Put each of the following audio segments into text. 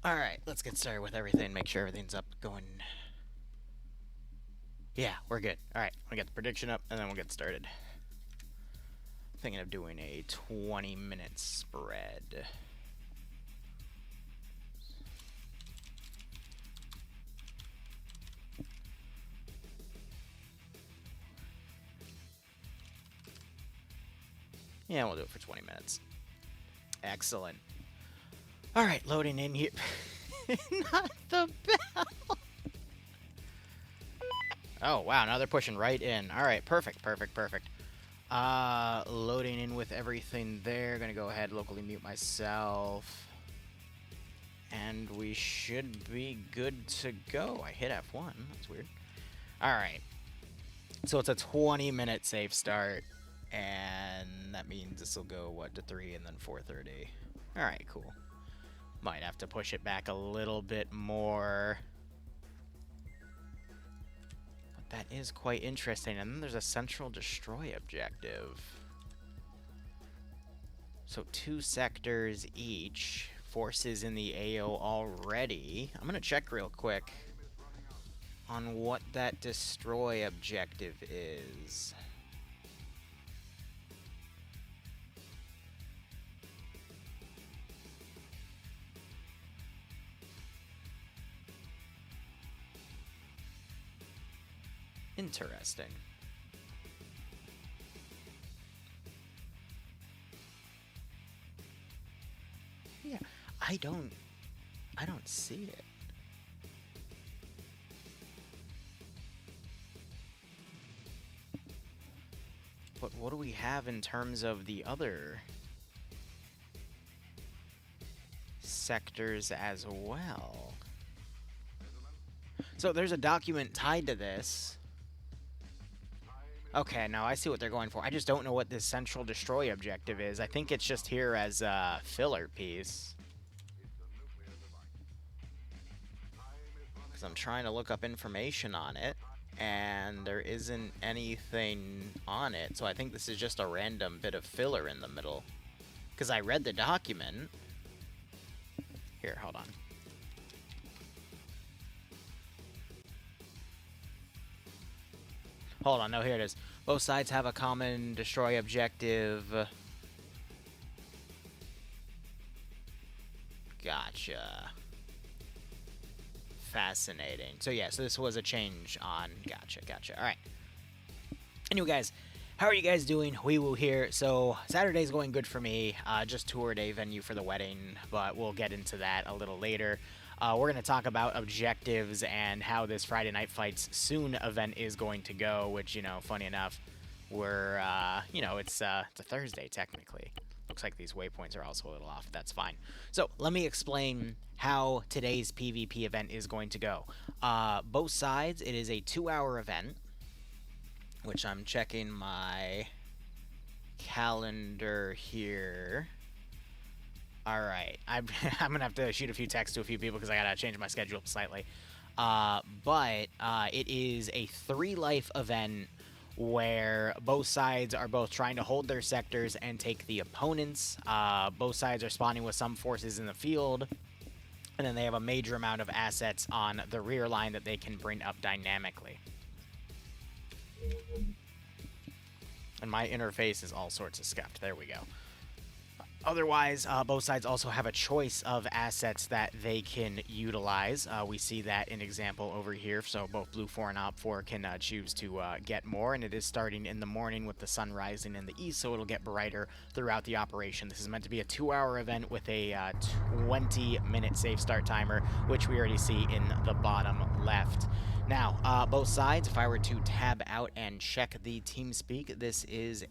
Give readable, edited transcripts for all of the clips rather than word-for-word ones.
Alright, let's get started with everything, make sure everything's up, going... Yeah, we're good. Alright, we'll get the prediction up, and then we'll get started. Thinking of doing a 20-minute spread. Yeah, we'll do it for 20 minutes. Excellent. Alright, loading in here. Not the bell! Oh, wow, now they're pushing right in. Alright, perfect. Loading in with everything there. Gonna go ahead, locally mute myself. And we should be good to go. I hit F1. That's weird. Alright. So it's a 20-minute safe start. And that means this will go, what, to 3 and then 4:30. Alright, cool. Might have to push it back a little bit more. But that is quite interesting. And then there's a central destroy objective. So 2 sectors each. Forces in the AO already. I'm going to check real quick on what that destroy objective is. Interesting. Yeah, I don't see it. But what do we have in terms of the other sectors as well? So there's a document tied to this. Okay, now I see what they're going for. I just don't know what this central destroy objective is. I think it's just here as a filler piece. Because I'm trying to look up information on it, and there isn't anything on it. So I think this is just a random bit of filler in the middle. Because I read the document. Here, hold on. Hold on, no, here it is. Both sides have a common destroy objective. Gotcha. Fascinating. So yeah, so this was a change on... Gotcha. Alright. Anyway, guys, how are you guys doing? Wee Woo here. So Saturday's going good for me. Just toured a venue for the wedding, but we'll get into that a little later. We're going to talk about objectives and how this Friday Night Fights Soon event is going to go, which, you know, funny enough, we're, you know, it's a Thursday, technically. Looks like these waypoints are also a little off. That's fine. So let me explain how today's PvP event is going to go. Both sides, it is a 2-hour event, which I'm checking my calendar here. Alright, I'm going to have to shoot a few texts to a few people because I got to change my schedule up slightly. But it is a 3-life event where both sides are both trying to hold their sectors and take the opponents. Both sides are spawning with some forces in the field. And then they have a major amount of assets on the rear line that they can bring up dynamically. And my interface is all sorts of scuffed. There we go. Otherwise, both sides also have a choice of assets that they can utilize. We see that in example over here. So both Blue 4 and Op 4 can choose to get more. And it is starting in the morning with the sun rising in the east, so it'll get brighter throughout the operation. This is meant to be a 2-hour event with a 20-minute safe start timer, which we already see in the bottom left. Now, both sides, if I were to tab out and check the TeamSpeak, this is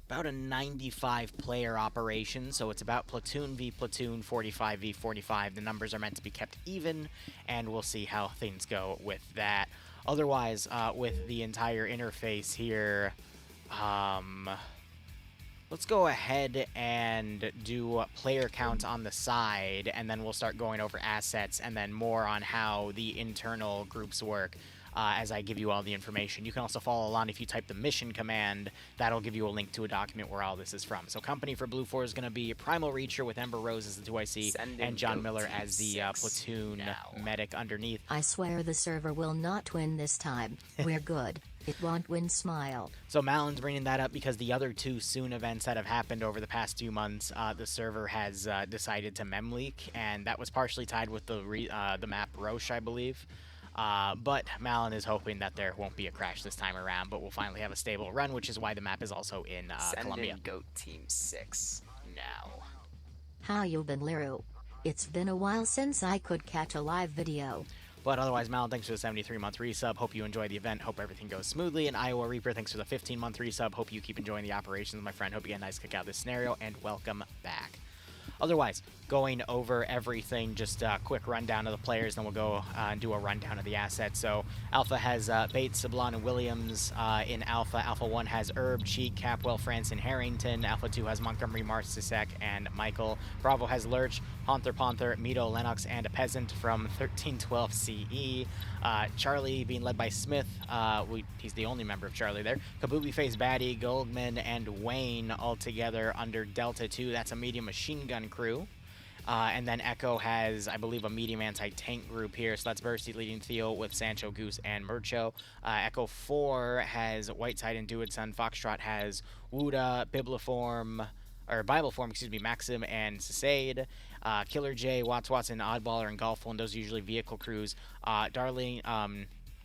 about a 95 player operation, so it's about platoon v platoon, 45 v 45. The numbers are meant to be kept even, and we'll see how things go with that. Otherwise, with the entire interface here, let's go ahead and do player count on the side, and then we'll start going over assets and then more on how the internal groups work. as I give you all the information. You can also follow along if you type the mission command. That'll give you a link to a document where all this is from. So company for Blue 4 is going to be Primal Reacher with Ember Rose as the 2IC and John Miller as the platoon medic underneath. I swear the server will not win this time. We're good. It won't win, smile. So Malin's bringing that up because the other two soon events that have happened over the past few months, the server has decided to mem leak, and that was partially tied with the map Roche, I believe. But Malin is hoping that there won't be a crash this time around, but we'll finally have a stable run, which is why the map is also in Colombia. Send in Goat Team 6 now. How you been, Liru? It's been a while since I could catch a live video. But otherwise, Malin, thanks for the 73-month resub. Hope you enjoy the event. Hope everything goes smoothly. And Iowa Reaper, thanks for the 15-month resub. Hope you keep enjoying the operations, my friend. Hope you get a nice kick out of this scenario, and welcome back. Otherwise, going over everything, just a quick rundown of the players, then we'll go and do a rundown of the assets. So Alpha has Bates, Sablon, and Williams in Alpha. Alpha 1 has Herb, Cheek, Capwell, France, and Harrington. Alpha 2 has Montgomery, Marsisek, and Michael. Bravo has Lurch, Hanther, Panther, Mito, Lennox, and a peasant from 1312 CE. Charlie being led by Smith. He's the only member of Charlie there. Kabubi face Batty, Goldman, and Wayne all together under Delta 2. That's a medium machine gun crew. And then Echo has, I believe, a medium anti-tank group here. So that's Bursty leading Theo with Sancho, Goose, and Murcho. Echo 4 has Whiteside and Duidson. Foxtrot has Wuda, Bible Form, Maxim and Sasade. Killer J, Watson, Oddballer, and Golful, and those are usually vehicle crews.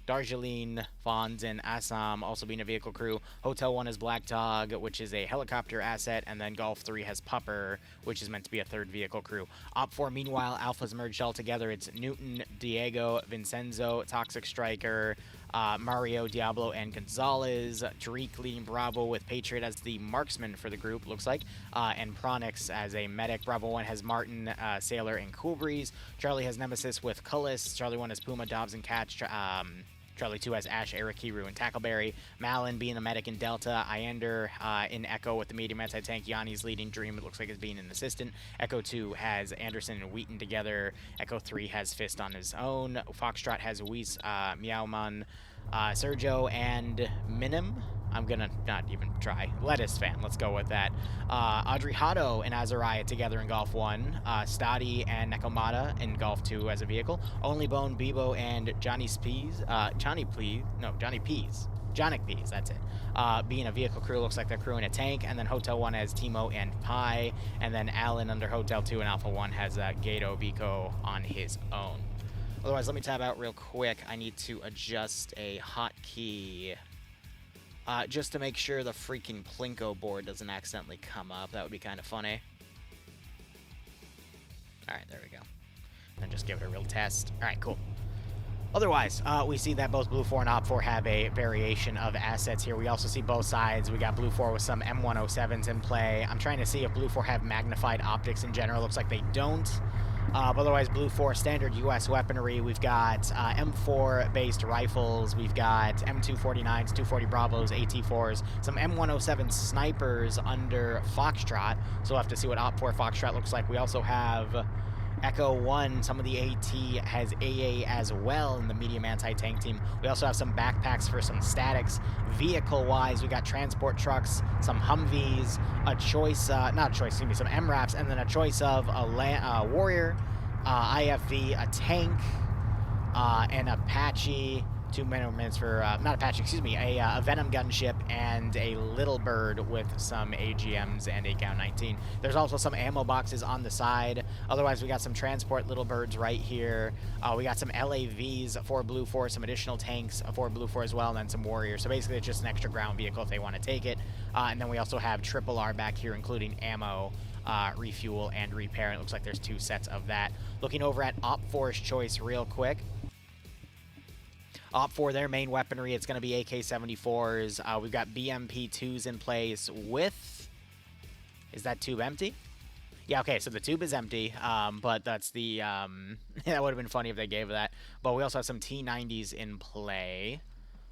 Darjeeling, Fonz, and Assam also being a vehicle crew. Hotel 1 is Black Dog, which is a helicopter asset, and then Golf 3 has Pupper, which is meant to be a third vehicle crew. Op 4, meanwhile, Alpha's merged all together. It's Newton, Diego, Vincenzo, Toxic Striker, Mario, Diablo, and Gonzalez. Drake leading Bravo with Patriot as the marksman for the group, looks like, and Pronix as a medic. Bravo 1 has Martin, Sailor, and Cool Breeze. Charlie has Nemesis with Cullis. Charlie 1 has Puma, Dobbs, and Catch. Charlie 2 has Ash, Arakiru, and Tackleberry. Malin being a medic in Delta. Iander in Echo with the medium anti-tank. Yanni's leading Dream, it looks like, is being an assistant. Echo 2 has Anderson and Wheaton together. Echo 3 has Fist on his own. Foxtrot has Weiss, Meowman, Sergio, and Minim. I'm gonna not even try. Lettuce fan, let's go with that. Audrey Hato and Azariah together in Golf 1. Stadi and Nekomata in Golf 2 as a vehicle. Only Bone, Bebo, and Johnny Peas, that's it. Being a vehicle crew, looks like they're crewing a tank. And then Hotel 1 has Timo and Pi. And then Alan under Hotel 2 and Alpha 1 has Gato Vico on his own. Otherwise, let me tab out real quick. I need to adjust a hotkey. Just to make sure the freaking Plinko board doesn't accidentally come up. That would be kind of funny. Alright, there we go. And just give it a real test. Alright, cool. Otherwise, we see that both Blue 4 and Op 4 have a variation of assets here. We also see both sides. We got Blue 4 with some M107s in play. I'm trying to see if Blue 4 have magnified optics in general. Looks like they don't. But otherwise, Blue 4 standard U.S. weaponry. We've got M4-based rifles. We've got M249s, 240 Bravos, AT4s, some M107 snipers under Foxtrot. So we'll have to see what Op 4 Foxtrot looks like. We also have Echo 1. Some of the AT has AA as well in the medium anti-tank team. We also have some backpacks for some statics. Vehicle-wise, we got transport trucks, some Humvees, some MRAPs, and then a choice of a Warrior, IFV, a tank, an Apache, 2 minutes for, not Apache, a Venom gunship, and a Little Bird with some AGMs and a Gown 19. There's also some ammo boxes on the side. Otherwise, we got some transport Little Birds right here. We got some LAVs for Blue 4, some additional tanks for Blue 4 as well, and then some Warriors. So basically, it's just an extra ground vehicle if they want to take it. And then we also have Triple R back here, including ammo, refuel, and repair. And it looks like there's 2 sets of that. Looking over at Op 4's choice real quick. Op 4, their main weaponry, it's going to be AK-74s. We've got BMP-2s in place with... Is that tube empty? Yeah, okay, so the tube is empty, but that's the... that would have been funny if they gave that. But we also have some T-90s in play.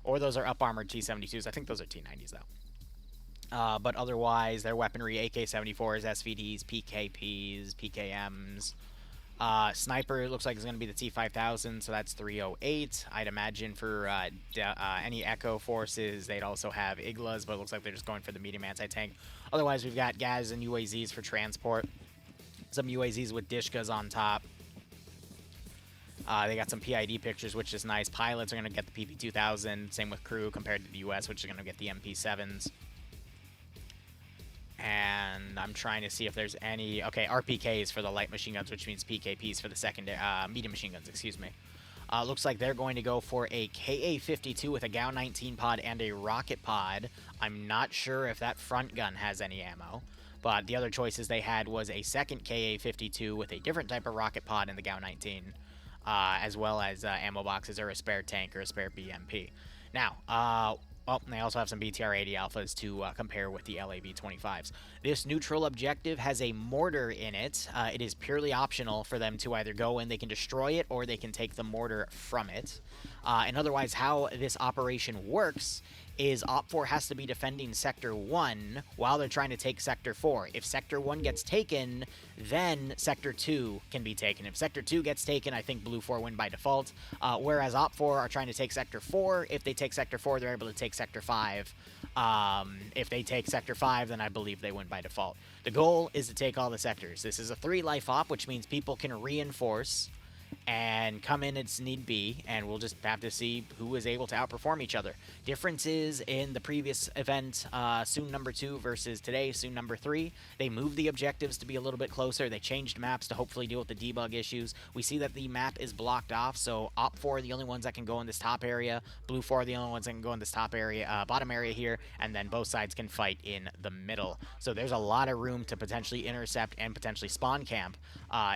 Or those are up-armored T-72s. I think those are T-90s, though. But otherwise, their weaponry, AK-74s, SVDs, PKPs, PKMs... Sniper looks like it's going to be the T5000, so that's 308. I'd imagine for any Echo forces, they'd also have Iglas, but it looks like they're just going for the medium anti-tank. Otherwise, we've got Gaz and UAZs for transport. Some UAZs with Dishkas on top. They got some PID pictures, which is nice. Pilots are going to get the PP2000, same with crew compared to the US, which is going to get the MP7s. And I'm trying to see if there's any... Okay, RPKs for the light machine guns, which means PKPs for the secondary... medium machine guns, excuse me. Looks like they're going to go for a KA-52 with a GAU-19 pod and a rocket pod. I'm not sure if that front gun has any ammo. But the other choices they had was a second KA-52 with a different type of rocket pod in the GAU-19, as well as ammo boxes or a spare tank or a spare BMP. Now, well, they also have some BTR-80 alphas to compare with the LAB-25s. This neutral objective has a mortar in it. It is purely optional for them to either go in, they can destroy it, or they can take the mortar from it. And otherwise, how this operation works is Op4 has to be defending Sector 1 while they're trying to take Sector 4. If Sector 1 gets taken, then Sector 2 can be taken. If Sector 2 gets taken, I think Blue 4 win by default, whereas Op4 are trying to take Sector 4. If they take Sector 4, they're able to take Sector 5. If they take Sector 5, then I believe they win by default. The goal is to take all the sectors. This is a 3-life op, which means people can reinforce and come in as need be, and we'll just have to see who is able to outperform each other. Differences in the previous event, Soon number 2 versus today, Soon number 3. They moved the objectives to be a little bit closer. They changed maps to hopefully deal with the debug issues. We see that the map is blocked off, so Op 4 are the only ones that can go in this top area. Blue 4 are the only ones that can go in this top area, bottom area here, and then both sides can fight in the middle. So there's a lot of room to potentially intercept and potentially spawn camp.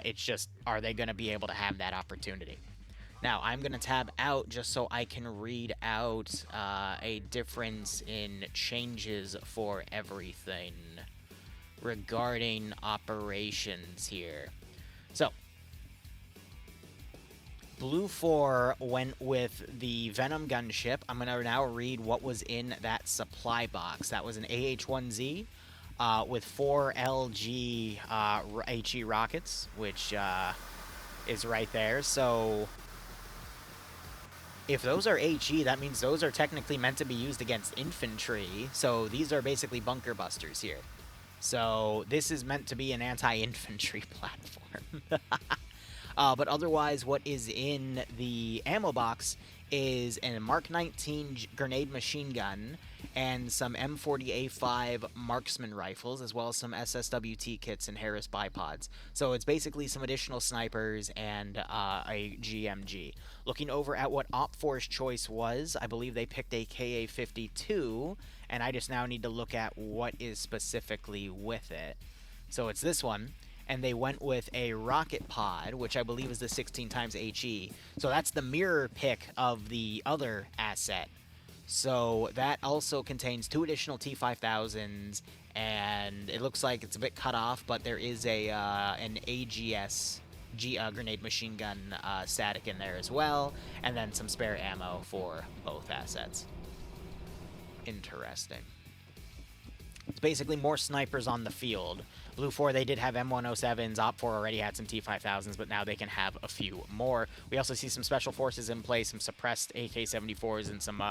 It's just, are they going to be able to have that opportunity? Now, I'm going to tab out just so I can read out a difference in changes for everything regarding operations here. So, Blue 4 went with the Venom gunship. I'm going to now read what was in that supply box. That was an AH-1Z with 4 LG HE rockets, which is right there. So if those are HE, that means those are technically meant to be used against infantry. So these are basically bunker busters here. So this is meant to be an anti-infantry platform. But otherwise, what is in the ammo box is a Mark 19 grenade machine gun and some M40A5 marksman rifles, as well as some SSWT kits and Harris bipods. So it's basically some additional snipers and a GMG. Looking over at what Op4's choice was, I believe they picked a KA-52, and I just now need to look at what is specifically with it. So it's this one. And they went with a rocket pod, which I believe is the 16 times HE. So that's the mirror pick of the other asset. So that also contains 2 additional T5000s, and it looks like it's a bit cut off, but there is a an AGS grenade machine gun static in there as well, and then some spare ammo for both assets. Interesting. It's basically more snipers on the field. Blue 4, they did have M107s. Op 4 already had some T5000s, but now they can have a few more. We also see some special forces in play, some suppressed AK-74s, and some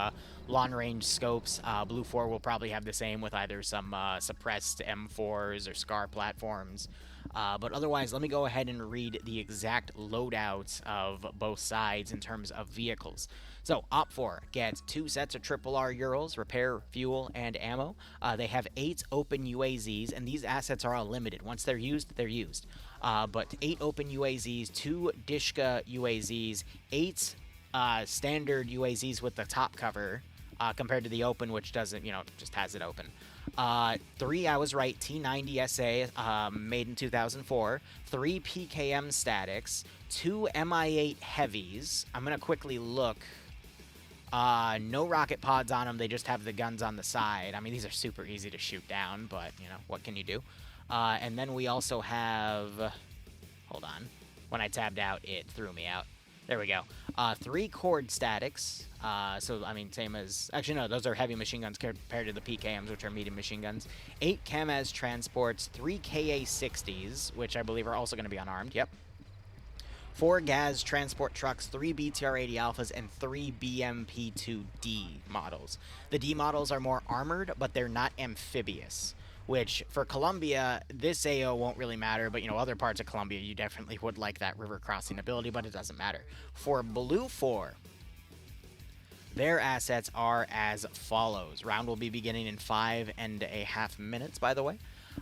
long-range scopes. Blue 4 will probably have the same with either some suppressed M4s or SCAR platforms. But otherwise, let me go ahead and read the exact loadouts of both sides in terms of vehicles. So, Op 4 gets 2 sets of RRR Urals, repair, fuel, and ammo. They have 8 open UAZs, and these assets are unlimited. Once they're used, they're used. But 8 open UAZs, 2 Dishka UAZs, 8 standard UAZs with the top cover, compared to the open, which doesn't, just has it open. 3, I was right, T90 SA, made in 2004, 3 PKM statics, 2 MI8 heavies. I'm going to quickly look. No rocket pods on them, they just have the guns on the side. I mean, these are super easy to shoot down, but, what can you do? And then we also have... Hold on. When I tabbed out, it threw me out. There we go. 3 cord statics. So, I mean, same as... Actually, no, those are heavy machine guns compared to the PKMs, which are medium machine guns. 8 Kamaz transports, 3 KA-60s, which I believe are also going to be unarmed. Yep. 4 Gaz transport trucks, 3 BTR-80 Alphas, and 3 BMP-2D models. The D models are more armored, but they're not amphibious, which for Colombia, this AO won't really matter, but other parts of Colombia, you definitely would like that river crossing ability, but it doesn't matter. For Blue 4, their assets are as follows. Round will be beginning in 5.5 minutes, by the way.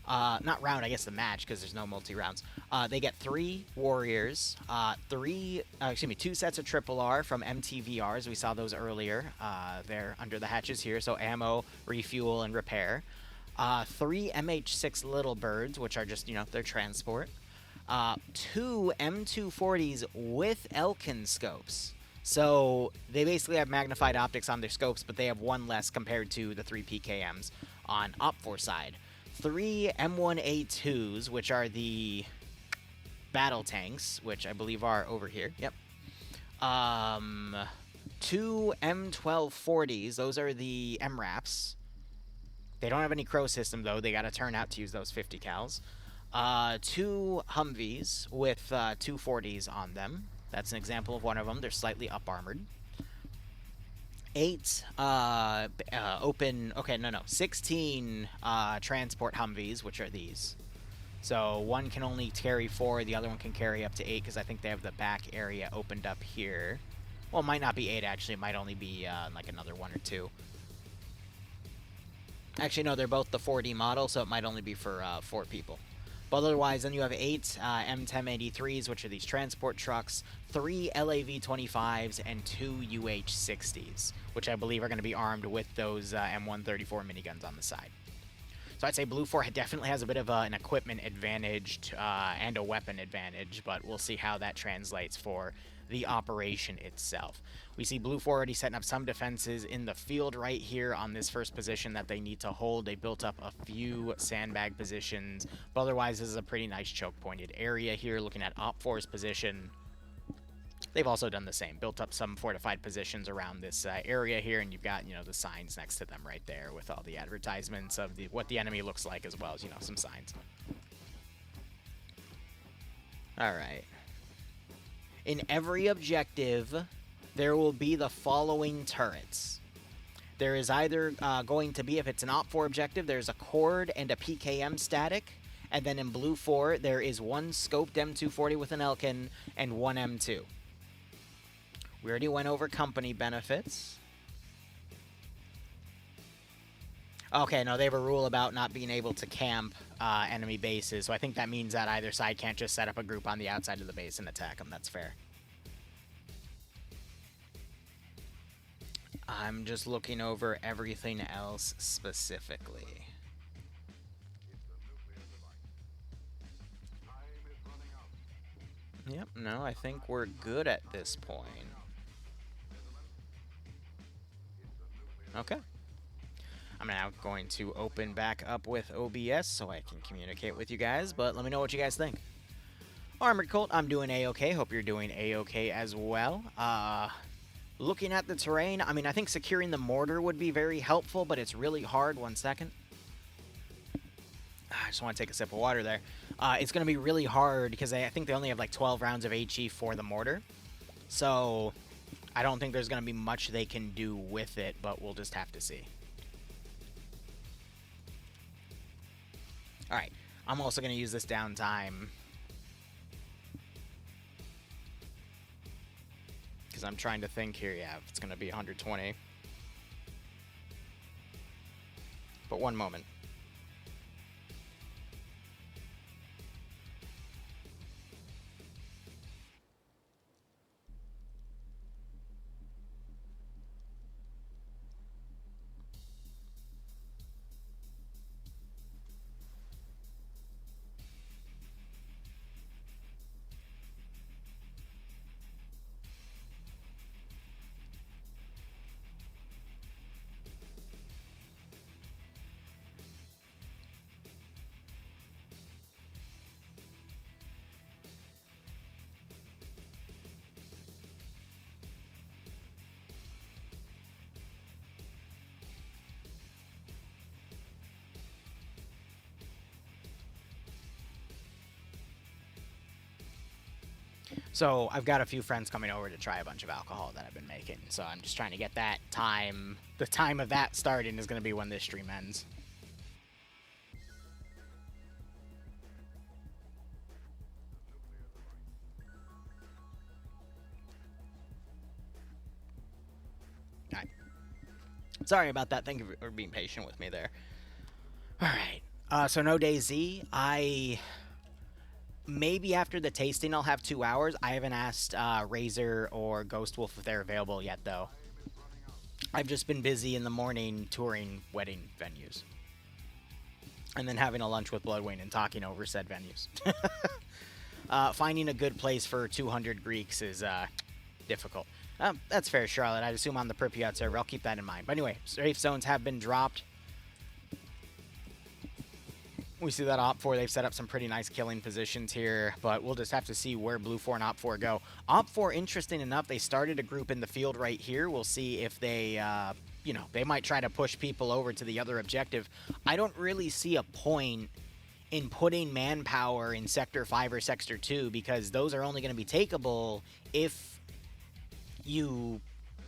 Not round, I guess the match, because there's no multi-rounds. They get 3 warriors, 2 sets of triple R from MTVRs. We saw those earlier. They're under the hatches here, so ammo, refuel, and repair. 3 MH6 little birds, which are just, their transport. 2 M240s with Elkin scopes. So they basically have magnified optics on their scopes, but they have 1 less compared to the 3 PKMs on OPFOR side. 3 M1A2s, which are the battle tanks, which I believe are over here. Yep. 2 M1240s. Those are the MRAPs. They don't have any Crow system, though. They got to turn out to use those 50 cals. 2 Humvees with 2 40s on them. That's an example of one of them. They're slightly up-armored. 16 transport Humvees, which are these. So one can only carry 4, the other one can carry up to 8, because I think they have the back area opened up here. Well, it might not be 8, actually. It might only be like another 1 or 2. Actually, no, they're both the 4D model, so it might only be for 4 people. But otherwise, then you have 8 M1083s, which are these transport trucks, 3 LAV-25s, and 2 UH-60s, which I believe are going to be armed with those M134 miniguns on the side. So I'd say Blue 4 definitely has a bit of an equipment advantage and a weapon advantage, but we'll see how that translates for the operation itself. We see Blue 4 already setting up some defenses in the field right here on this first position that they need to hold. They built up a few sandbag positions, but otherwise this is a pretty nice choke-pointed area here. Looking at OPFOR's position, they've also done the same. Built up some fortified positions around this area here, and you've got, the signs next to them right there with all the advertisements of what the enemy looks like, as well as, some signs. All right. In every objective, there will be the following turrets. There is either going to be, if it's an OPFOR objective, there's a Cord and a PKM static. And then in Blue 4, there is 1 scoped M240 with an Elkin and 1 M2. We already went over company benefits. Okay, no, they have a rule about not being able to camp enemy bases, so I think that means that either side can't just set up a group on the outside of the base and attack them. That's fair. I'm just looking over everything else specifically. Yep, no, I think we're good at this point. Okay. I'm now going to open back up with OBS so I can communicate with you guys, but let me know what you guys think. Armored Colt, I'm doing A-okay. Hope you're doing A-okay as well. Looking at the terrain, I mean, I think securing the mortar would be very helpful, but it's really hard. 1 second. I just want to take a sip of water there. It's going to be really hard because I think they only have like 12 rounds of HE for the mortar. So I don't think there's going to be much they can do with it, but we'll just have to see. Alright, I'm also going to use this downtime because I'm trying to think here, yeah, if it's going to be 120. But one moment. So I've got a few friends coming over to try a bunch of alcohol that I've been making. So I'm just trying to get that time. The time of that starting is going to be when this stream ends. Alright. Sorry about that. Thank you for being patient with me there. Alright. So no DayZ. Maybe after the tasting I'll have 2 hours. I haven't asked Razor or Ghost Wolf if they're available yet, though. I've just been busy in the morning touring wedding venues. And then having a lunch with Bloodwing and talking over said venues. Finding a good place for 200 Greeks is difficult. That's fair, Charlotte. I'd assume on the Pripyat server. I'll keep that in mind. But anyway, safe zones have been dropped. We see that Op4, they've set up some pretty nice killing positions here, but we'll just have to see where Blue 4 and Op4 go. Op4, interesting enough, they started a group in the field right here. We'll see if they, you know, they might try to push people over to the other objective. I don't really see a point in putting manpower in Sector 5 or Sector 2 because those are only going to be takeable if you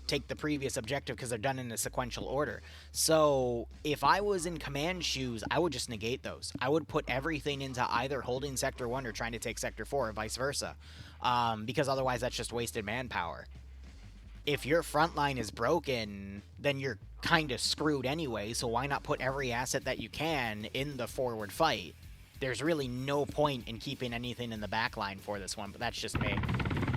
take the previous objective because they're done in a sequential order. So if I was in command shoes, I would just negate those. I would put everything into either holding Sector 1 or trying to take Sector 4 or vice versa, because otherwise that's just wasted manpower. If your front line is broken, then you're kind of screwed anyway, so why not put every asset that you can in the forward fight? There's really no point in keeping anything in the back line for this one, but that's just me.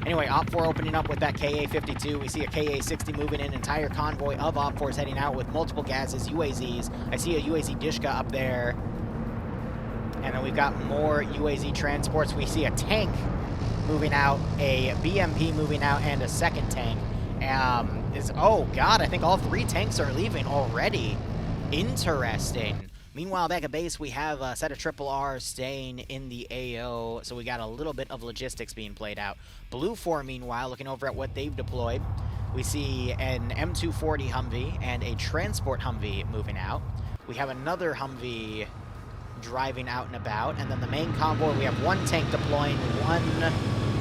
Anyway, Op4 opening up with that KA-52. We see a KA-60 moving in. Entire convoy of Op4s heading out with multiple gases, UAZs. I see a UAZ Dishka up there. And then we've got more UAZ transports. We see a tank moving out, a BMP moving out, and a second tank. Oh, God, I think all 3 tanks are leaving already. Interesting. Meanwhile, back at base, we have a set of Triple R staying in the AO, so we got a little bit of logistics being played out. Blue 4, meanwhile, looking over at what they've deployed, we see an M240 Humvee and a transport Humvee moving out. We have another Humvee driving out and about, and then the main convoy, we have 1 tank deploying, 1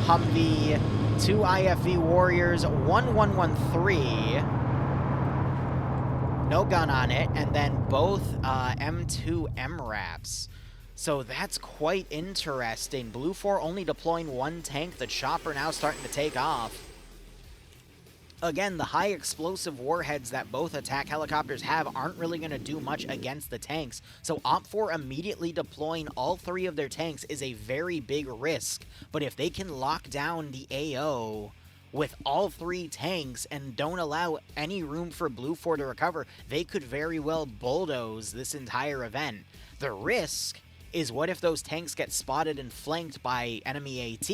Humvee, 2 IFV Warriors, 1113. No gun on it, and then both M2 MRAPs. So that's quite interesting. Blue 4 only deploying 1 tank. The chopper now starting to take off. Again, the high explosive warheads that both attack helicopters have aren't really going to do much against the tanks. So Op4 immediately deploying all 3 of their tanks is a very big risk. But if they can lock down the AO with all 3 tanks and don't allow any room for Blue 4 to recover, they could very well bulldoze this entire event. The risk is what if those tanks get spotted and flanked by enemy AT,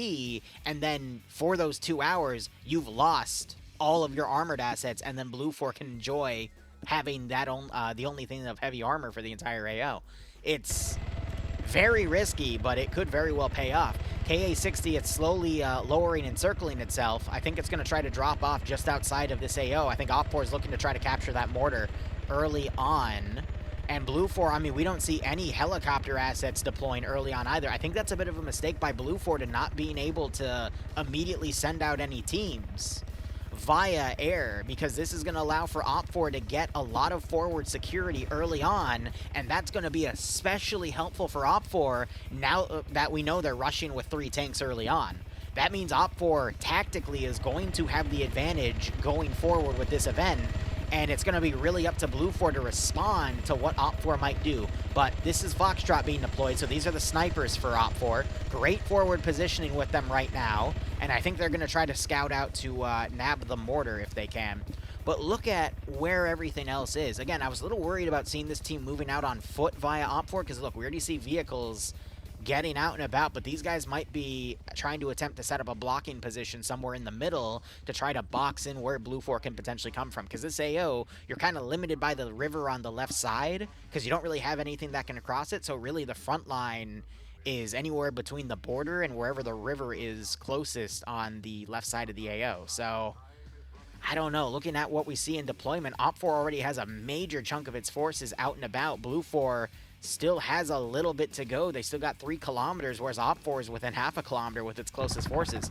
and then for those 2 hours, you've lost all of your armored assets, and then Blue 4 can enjoy having that the only thing of heavy armor for the entire AO. It's very risky, but it could very well pay off. KA-60, it's slowly lowering and circling itself. I think it's going to try to drop off just outside of this AO. I think Op4 is looking to try to capture that mortar early on. And Blue 4, I mean, we don't see any helicopter assets deploying early on either. I think that's a bit of a mistake by Blue 4 to not being able to immediately send out any teams via air, because this is going to allow for Op4 to get a lot of forward security early on, and that's going to be especially helpful for Op4 now that we know they're rushing with 3 tanks early on. That means Op4 tactically is going to have the advantage going forward with this event, and it's going to be really up to Blue 4 to respond to what Op4 might do. But this is Foxtrot being deployed, so these are the snipers for Op4. Great forward positioning with them right now, and I think they're going to try to scout out to nab the mortar if they can. But look at where everything else is. Again, I was a little worried about seeing this team moving out on foot via Op4, because look, we already see vehicles getting out and about, but these guys might be trying to attempt to set up a blocking position somewhere in the middle to try to box in where Blue 4 can potentially come from. Because this AO, you're kind of limited by the river on the left side, because you don't really have anything that can cross it, so really the front line is anywhere between the border and wherever the river is closest on the left side of the AO. So I don't know. Looking at what we see in deployment, Op4 already has a major chunk of its forces out and about. Blue 4 still has a little bit to go. They still got 3 kilometers, whereas Op4 is within half a kilometer with its closest forces.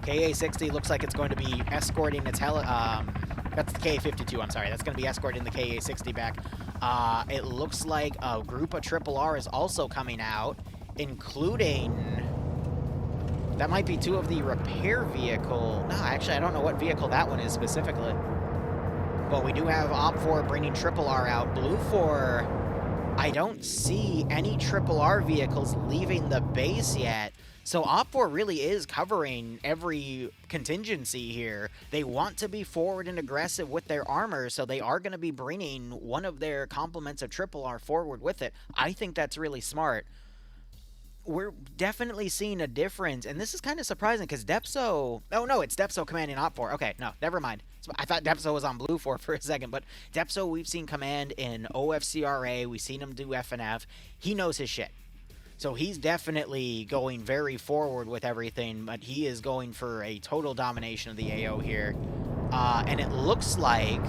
KA-60 looks like it's going to be escorting its that's the KA-52, I'm sorry. That's going to be escorting the KA-60 back. It looks like a group of Triple R is also coming out, including... That might be 2 of the repair vehicle. No, actually, I don't know what vehicle that one is specifically. But we do have Op4 bringing Triple R out. Blue 4, I don't see any Triple R vehicles leaving the base yet. So Op4 really is covering every contingency here. They want to be forward and aggressive with their armor, so they are going to be bringing one of their complements of Triple R forward with it. I think that's really smart. We're definitely seeing a difference, and this is kind of surprising because Depso... Oh, no, it's Depso commanding Op4. Okay, no, never mind. I thought Depso was on Blue 4 for a second, but Depso we've seen command in OFCRA. We've seen him do FNF. He knows his shit. So he's definitely going very forward with everything, but he is going for a total domination of the AO here. And it looks like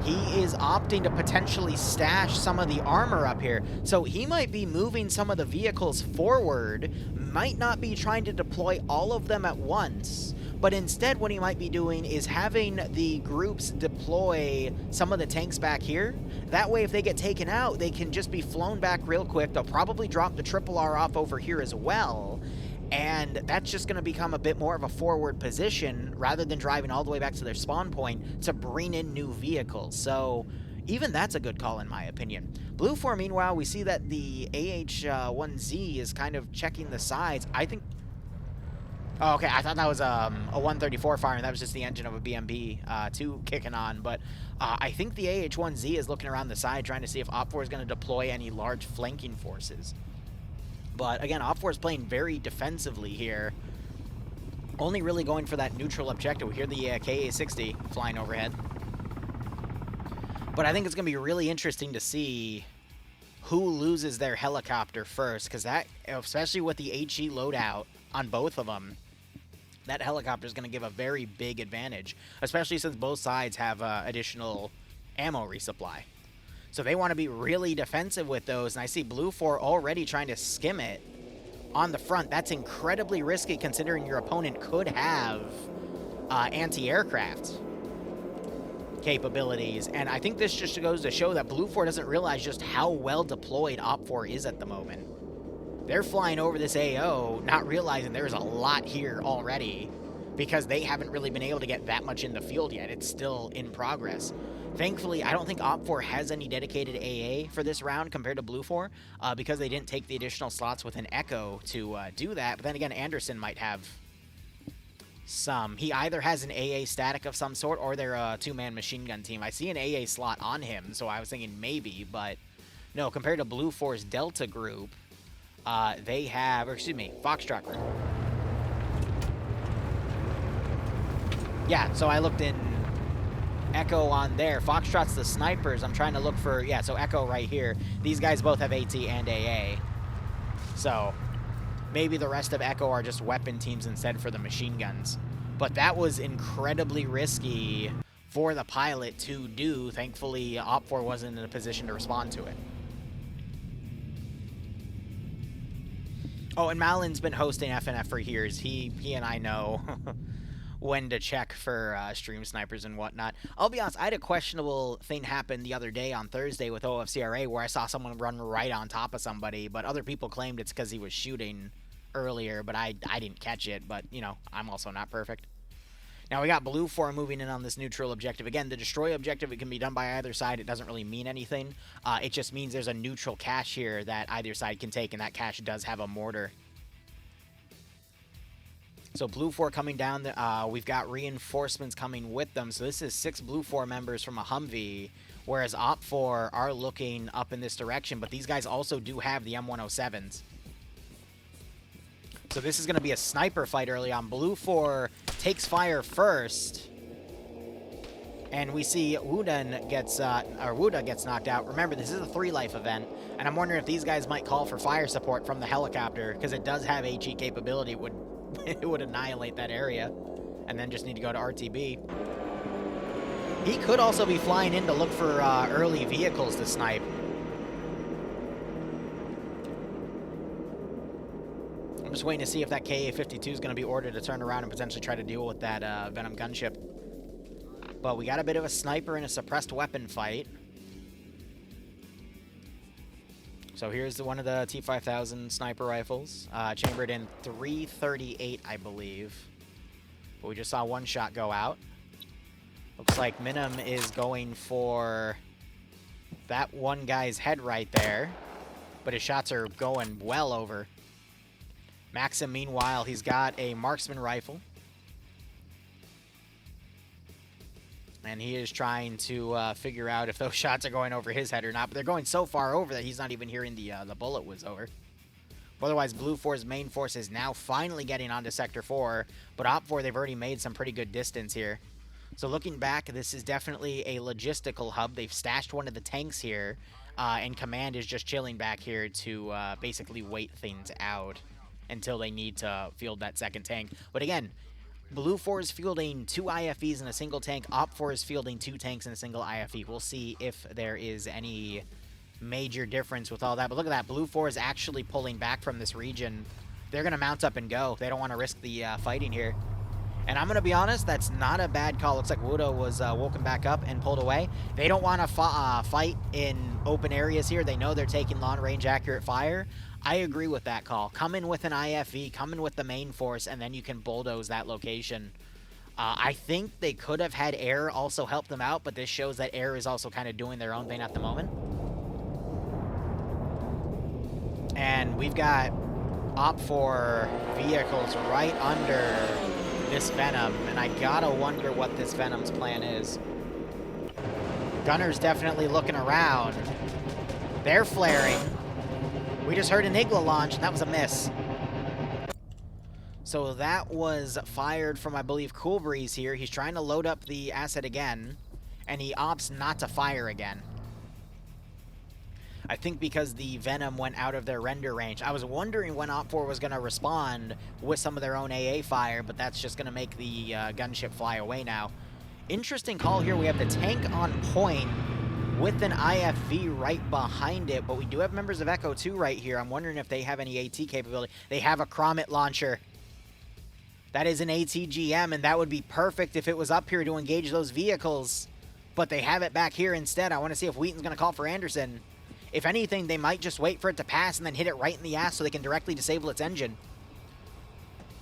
he is opting to potentially stash some of the armor up here. So he might be moving some of the vehicles forward, might not be trying to deploy all of them at once, but instead what he might be doing is having the groups deploy some of the tanks back here. That way if they get taken out, they can just be flown back real quick. They'll probably drop the Triple R off over here as well. And that's just going to become a bit more of a forward position rather than driving all the way back to their spawn point to bring in new vehicles. So even that's a good call in my opinion. Blue 4, meanwhile, we see that the AH-1Z is kind of checking the sides. I think... Oh, okay, I thought that was a 134 firing. That was just the engine of a BMB-2 kicking on. But I think the AH-1Z is looking around the side trying to see if Op4 is going to deploy any large flanking forces. But again, Op4 is playing very defensively here. Only really going for that neutral objective. We hear the KA-60 flying overhead. But I think it's going to be really interesting to see who loses their helicopter first. Because that, especially with the HE loadout on both of them, that helicopter is going to give a very big advantage. Especially since both sides have additional ammo resupply. So they want to be really defensive with those. And I see Blue 4 already trying to skim it on the front. That's incredibly risky considering your opponent could have anti-aircraft capabilities. And I think this just goes to show that Blue 4 doesn't realize just how well deployed Op4 is at the moment. They're flying over this AO, not realizing there's a lot here already because they haven't really been able to get that much in the field yet. It's still in progress. Thankfully, I don't think Op4 has any dedicated AA for this round compared to Blue 4 because they didn't take the additional slots with an Echo to do that. But then again, Anderson might have some. He either has an AA static of some sort or they're a 2-man machine gun team. I see an AA slot on him, so I was thinking maybe, but no, compared to Blue 4's Delta group, they have, or excuse me, Foxtrot group. Yeah, so I looked in Echo on there. Foxtrot's the snipers. I'm trying to look for, yeah, so Echo right here. These guys both have AT and AA. So maybe the rest of Echo are just weapon teams instead for the machine guns. But that was incredibly risky for the pilot to do. Thankfully, Op4 wasn't in a position to respond to it. Oh, and Malin's been hosting FNF for years. He and I know when to check for stream snipers and whatnot. I'll be honest, I had a questionable thing happen the other day on Thursday with OFCRA where I saw someone run right on top of somebody, but other people claimed it's because he was shooting earlier, but I didn't catch it. But, you know, I'm also not perfect. Now, we got Blue 4 moving in on this neutral objective. Again, the destroy objective, it can be done by either side. It doesn't really mean anything. It just means there's a neutral cache here that either side can take, and that cache does have a mortar. So Blue 4 coming down. We've got reinforcements coming with them. So this is 6 Blue 4 members from a Humvee, whereas Op 4 are looking up in this direction. But these guys also do have the M107s. So this is going to be a sniper fight early on. Blue 4 takes fire first. And we see Wuda gets knocked out. Remember, this is a 3-life event. And I'm wondering if these guys might call for fire support from the helicopter, because it does have HE capability. It would annihilate that area. And then just need to go to RTB. He could also be flying in to look for early vehicles to snipe. I'm just waiting to see if that KA-52 is going to be ordered to turn around and potentially try to deal with that Venom gunship. But we got a bit of a sniper and a suppressed weapon fight. So here's one of the T-5000 sniper rifles, chambered in 338, I believe. But we just saw one shot go out. Looks like Minim is going for that one guy's head right there. But his shots are going well over. Maxim, meanwhile, he's got a marksman rifle. And he is trying to figure out if those shots are going over his head or not. But they're going so far over that he's not even hearing the bullet whiz over. Otherwise, Blue 4's main force is now finally getting onto Sector 4. But Op 4, they've already made some pretty good distance here. So looking back, this is definitely a logistical hub. They've stashed one of the tanks here. And Command is just chilling back here to basically wait things out until they need to field that second tank. But again, Blue 4 is fielding 2 IFVs in a single tank. Op 4 is fielding 2 tanks in a single IFV. We'll see if there is any major difference with all that. But look at that. Blue 4 is actually pulling back from this region. They're going to mount up and go. They don't want to risk the fighting here. And I'm going to be honest, that's not a bad call. Looks like Wudo was woken back up and pulled away. They don't want to fight in open areas here. They know they're taking long-range accurate fire. I agree with that call. Come in with an IFV, come in with the main force, and then you can bulldoze that location. I think they could have had air also help them out, but this shows that air is also kind of doing their own thing at the moment. And we've got Op 4 vehicles right under this Venom, and I gotta wonder what this Venom's plan is. Gunner's definitely looking around. They're flaring. We just heard an Igla launch, and that was a miss. So that was fired from, I believe, Cool Breeze here. He's trying to load up the asset again, and he opts not to fire again. I think because the Venom went out of their render range. I was wondering when Op 4 was going to respond with some of their own AA fire, but that's just going to make the gunship fly away now. Interesting call here. We have the tank on point with an IFV right behind it, but we do have members of Echo 2 right here. I'm wondering if they have any AT capability. They have a Cromit launcher. That is an ATGM, and that would be perfect if it was up here to engage those vehicles. But they have it back here instead. I want to see if Wheaton's going to call for Anderson. If anything, they might just wait for it to pass and then hit it right in the ass so they can directly disable its engine.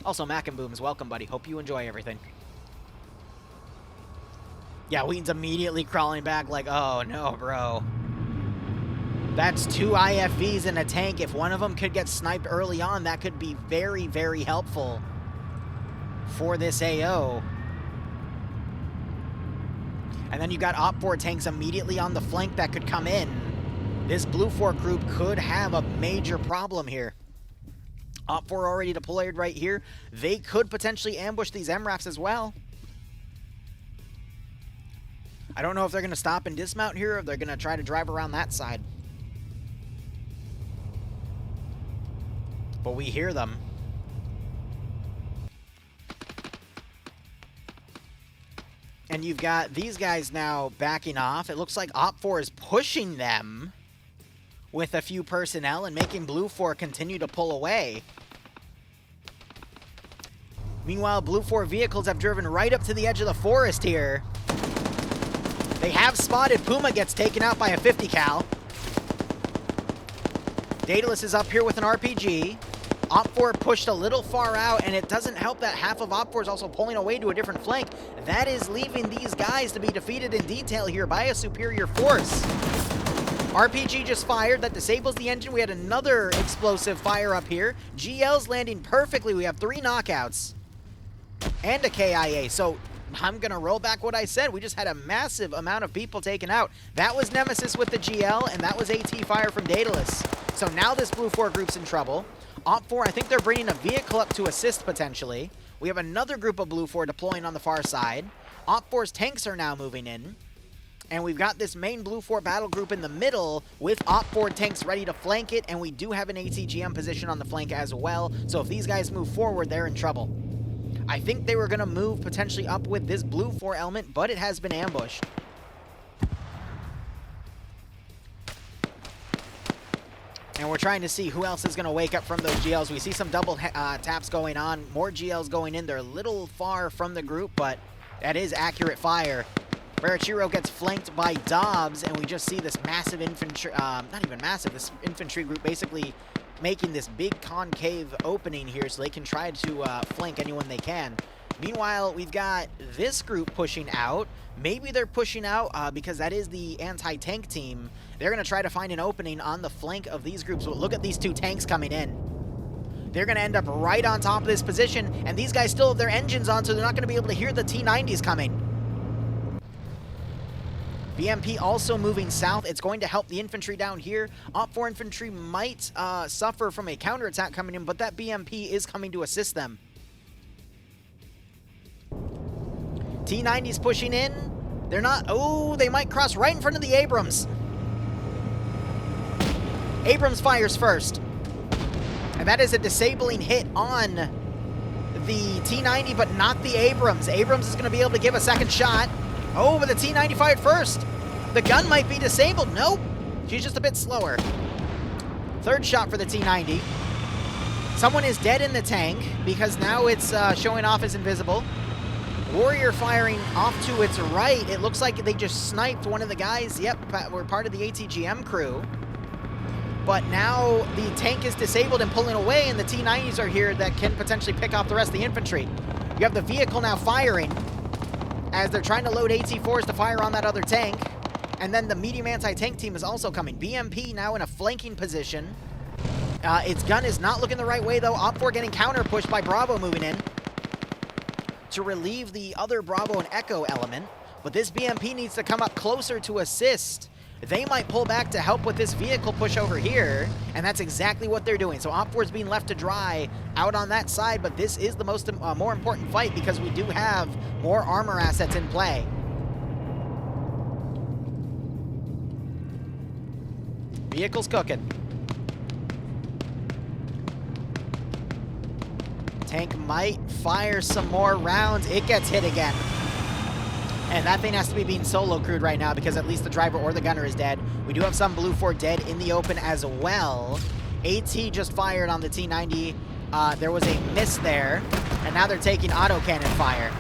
Also, Mac and Booms, welcome, buddy. Hope you enjoy everything. Yeah, Wheaton's immediately crawling back like, oh, no, bro. That's 2 IFVs in a tank. If one of them could get sniped early on, that could be very, very helpful for this AO. And then you got Op 4 tanks immediately on the flank that could come in. This Blue 4 group could have a major problem here. Op 4 already deployed right here. They could potentially ambush these MRAFs as well. I don't know if they're going to stop and dismount here or if they're going to try to drive around that side. But we hear them. And you've got these guys now backing off. It looks like Op 4 is pushing them with a few personnel and making Blue 4 continue to pull away. Meanwhile, Blue 4 vehicles have driven right up to the edge of the forest here. They have spotted Puma gets taken out by a 50 cal. Daedalus is up here with an RPG. Op 4 pushed a little far out, and it doesn't help that half of Op 4 is also pulling away to a different flank. That is leaving these guys to be defeated in detail here by a superior force. RPG just fired. That disables the engine. We had another explosive fire up here. GL's landing perfectly. We have 3 knockouts and a KIA. So I'm going to roll back what I said. We just had a massive amount of people taken out. That was Nemesis with the GL, and that was AT fire from Daedalus. So now this Blue 4 group's in trouble. Op 4, I think they're bringing a vehicle up to assist potentially. We have another group of Blue 4 deploying on the far side. Op 4's tanks are now moving in. And we've got this main Blue 4 battle group in the middle with Op 4 tanks ready to flank it, and we do have an ATGM position on the flank as well. So if these guys move forward, they're in trouble. I think they were going to move potentially up with this Blue 4 element, but it has been ambushed. And we're trying to see who else is going to wake up from those GLs. We see some double taps going on. More GLs going in. They're a little far from the group, but that is accurate fire. Barachiro gets flanked by Dobbs, and we just see this massive infantry, not even massive, this infantry group basically making this big concave opening here so they can try to flank anyone they can. Meanwhile, we've got this group pushing out. Maybe they're pushing out because that is the anti-tank team. They're going to try to find an opening on the flank of these groups. But look at these two tanks coming in. They're going to end up right on top of this position, and these guys still have their engines on, so they're not going to be able to hear the T-90s coming. BMP also moving south. It's going to help the infantry down here. Op4 infantry might suffer from a counterattack coming in, but that BMP is coming to assist them. T-90s pushing in. They're not... Oh, they might cross right in front of the Abrams. Abrams fires first. And that is a disabling hit on the T-90, but not the Abrams. Abrams is going to be able to give a second shot. Oh, but the T-90 fired first. The gun might be disabled. Nope. She's just a bit slower. Third shot for the T-90. Someone is dead in the tank because now it's showing off as invisible. Warrior firing off to its right. It looks like they just sniped one of the guys. Yep, we're part of the ATGM crew. But now the tank is disabled and pulling away, and the T-90s are here that can potentially pick off the rest of the infantry. You have the vehicle now firing as they're trying to load AT-4s to fire on that other tank. And then the medium anti-tank team is also coming. BMP now in a flanking position. Its gun is not looking the right way, though. Op4 getting counter-pushed by Bravo moving in to relieve the other Bravo and Echo element. But this BMP needs to come up closer to assist. They might pull back to help with this vehicle push over here, and that's exactly what they're doing. So Op4 is being left to dry out on that side, but this is the more important fight because we do have more armor assets in play. Vehicle's cooking. Tank might fire some more rounds. It gets hit again. And that thing has to be being solo crewed right now because at least the driver or the gunner is dead. We do have some Blue 4 dead in the open as well. AT just fired on the T-90. There was a miss there. And now they're taking autocannon fire.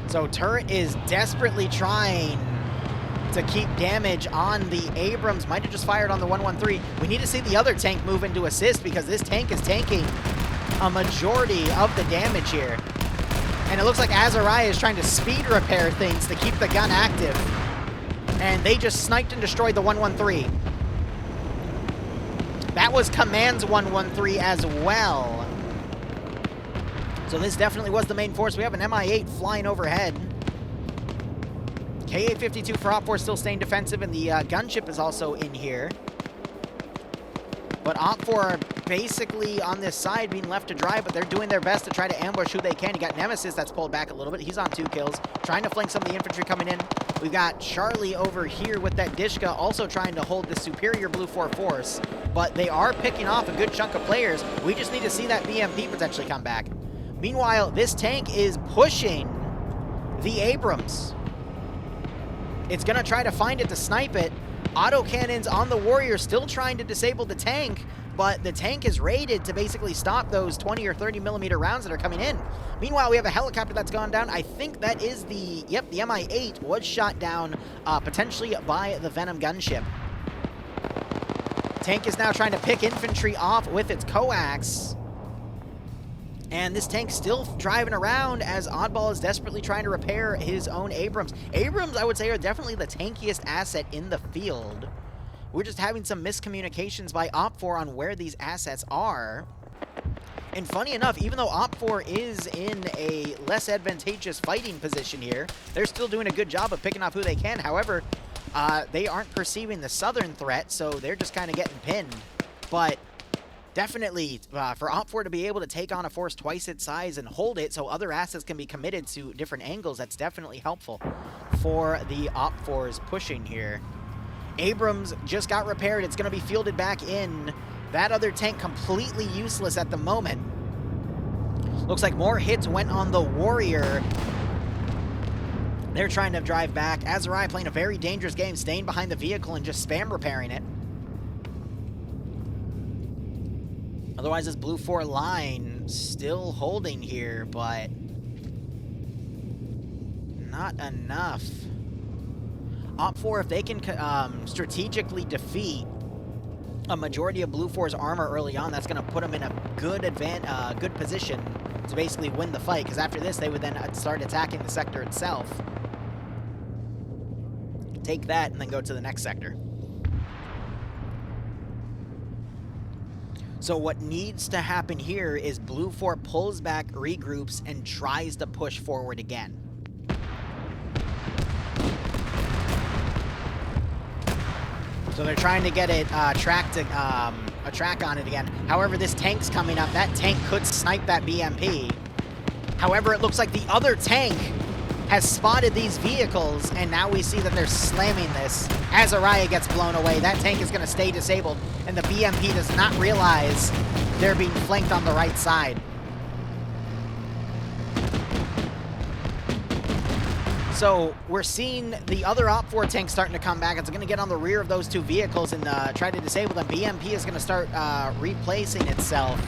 So Turret is desperately trying to keep damage on the Abrams. Might have just fired on the 113. We need to see the other tank move in to assist because this tank is tanking a majority of the damage here. And it looks like Azariah is trying to speed repair things to keep the gun active. And they just sniped and destroyed the 113. That was Command's 113 as well. So this definitely was the main force. We have an MI-8 flying overhead. KA-52 for Op4 still staying defensive, and the gunship is also in here. But Op4 are basically on this side being left to dry, but they're doing their best to try to ambush who they can. You got Nemesis that's pulled back a little bit. He's on 2 kills, trying to flank some of the infantry coming in. We've got Charlie over here with that Dishka also trying to hold the superior Blue 4 force, but they are picking off a good chunk of players. We just need to see that BMP potentially come back. Meanwhile, this tank is pushing the Abrams. It's going to try to find it to snipe it. Autocannons on the Warrior still trying to disable the tank, but the tank is rated to basically stop those 20 or 30 millimeter rounds that are coming in. Meanwhile, we have a helicopter that's gone down. I think that is the Mi-8 was shot down potentially by the Venom gunship. Tank is now trying to pick infantry off with its coax. And this tank's still driving around as Oddball is desperately trying to repair his own Abrams. Abrams, I would say, are definitely the tankiest asset in the field. We're just having some miscommunications by Op4 on where these assets are. And funny enough, even though Op4 is in a less advantageous fighting position here, they're still doing a good job of picking off who they can. However, they aren't perceiving the southern threat, so they're just kind of getting pinned. But definitely, for Op4 to be able to take on a force twice its size and hold it so other assets can be committed to different angles, that's definitely helpful for the Op4's pushing here. Abrams just got repaired. It's going to be fielded back in. That other tank completely useless at the moment. Looks like more hits went on the Warrior. They're trying to drive back. Azurai playing a very dangerous game, staying behind the vehicle and just spam repairing it. Otherwise, this Blue 4 line still holding here, but not enough. Op 4, if they can strategically defeat a majority of Blue 4's armor early on, that's going to put them in a good position to basically win the fight, because after this, they would then start attacking the sector itself. Take that, and then go to the next sector. So what needs to happen here is Blue 4 pulls back, regroups, and tries to push forward again. So they're trying to get it a track on it again. However, this tank's coming up. That tank could snipe that BMP. However, it looks like the other tank has spotted these vehicles, and now we see that they're slamming this. As Araya gets blown away, that tank is going to stay disabled, and the BMP does not realize they're being flanked on the right side. So we're seeing the other Op 4 tank starting to come back. It's going to get on the rear of those two vehicles and try to disable them. BMP is going to start replacing itself.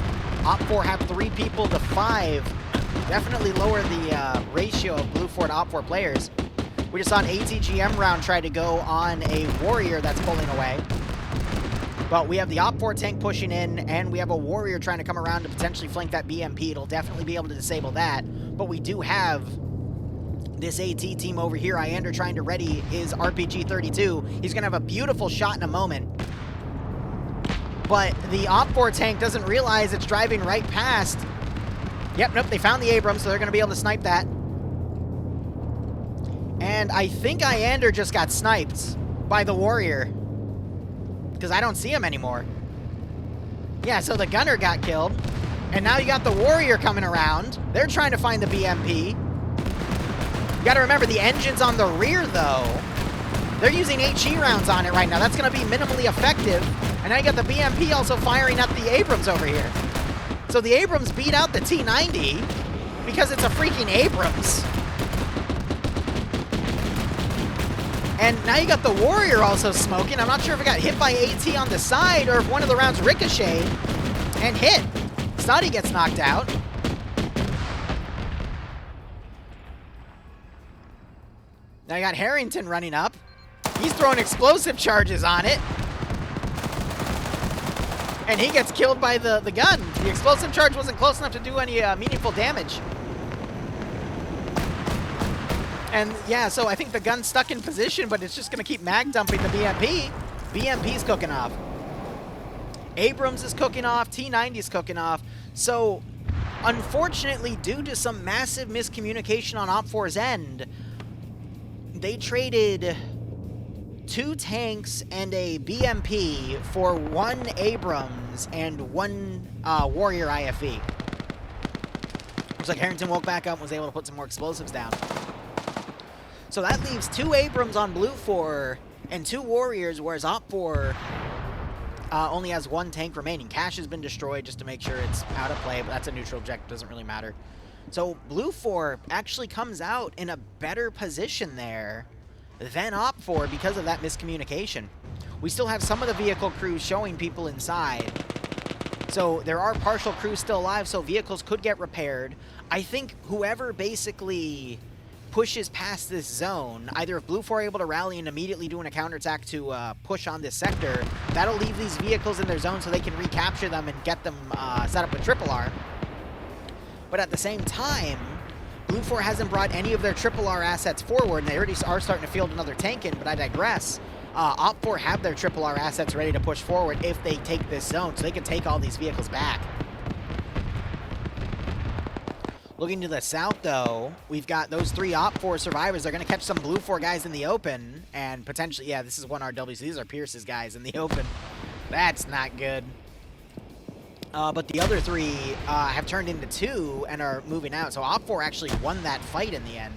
Op 4 have 3 people to 5. Definitely lower the ratio of Blue 4 to Op 4 players. We just saw an ATGM round try to go on a Warrior that's pulling away. But we have the Op 4 tank pushing in, and we have a Warrior trying to come around to potentially flank that BMP. It'll definitely be able to disable that. But we do have this AT team over here. Iander trying to ready his RPG-32. He's going to have a beautiful shot in a moment. But the Op 4 tank doesn't realize it's driving right past. Yep, nope, they found the Abrams, so they're going to be able to snipe that. And I think Iander just got sniped by the Warrior, because I don't see him anymore. Yeah, so the gunner got killed. And now you got the Warrior coming around. They're trying to find the BMP. You got to remember, the engine's on the rear, though. They're using HE rounds on it right now. That's going to be minimally effective. And now you got the BMP also firing at the Abrams over here. So the Abrams beat out the T-90 because it's a freaking Abrams. And now you got the Warrior also smoking. I'm not sure if it got hit by AT on the side or if one of the rounds ricocheted and hit. Saudi gets knocked out. Now you got Harrington running up. He's throwing explosive charges on it. And he gets killed by the gun. The explosive charge wasn't close enough to do any meaningful damage. And yeah, so I think the gun's stuck in position, but it's just going to keep mag dumping the BMP. BMP's cooking off. Abrams is cooking off. T-90's cooking off. So unfortunately, due to some massive miscommunication on Op 4's end, they traded 2 tanks and a BMP for 1 Abrams and 1 Warrior IFE. Looks like Harrington woke back up and was able to put some more explosives down. So that leaves 2 Abrams on Blue 4 and 2 Warriors, whereas Op 4 only has 1 tank remaining. Cash has been destroyed just to make sure it's out of play, but that's a neutral objective, doesn't really matter. So Blue 4 actually comes out in a better position there than Op 4 because of that miscommunication. We still have some of the vehicle crews showing people inside. So there are partial crews still alive, so vehicles could get repaired. I think whoever basically pushes past this zone, either if Blue 4 are able to rally and immediately doing a counterattack to push on this sector, that'll leave these vehicles in their zone so they can recapture them and get them set up with Triple R. But at the same time, Blue 4 hasn't brought any of their Triple R assets forward, and they already are starting to field another tank in, but I digress. Op 4 have their Triple R assets ready to push forward if they take this zone, so they can take all these vehicles back. Looking to the south, though, we've got those 3 Op 4 survivors. They're going to catch some Blue 4 guys in the open, and potentially, yeah, this is 1 RW, so these are Pierce's guys in the open. That's not good. But the other 3 have turned into 2 and are moving out. So Op 4 actually won that fight in the end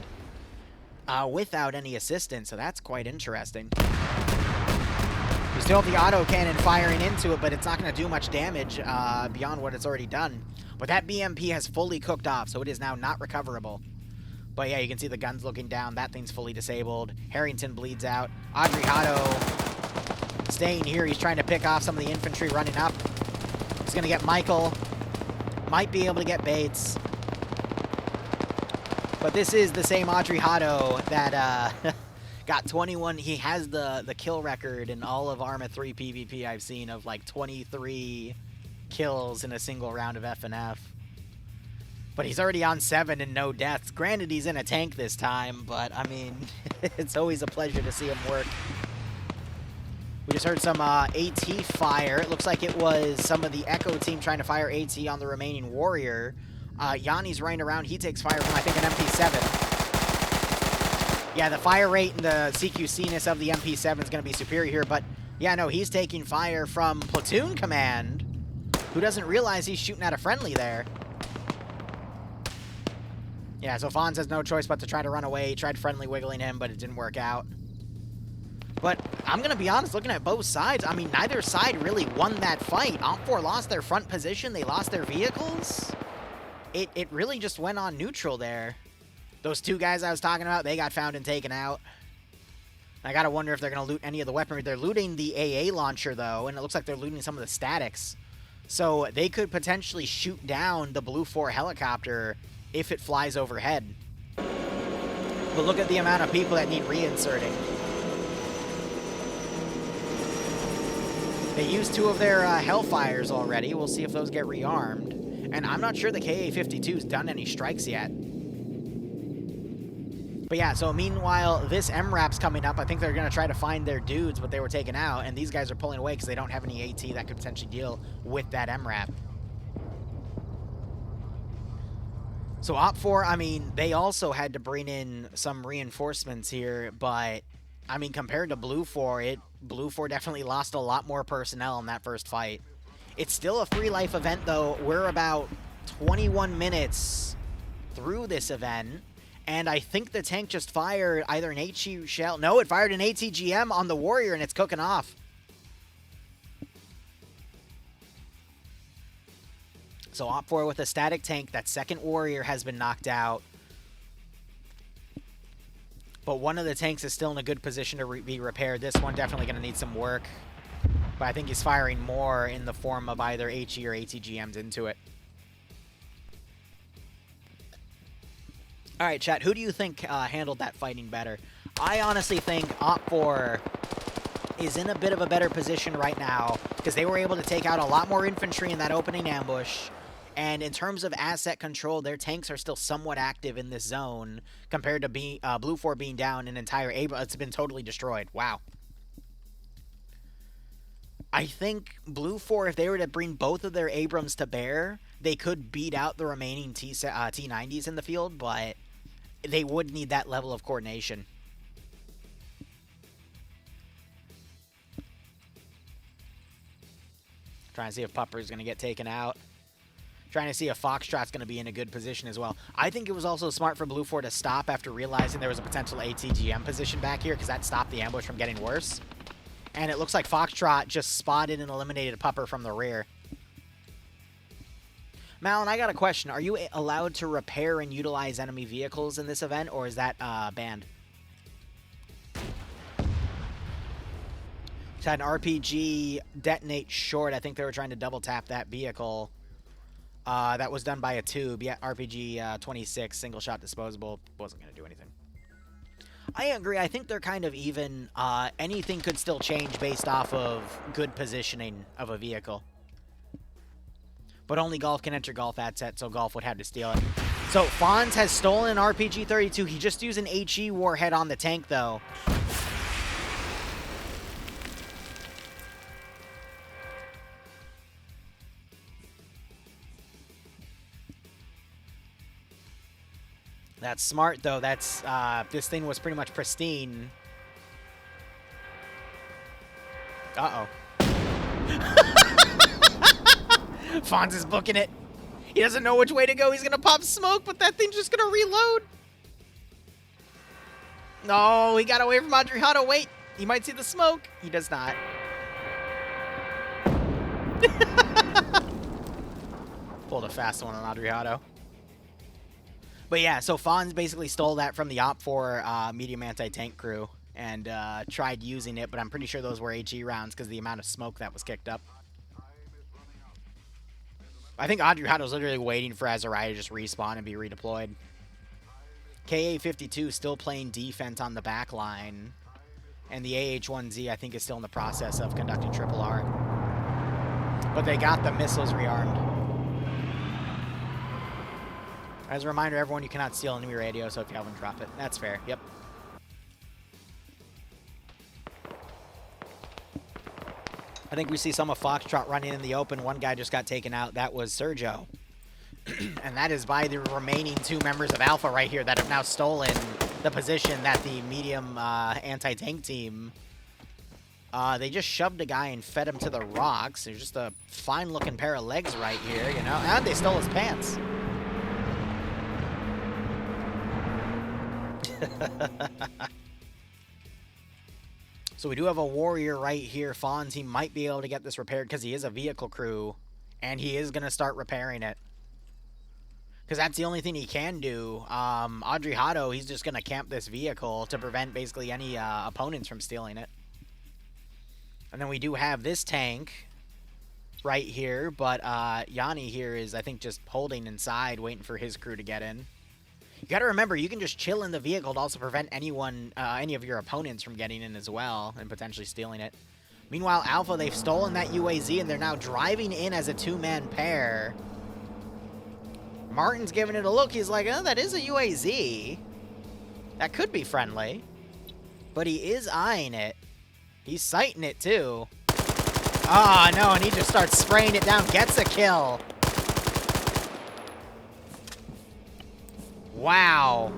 without any assistance. So that's quite interesting. We still have the auto cannon firing into it, but it's not going to do much damage beyond what it's already done. But that BMP has fully cooked off, so it is now not recoverable. But yeah, you can see the guns looking down. That thing's fully disabled. Harrington bleeds out. Adriano staying here. He's trying to pick off some of the infantry running up. He's going to get Michael. Might be able to get Bates. But this is the same Adriano that got 21. He has the kill record in all of Arma 3 PvP I've seen of like 23 kills in a single round of FNF. But he's already on 7 and no deaths. Granted, he's in a tank this time, but I mean, it's always a pleasure to see him work. We just heard some AT fire. It looks like it was some of the Echo team trying to fire AT on the remaining warrior. Yanni's running around. He takes fire from, I think, an MP7. Yeah, the fire rate and the CQC-ness of the MP7 is going to be superior here, but yeah, no, he's taking fire from Platoon Command, who doesn't realize he's shooting at a friendly there. Yeah, so Fonz has no choice but to try to run away. He tried friendly wiggling him, but it didn't work out. But I'm going to be honest, looking at both sides, I mean, neither side really won that fight. OPFOR lost their front position. They lost their vehicles. It really just went on neutral there. Those two guys I was talking about, they got found and taken out. I got to wonder if they're going to loot any of the weaponry. They're looting the AA launcher, though, and it looks like they're looting some of the statics. So they could potentially shoot down the Blue 4 helicopter if it flies overhead. But look at the amount of people that need reinserting. They used 2 of their Hellfires already. We'll see if those get rearmed. And I'm not sure the KA-52's done any strikes yet. But yeah, so meanwhile, this MRAP's coming up. I think they're going to try to find their dudes, but they were taken out. And these guys are pulling away because they don't have any AT that could potentially deal with that MRAP. So OPFOR, I mean, they also had to bring in some reinforcements here, but I mean, compared to Blue 4, Blue 4 definitely lost a lot more personnel in that first fight. It's still a free life event, though. We're about 21 minutes through this event, and I think the tank just fired either an HE shell. No, it fired an ATGM on the warrior, and it's cooking off. So OPFOR with a static tank. That second warrior has been knocked out. But one of the tanks is still in a good position to be repaired. This one definitely going to need some work. But I think he's firing more in the form of either HE or ATGMs into it. All right, chat. Who do you think handled that fighting better? I honestly think OPFOR is in a bit of a better position right now because they were able to take out a lot more infantry in that opening ambush. And in terms of asset control, their tanks are still somewhat active in this zone compared to Blue 4 being down an entire Abrams. It's been totally destroyed. Wow. I think Blue 4, if they were to bring both of their Abrams to bear, they could beat out the remaining T90s in the field, but they would need that level of coordination. Trying to see if Pupper's going to get taken out. Trying to see if Foxtrot's going to be in a good position as well. I think it was also smart for Blue 4 to stop after realizing there was a potential ATGM position back here because that stopped the ambush from getting worse. And it looks like Foxtrot just spotted and eliminated Pupper from the rear. Malin, I got a question. Are you allowed to repair and utilize enemy vehicles in this event, or is that banned? Just had an RPG detonate short. I think they were trying to double tap that vehicle. That was done by a tube. Yeah, RPG 26, single shot disposable. Wasn't going to do anything. I agree. I think they're kind of even. Anything could still change based off of good positioning of a vehicle. But only Golf can enter Golf at set, so Golf would have to steal it. So Fonz has stolen an RPG-32. He just used an HE warhead on the tank, though. That's smart, though. That's this thing was pretty much pristine. Uh-oh. Fonz is booking it. He doesn't know which way to go. He's going to pop smoke, but that thing's just going to reload. No, he got away from Adriano. Wait, he might see the smoke. He does not. Pulled a fast one on Adriano. But yeah, so Fonz basically stole that from the Op 4 medium anti-tank crew and tried using it, but I'm pretty sure those were HE rounds because the amount of smoke that was kicked up. I think Adriano's literally waiting for Azariah to just respawn and be redeployed. KA-52 still playing defense on the back line. And the AH-1Z, I think, is still in the process of conducting triple R. But they got the missiles rearmed. As a reminder, everyone, you cannot steal enemy radio, so if you have one, drop it. That's fair. Yep. I think we see some of Foxtrot running in the open. One guy just got taken out. That was Sergio. And that is by the remaining 2 members of Alpha right here that have now stolen the position that the medium anti-tank team, they just shoved a guy and fed him to the rocks. There's just a fine-looking pair of legs right here, you know? And they stole his pants. So we do have a warrior right here, Fonz. He might be able to get this repaired because he is a vehicle crew, and he is going to start repairing it. Because that's the only thing he can do. Adriano, he's just going to camp this vehicle to prevent basically any opponents from stealing it. And then we do have this tank right here, but Yanni here is, I think, just holding inside, waiting for his crew to get in. You got to remember, you can just chill in the vehicle to also prevent anyone, any of your opponents from getting in as well and potentially stealing it. Meanwhile, Alpha, they've stolen that UAZ, and they're now driving in as a 2-man pair. Martin's giving it a look. He's like, oh, that is a UAZ. That could be friendly. But he is eyeing it. He's sighting it, too. Oh, no, and he just starts spraying it down. Gets a kill. Wow.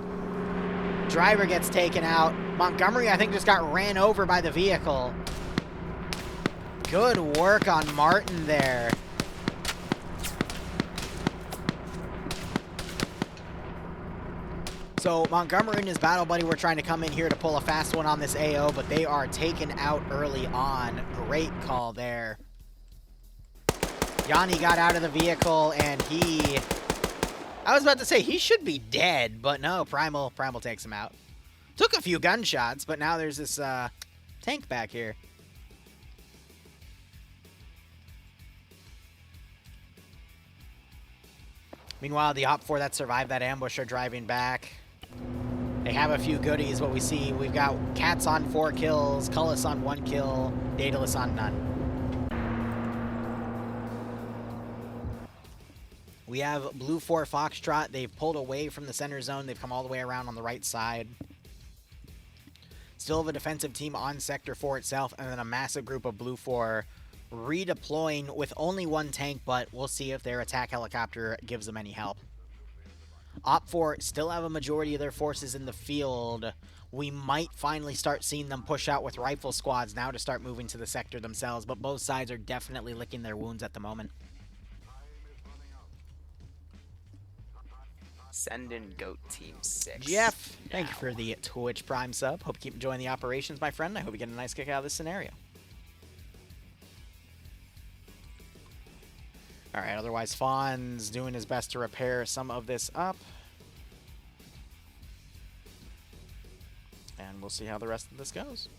Driver gets taken out. Montgomery, I think, just got ran over by the vehicle. Good work on Martin there. So Montgomery and his battle buddy were trying to come in here to pull a fast one on this AO, but they are taken out early on. Great call there. Yanni got out of the vehicle, and he... I was about to say, he should be dead, but no, Primal takes him out. Took a few gunshots, but now there's this tank back here. Meanwhile, the Op 4 that survived that ambush are driving back. They have a few goodies. What we see, we've got Cats on 4 kills, Cullis on 1 kill, Daedalus on none. We have Blue 4 Foxtrot. They've pulled away from the center zone. They've come all the way around on the right side. Still have a defensive team on Sector 4 itself, and then a massive group of Blue 4 redeploying with only 1 tank, but we'll see if their attack helicopter gives them any help. Op 4 still have a majority of their forces in the field. We might finally start seeing them push out with rifle squads now to start moving to the sector themselves, but both sides are definitely licking their wounds at the moment. Send in Goat Team 6. Jeff, thank you for the Twitch Prime sub. Hope you keep enjoying the operations, my friend. I hope you get a nice kick out of this scenario. Alright, otherwise Fawn's doing his best to repair some of this up. And we'll see how the rest of this goes.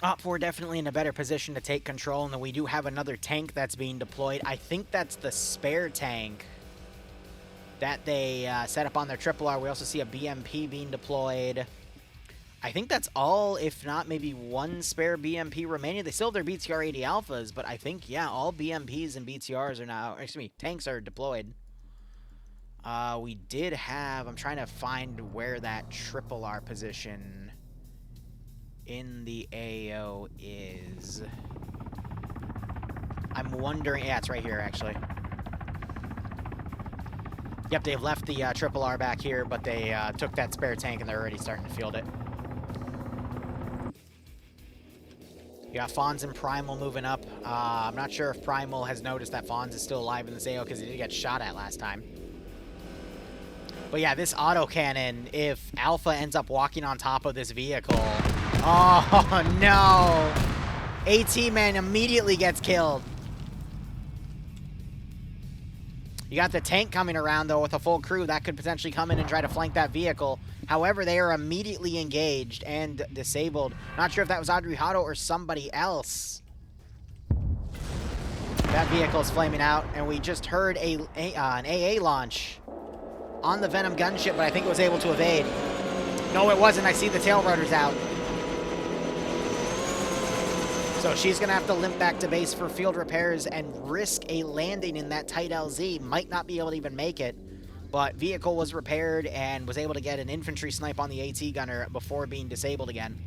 Op 4 definitely in a better position to take control, and then we do have another tank that's being deployed. I think that's the spare tank that they set up on their triple R. We also see a BMP being deployed. I think that's all, if not maybe 1 spare BMP remaining. They still have their BTR 80 Alphas, but I think, yeah, all BMPs and BTRs are now, excuse me, tanks are deployed. We did have, I'm trying to find where that triple R position in the AO is. I'm wondering, yeah, it's right here, actually. Yep, they've left the triple R back here, but they took that spare tank and they're already starting to field it. You got Fonz and Primal moving up. I'm not sure if Primal has noticed that Fonz is still alive in this AO because he did get shot at last time. But yeah, this autocannon, if Alpha ends up walking on top of this vehicle... Oh, no! AT man immediately gets killed. You got the tank coming around, though, with a full crew. That could potentially come in and try to flank that vehicle. However, they are immediately engaged and disabled. Not sure if that was Adriano or somebody else. That vehicle's flaming out, and we just heard an AA launch on the Venom gunship, but I think it was able to evade. No, it wasn't. I see the tail rotors out. So she's going to have to limp back to base for field repairs and risk a landing in that tight LZ. Might not be able to even make it, but vehicle was repaired and was able to get an infantry snipe on the AT gunner before being disabled again.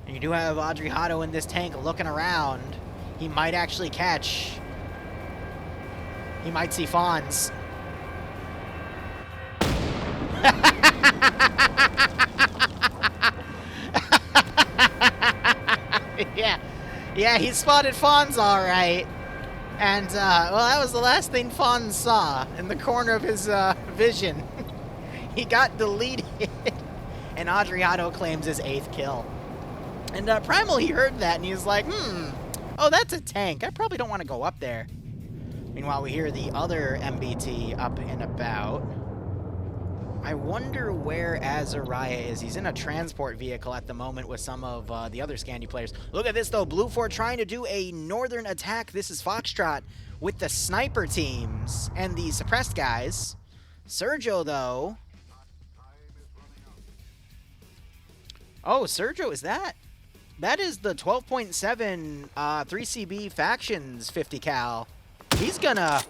And you do have Adriano in this tank looking around. He might actually catch. He might see Fawns. Yeah, he spotted Fawns all right. And, well, that was the last thing Fawns saw in the corner of his vision. He got deleted. And Adriano claims his 8th kill. And Primal, he heard that, and he was like, oh, that's a tank. I probably don't want to go up there. Meanwhile, we hear the other MBT up and about. I wonder where Azariah is. He's in a transport vehicle at the moment with some of the other Scandi players. Look at this, though. Blue 4 trying to do a northern attack. This is Foxtrot with the sniper teams and the suppressed guys. Sergio, though. Oh, Sergio, is that? That is the 12.7 3CB Factions 50 cal. He's gonna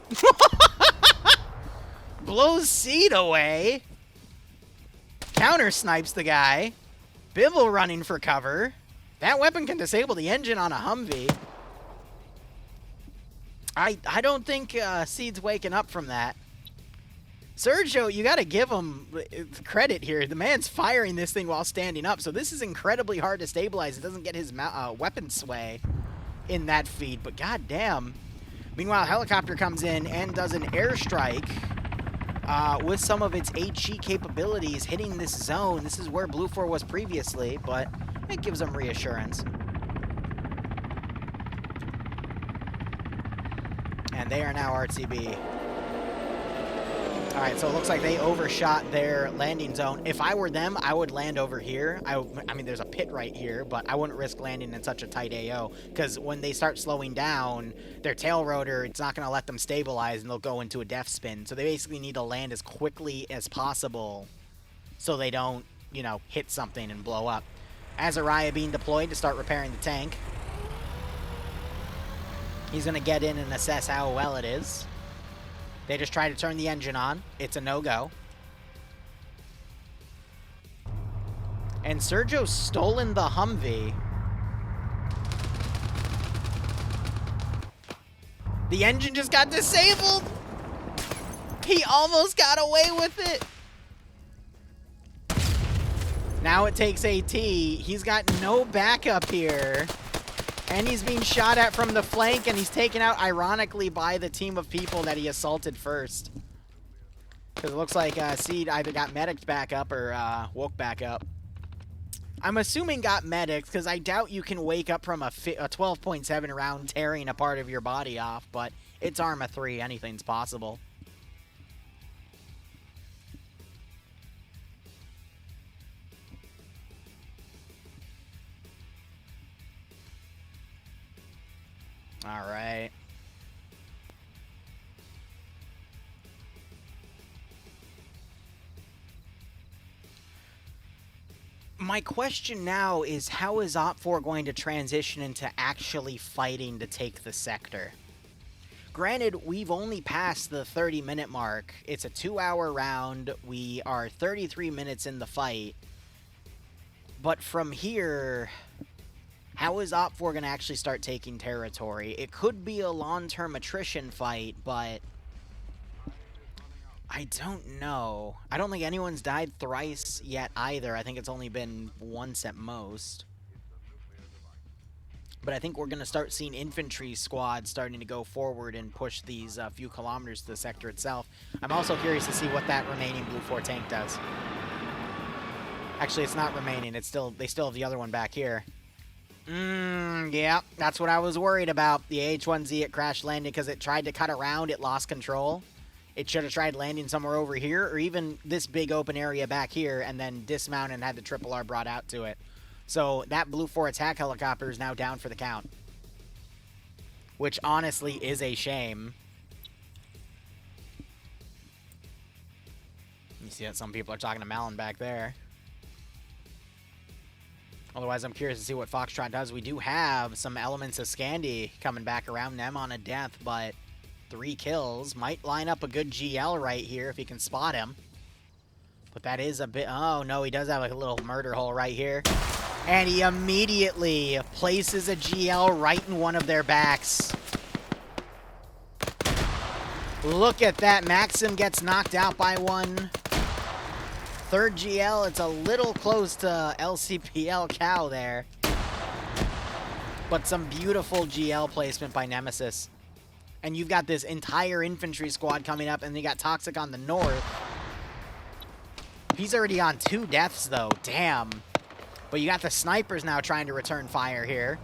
blow Seed away. Counter snipes the guy. Bibble running for cover. That weapon can disable the engine on a Humvee. I don't think Seed's waking up from that. Sergio, you got to give him credit here. The man's firing this thing while standing up, so this is incredibly hard to stabilize. It doesn't get his weapon sway in that feed, but goddamn. Meanwhile, a helicopter comes in and does an airstrike with some of its HE capabilities hitting this zone. This is where Blue 4 was previously, but it gives them reassurance. And they are now RTB. All right, so it looks like they overshot their landing zone. If I were them, I would land over here. I mean, there's a pit right here, but I wouldn't risk landing in such a tight AO, because when they start slowing down, their tail rotor, it's not going to let them stabilize, and they'll go into a death spin. So they basically need to land as quickly as possible so they don't, you know, hit something and blow up. Azariah being deployed to start repairing the tank. He's going to get in and assess how well it is. They just try to turn the engine on. It's a no-go. And Sergio's stolen the Humvee. The engine just got disabled. He almost got away with it. Now it takes AT. He's got no backup here. And he's being shot at from the flank, and he's taken out, ironically, by the team of people that he assaulted first. Because it looks like Seed either got medicked back up or woke back up. I'm assuming got medicked, because I doubt you can wake up from a 12.7 round tearing a part of your body off, but it's Arma 3. Anything's possible. All right. My question now is, how is Op4 going to transition into actually fighting to take the sector? Granted, we've only passed the 30-minute mark. It's a 2-hour round. We are 33 minutes in the fight. But from here, how is Op4 going to actually start taking territory? It could be a long-term attrition fight, but I don't know. I don't think anyone's died thrice yet either. I think it's only been once at most. But I think we're going to start seeing infantry squads starting to go forward and push these few kilometers to the sector itself. I'm also curious to see what that remaining Blue 4 tank does. Actually, it's not remaining. It's still, they still have the other one back here. Yeah, that's what I was worried about. The H-1Z, it crash landed because it tried to cut around. It lost control. It should have tried landing somewhere over here or even this big open area back here and then dismount and had the Triple R brought out to it. So that Blue 4 attack helicopter is now down for the count. Which honestly is a shame. You see that some people are talking to Malin back there. Otherwise, I'm curious to see what Foxtrot does. We do have some elements of Scandi coming back around them on a death, but 3 kills. Might line up a good GL right here if he can spot him. But that is a bit... Oh, no, he does have like a little murder hole right here. And he immediately places a GL right in one of their backs. Look at that. Maxim gets knocked out by one. Third GL, it's a little close to LCPL Cow there. But some beautiful GL placement by Nemesis. And you've got this entire infantry squad coming up, and you got Toxic on the north. He's already on 2 deaths, though. Damn. But you got the snipers now trying to return fire here.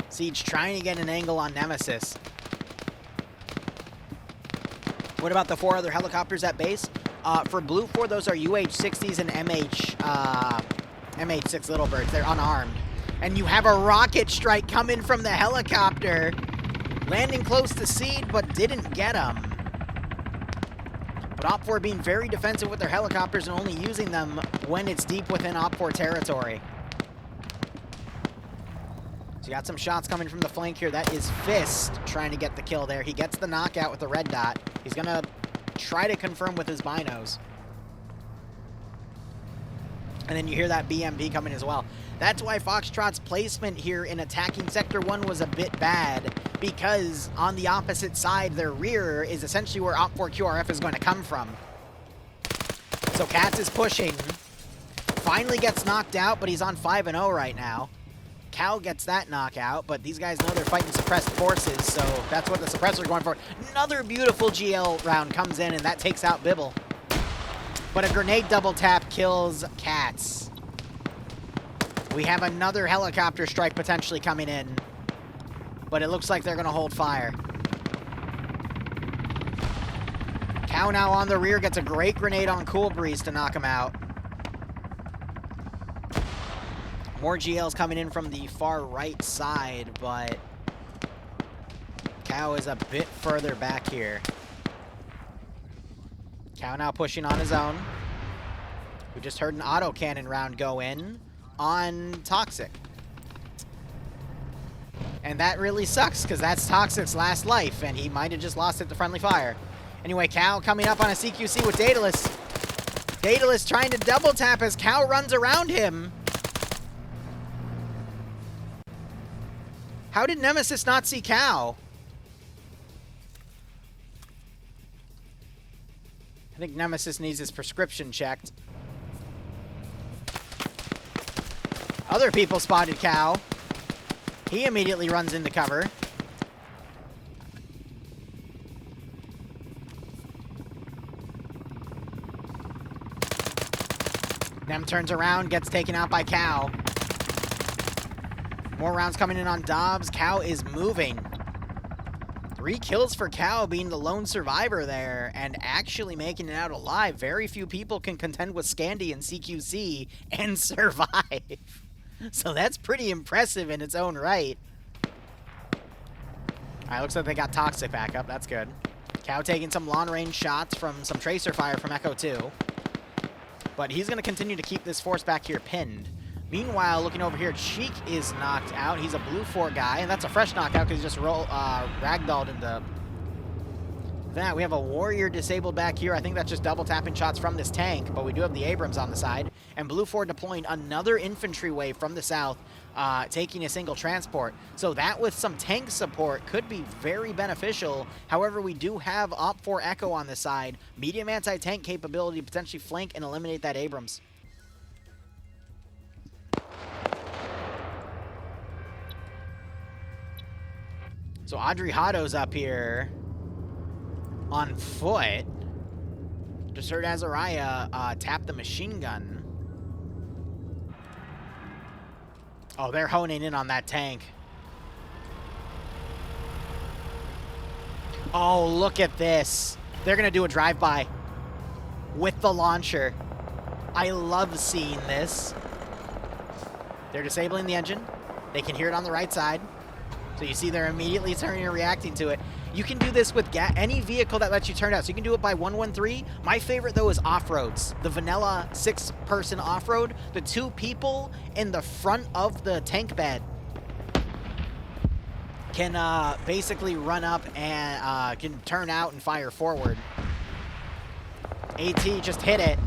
Siege trying to get an angle on Nemesis. What about the 4 other helicopters at base? For Blue 4, those are UH-60s and MH-6 Little Birds. They're unarmed. And you have a rocket strike coming from the helicopter. Landing close to Seed, but didn't get him. But Op 4 being very defensive with their helicopters and only using them when it's deep within Op 4 territory. So you got some shots coming from the flank here. That is Fist trying to get the kill there. He gets the knockout with the red dot. He's going to try to confirm with his binos. And then you hear that BMP coming as well. That's why Foxtrot's placement here in attacking Sector 1 was a bit bad, because on the opposite side, their rear is essentially where Op 4 QRF is going to come from. So Katz is pushing. Finally gets knocked out, but he's on 5-0 right now. Cal gets that knockout, but these guys know they're fighting suppressed forces, so that's what the suppressors are going for. Another beautiful GL round comes in, and that takes out Bibble. But a grenade double tap kills Katz. We have another helicopter strike potentially coming in, but it looks like they're going to hold fire. Cow now on the rear gets a great grenade on Cool Breeze to knock him out. More GLs coming in from the far right side, but Cow is a bit further back here. Cow now pushing on his own. We just heard an autocannon round go in on Toxic. And that really sucks, because that's Toxic's last life, and he might have just lost it to friendly fire. Anyway, Cow coming up on a CQC with Daedalus. Daedalus trying to double tap as Cow runs around him. How did Nemesis not see Cow? I think Nemesis needs his prescription checked. Other people spotted Cow. He immediately runs into cover. Nem turns around, gets taken out by Cow. More rounds coming in on Dobbs. Cow is moving. 3 kills for Cow, being the lone survivor there and actually making it out alive. Very few people can contend with Scandi and CQC and survive. So that's pretty impressive in its own right. Alright, looks like they got Toxic back up. That's good. Cow taking some long-range shots from some tracer fire from Echo 2. But he's going to continue to keep this force back here pinned. Meanwhile, looking over here, Cheek is knocked out. He's a Blue 4 guy, and that's a fresh knockout because he just ragdolled into that. We have a Warrior disabled back here. I think that's just double tapping shots from this tank, but we do have the Abrams on the side. And Blue 4 deploying another infantry wave from the south, taking a single transport. So that with some tank support could be very beneficial. However, we do have Op 4 Echo on the side. Medium anti-tank capability to potentially flank and eliminate that Abrams. So Audrey Hotto's up here on foot. Just heard Azariah tap the machine gun. Oh, they're honing in on that tank. Oh, look at this. They're going to do a drive-by with the launcher. I love seeing this. They're disabling the engine. They can hear it on the right side. So you see they're immediately turning and reacting to it. You can do this with any vehicle that lets you turn out. So you can do it by 113. My favorite, though, is off-roads. The vanilla 6-person off-road. The 2 people in the front of the tank bed can basically run up and can turn out and fire forward. AT just hit it.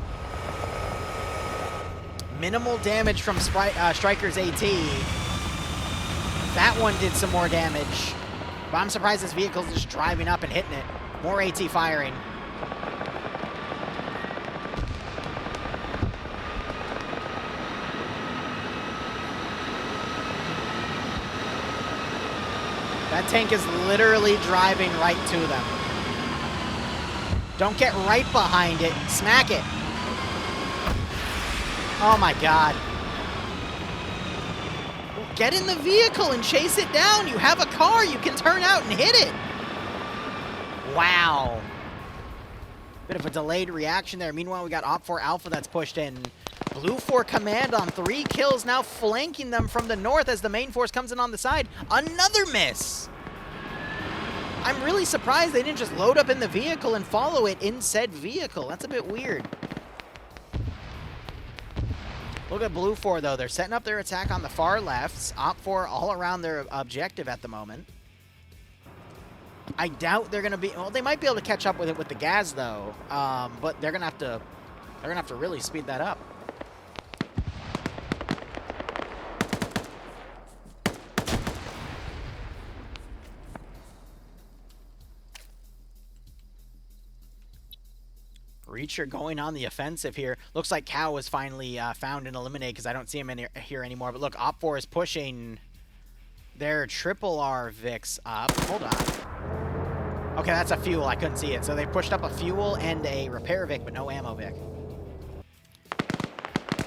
Minimal damage from Striker's AT. That one did some more damage. But I'm surprised this vehicle's just driving up and hitting it. More AT firing. That tank is literally driving right to them. Don't get right behind it. Smack it. Oh my god. Get in the vehicle and chase it down. You have a car. You can turn out and hit it. Wow. Bit of a delayed reaction there. Meanwhile, we got Op4 Alpha that's pushed in. Blue 4 Command on 3 kills, now flanking them from the north as the main force comes in on the side. Another miss. I'm really surprised they didn't just load up in the vehicle and follow it in said vehicle. That's a bit weird. Look at Blue 4, though. They're setting up their attack on the far left. Op 4 all around their objective at the moment. I doubt they're going to be... Well, they might be able to catch up with it with the gas, though. But they're going to have to... They're going to have to really speed that up. Reacher going on the offensive here. Looks like Cow was finally found and eliminated because I don't see him in here anymore. But look, Op 4 is pushing their triple R Vix up. Hold on. Okay, that's a fuel. I couldn't see it. So they pushed up a fuel and a repair Vic, but no ammo Vic.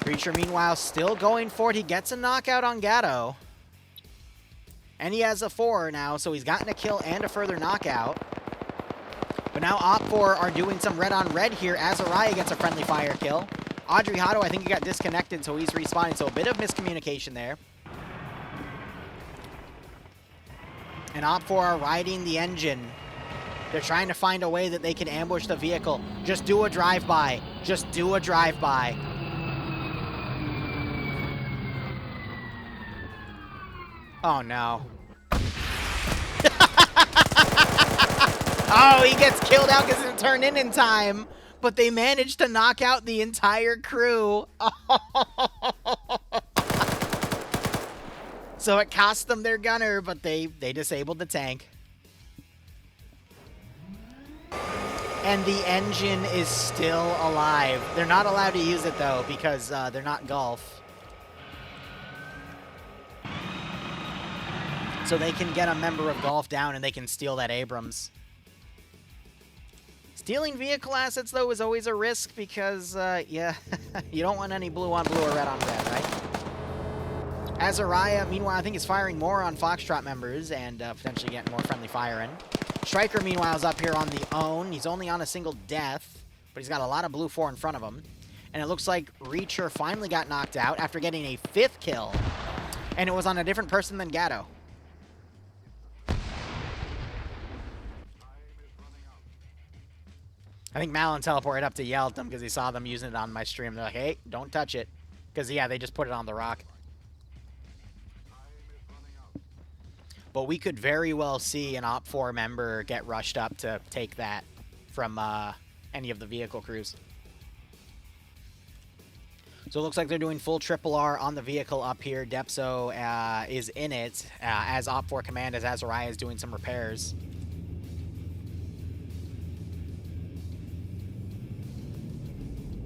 Reacher, meanwhile, still going for it. He gets a knockout on Gatto. And he has a 4 now, so he's gotten a kill and a further knockout. But now Op 4 are doing some red on red here. Azariah gets a friendly fire kill. Audrey Hotto, I think he got disconnected, so he's respawning. So a bit of miscommunication there. And Op 4 are riding the engine. They're trying to find a way that they can ambush the vehicle. Just do a drive-by. Just do a drive-by. Oh, no. Oh, he gets killed out because it turned in time. But they managed to knock out the entire crew. So it cost them their gunner, but they disabled the tank. And the engine is still alive. They're not allowed to use it, though, because they're not Gulf. So they can get a member of Gulf down and they can steal that Abrams. Stealing vehicle assets, though, is always a risk because, yeah, you don't want any blue on blue or red on red, right? Azariah, meanwhile, I think is firing more on Foxtrot members and potentially getting more friendly fire in. Striker, meanwhile, is up here on the own. He's only on a single death, but he's got a lot of blue 4 in front of him. And it looks like Reacher finally got knocked out after getting a 5th kill. And it was on a different person than Gatto. I think Malin teleported up to yell at them because he saw them using it on my stream. They're like, hey, don't touch it. Because, yeah, they just put it on the rock. But we could very well see an Op 4 member get rushed up to take that from any of the vehicle crews. So it looks like they're doing full triple R on the vehicle up here. Depso is in it as Op 4 Command, as Azariah is doing some repairs.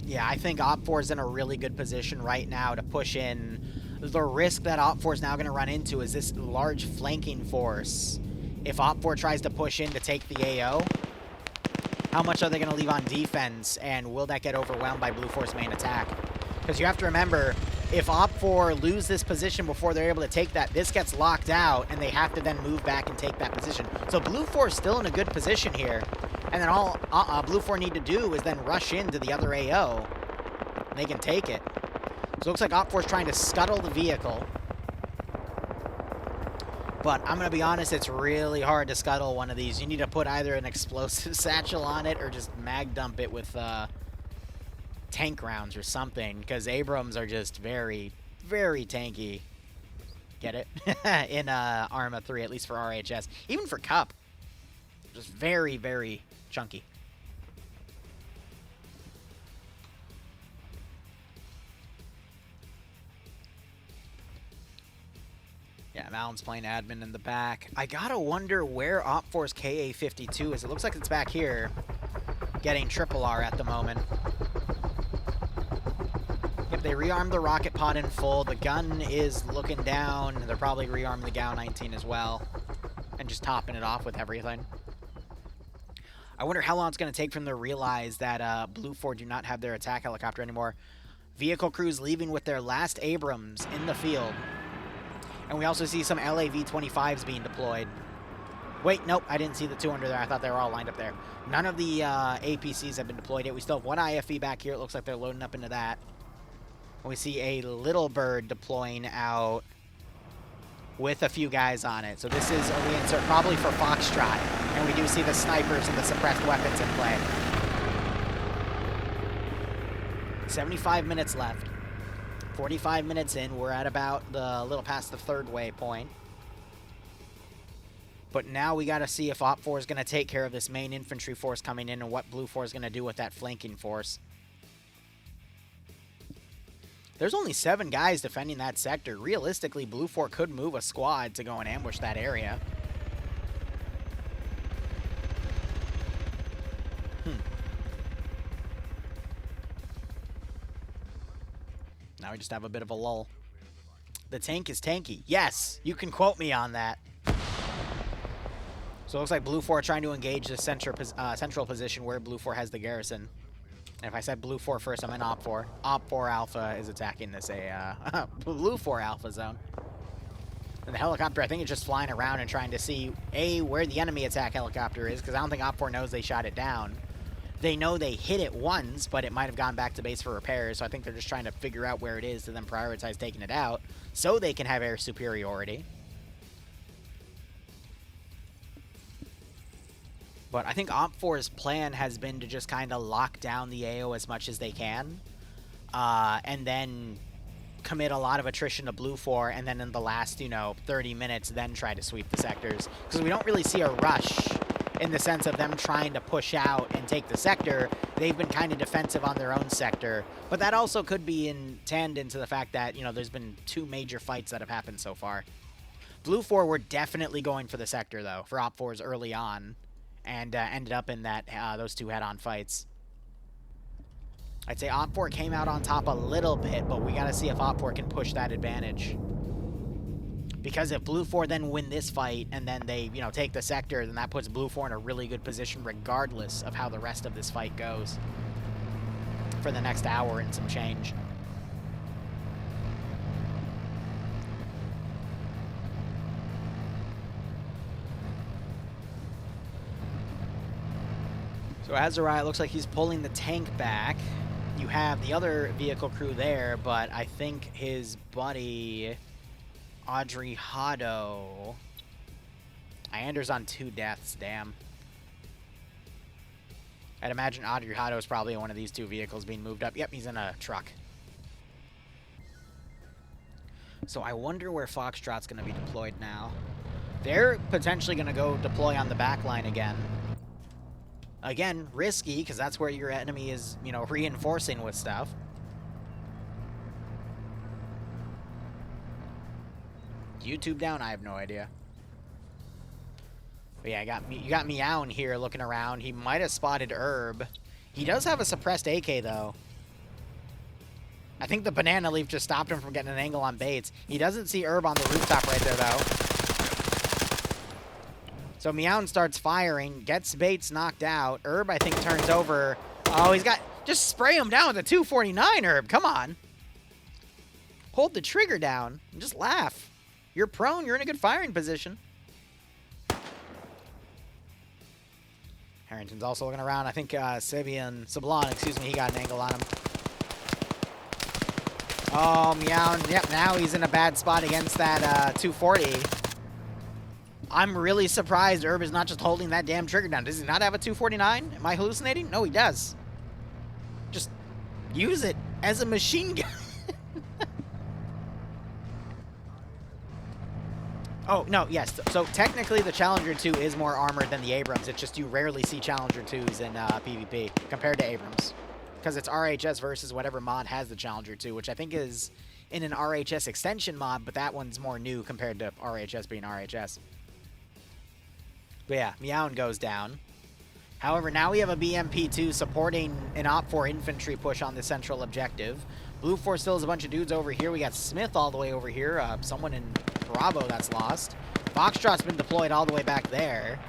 Yeah, I think Op 4 is in a really good position right now to push in. The risk that Op 4 is now going to run into is this large flanking force. If Op 4 tries to push in to take the AO, how much are they going to leave on defense, and will that get overwhelmed by Blue 4's main attack? Because you have to remember, If Op4 lose this position before they're able to take that, this gets locked out, and they have to then move back and take that position. So Blue 4 is still in a good position here. And then all Blue 4 need to do is then rush into the other AO. And they can take it. So it looks like Op4 is trying to scuttle the vehicle. But I'm going to be honest, it's really hard to scuttle one of these. You need to put either an explosive satchel on it or just mag dump it with tank rounds or something. Because Abrams are just very, very tanky. Get it? In Arma 3, at least for RHS. Even for Cup. Just very, very chunky. Yeah, Malon's playing admin in the back. I gotta wonder where Op4's KA-52 is. It looks like it's back here, getting triple R at the moment. Yep, they rearmed the rocket pod in full. The gun is looking down. They're probably rearming the GAU-19 as well, and just topping it off with everything. I wonder how long it's going to take for them to realize that Blue 4 do not have their attack helicopter anymore. Vehicle crews leaving with their last Abrams in the field. And we also see some LAV-25s being deployed. Wait, nope, I didn't see the two under there. I thought they were all lined up there. None of the APCs have been deployed yet. We still have one IFV back here. It looks like they're loading up into that. And we see a Little Bird deploying out with a few guys on it. So this is a reinsert probably for Foxtrot. And we do see the snipers and the suppressed weapons in play. 75 minutes left. 45 minutes in, we're at about a little past the third waypoint. But now we got to see if Op4 is going to take care of this main infantry force coming in and what Blue 4 is going to do with that flanking force. There's only 7 guys defending that sector. Realistically, Blue 4 could move a squad to go and ambush that area. Now we just have a bit of a lull. The tank is tanky. Yes, you can quote me on that. So it looks like Blue 4 trying to engage the central position where Blue 4 has the garrison. And if I said Blue 4 first, I meant Op 4. Op 4 Alpha is attacking this Blue 4 Alpha zone. And the helicopter, I think, is just flying around and trying to see, A, where the enemy attack helicopter is, because I don't think Op 4 knows they shot it down. They know they hit it once, but it might have gone back to base for repairs, so I think they're just trying to figure out where it is to then prioritize taking it out so they can have air superiority. But I think Op4's plan has been to just kind of lock down the AO as much as they can, and then commit a lot of attrition to Blue 4, and then in the last, 30 minutes, then try to sweep the sectors. Because we don't really see a rush in the sense of them trying to push out and take the sector. They've been kind of defensive on their own sector. But that also could be in tandem to the fact that, there's been 2 major fights that have happened so far. Blue 4 were definitely going for the sector, though, for Op 4's early on, and ended up in that those 2 head-on fights. I'd say Op 4 came out on top a little bit, but we got to see if Op 4 can push that advantage. Because if Blue 4 then win this fight and then they, take the sector, then that puts Blue 4 in a really good position regardless of how the rest of this fight goes for the next hour and some change. So Azariah, it looks like he's pulling the tank back. You have the other vehicle crew there, but I think his buddy Audrey Hotto. Iander's on 2 deaths, damn. I'd imagine Audrey Hotto is probably in one of these 2 vehicles being moved up. Yep, he's in a truck. So I wonder where Foxtrot's going to be deployed now. They're potentially going to go deploy on the back line again. Again, risky, because that's where your enemy is, reinforcing with stuff. YouTube down? I have no idea. But yeah, you got Meow in here looking around. He might have spotted Herb. He does have a suppressed AK, though. I think the banana leaf just stopped him from getting an angle on Bates. He doesn't see Herb on the rooftop right there, though. So Meow starts firing, gets Bates knocked out. Herb, I think, turns over. Oh, he's got... Just spray him down with a 249, Herb. Come on. hold the trigger down and just laugh. You're prone. You're in a good firing position. Harrington's also looking around. I think Sablon, excuse me, he got an angle on him. Oh, Meow. Yep, now he's in a bad spot against that 240. I'm really surprised Herb is not just holding that damn trigger down. Does he not have a 249? Am I hallucinating? No, he does. Just use it as a machine gun. Oh, no, yes. So technically the Challenger 2 is more armored than the Abrams. It's just you rarely see Challenger 2s in PvP compared to Abrams. Because it's RHS versus whatever mod has the Challenger 2, which I think is in an RHS extension mod, but that one's more new compared to RHS being RHS. But yeah, Meown goes down. However, now we have a BMP-2 supporting an Op-4 infantry push on the central objective. Blue 4 still has a bunch of dudes over here. We got Smith all the way over here. Someone in Bravo that's lost. Foxtrot's been deployed all the way back there.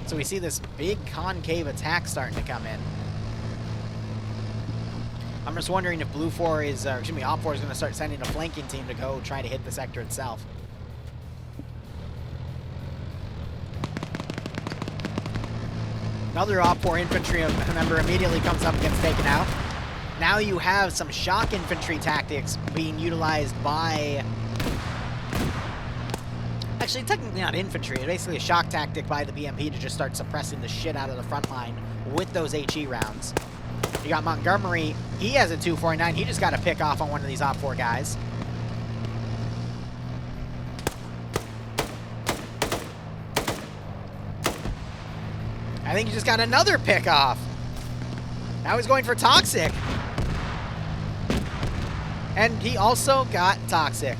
So we see this big concave attack starting to come in. I'm just wondering if Blue 4 is, excuse me, Op 4 is going to start sending a flanking team to go try to hit the sector itself. Another Op 4 infantry member immediately comes up and gets taken out. Now you have some shock infantry tactics being utilized by... Actually, technically not infantry. It's basically a shock tactic by the BMP to just start suppressing the shit out of the front line with those HE rounds. You got Montgomery. He has a 249. He just got to pick off on one of these Op 4 guys. I think he just got another pick off. Now he's going for Toxic. And he also got Toxic.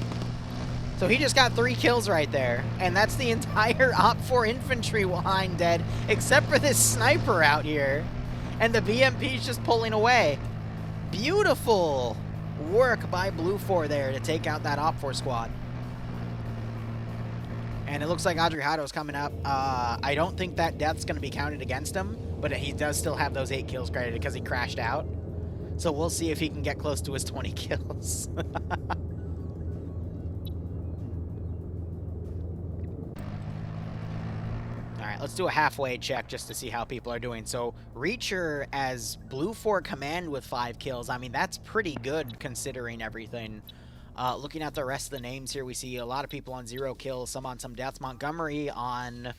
So he just got 3 kills right there. And that's the entire Op 4 infantry line dead, except for this sniper out here. And the BMP's just pulling away. Beautiful work by Blue 4 there to take out that Op 4 squad. And it looks like Adriano's coming up. I don't think that death's going to be counted against him, but he does still have those 8 kills credited because he crashed out. So we'll see if he can get close to his 20 kills. Alright, let's do a halfway check just to see how people are doing. So, Reacher as Blue 4 command with 5 kills. I mean, that's pretty good considering everything. Looking at the rest of the names here, we see a lot of people on 0 kills, some on some deaths. Montgomery on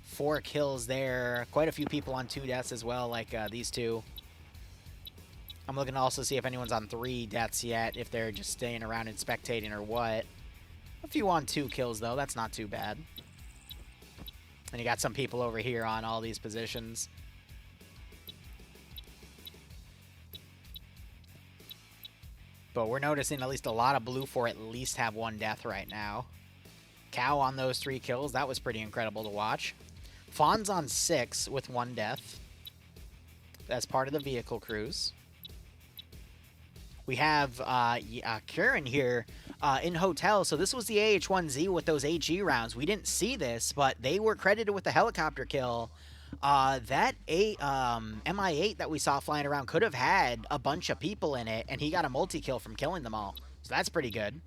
4 kills there. Quite a few people on 2 deaths as well, like these two. I'm looking to also see if anyone's on 3 deaths yet, if they're just staying around and spectating or what. A few on 2 kills, though. That's not too bad. And you got some people over here on all these positions. But we're noticing at least a lot of Blue 4 at least have 1 death right now. Cow on those 3 kills. That was pretty incredible to watch. Fawn's on 6 with 1 death. That's part of the vehicle crews. We have Kieran here in Hotel. So this was the AH-1Z with those HE rounds. We didn't see this, but they were credited with the helicopter kill. That MI-8 that we saw flying around could have had a bunch of people in it, and he got a multi-kill from killing them all. So that's pretty good.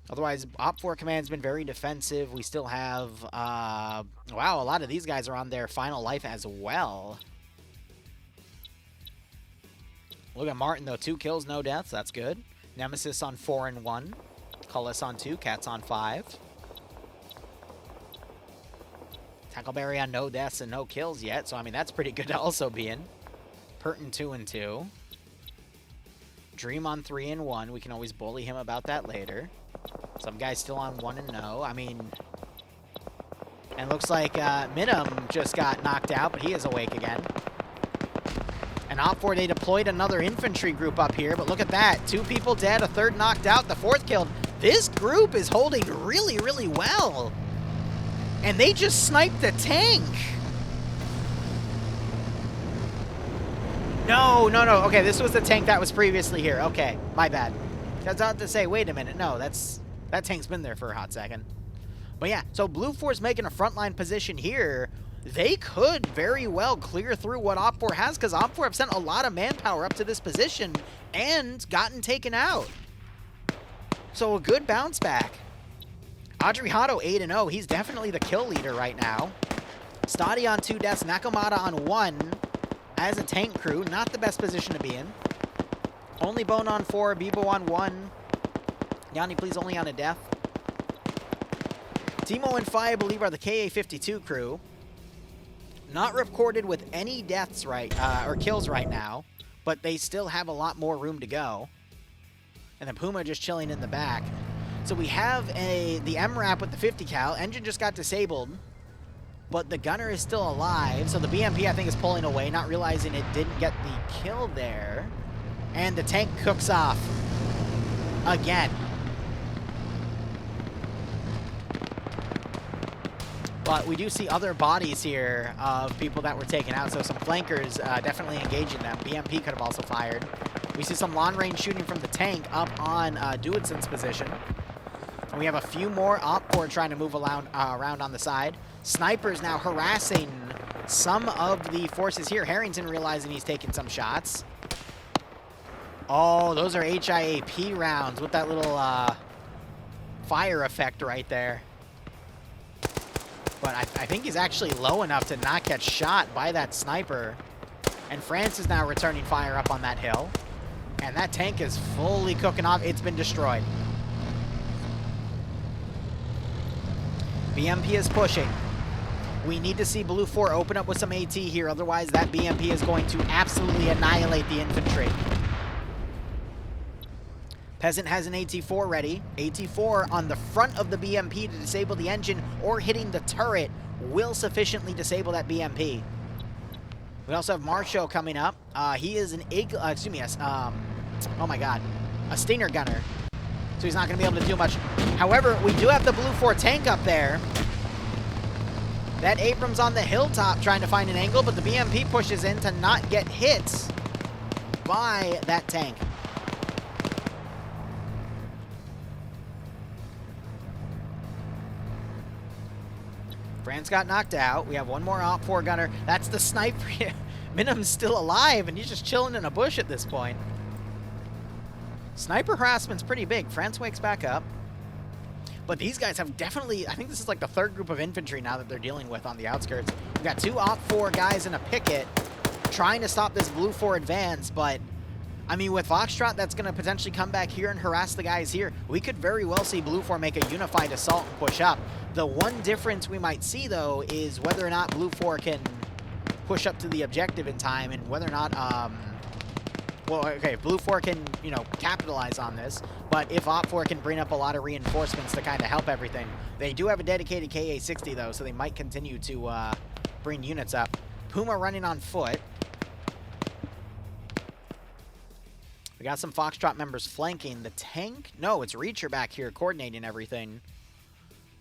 Otherwise, Op 4 Command's been very defensive. We still have, wow, a lot of these guys are on their final life as well. Look at Martin, though. 2 kills, no deaths. That's good. Nemesis on 4 and 1. Cullis on 2. Cats on 5. Tackleberry on no deaths and no kills yet. So, I mean, that's pretty good to also be in. Purton 2 and 2. Dream on 3 and 1. We can always bully him about that later. Some guys still on 1 and no. I mean... And looks like Minham just got knocked out, but he is awake again. And Op 4, they deployed another infantry group up here, but look at that. 2 people dead, a 3rd knocked out, the 4th killed. This group is holding really, really well. And they just sniped the tank. No. Okay, this was the tank that was previously here. Okay, my bad. I was about to say, wait a minute. No, that tank's been there for a hot second. But yeah, so Blue 4's making a frontline position here. They could very well clear through what Op 4 has, because Op 4 have sent a lot of manpower up to this position and gotten taken out. So a good bounce back. Adriano 8-0. He's definitely the kill leader right now. Stadi on 2 deaths. Nakamata on 1 as a tank crew. Not the best position to be in. Only Bone on 4. Bibo on 1. Yanni, please, only on a death. Timo and Fi, I believe, are the KA-52 crew. Not recorded with any deaths or kills right now, but they still have a lot more room to go. And then Puma just chilling in the back. So we have the MRAP with the 50 cal. Engine just got disabled, but the gunner is still alive. So the BMP, I think, is pulling away, not realizing it didn't get the kill there. And the tank cooks off again. But we do see other bodies here of people that were taken out, so some flankers definitely engaging them. BMP could have also fired. We see some long-range shooting from the tank up on Duidson's position. And we have a few more OpCore trying to move around on the side. Snipers now harassing some of the forces here. Harrington realizing he's taking some shots. Oh, those are HIAP rounds with that little fire effect right there. But I think he's actually low enough to not get shot by that sniper. And France is now returning fire up on that hill. And that tank is fully cooking off. It's been destroyed. BMP is pushing. We need to see Blue 4 open up with some AT here. Otherwise, that BMP is going to absolutely annihilate the infantry. Peasant has an AT4 ready. AT4 on the front of the BMP to disable the engine, or hitting the turret will sufficiently disable that BMP. We also have Marshall coming up. He is an oh my god, a Stinger gunner. So he's not going to be able to do much. However, we do have the Blue 4 tank up there. That Abrams on the hilltop trying to find an angle, but the BMP pushes in to not get hit by that tank. France got knocked out. We have one more OpCore gunner. That's the sniper. Minim's still alive, and he's just chilling in a bush at this point. Sniper harassment's pretty big. France wakes back up. But these guys have definitely, I think this is like the third group of infantry now that they're dealing with on the outskirts. We've got 2 OpCore guys in a picket trying to stop this Blue 4 advance, but I mean, with Foxtrot, that's going to potentially come back here and harass the guys here. We could very well see Blue 4 make a unified assault and push up. The one difference we might see, though, is whether or not Blue 4 can push up to the objective in time, and whether or not, well, okay, Blue 4 can, you know, capitalize on this, but if Op4 can bring up a lot of reinforcements to kind of help everything. They do have a dedicated KA-60, though, so they might continue to bring units up. Puma running on foot. We got some Foxtrot members flanking. The tank? No, it's Reacher back here coordinating everything.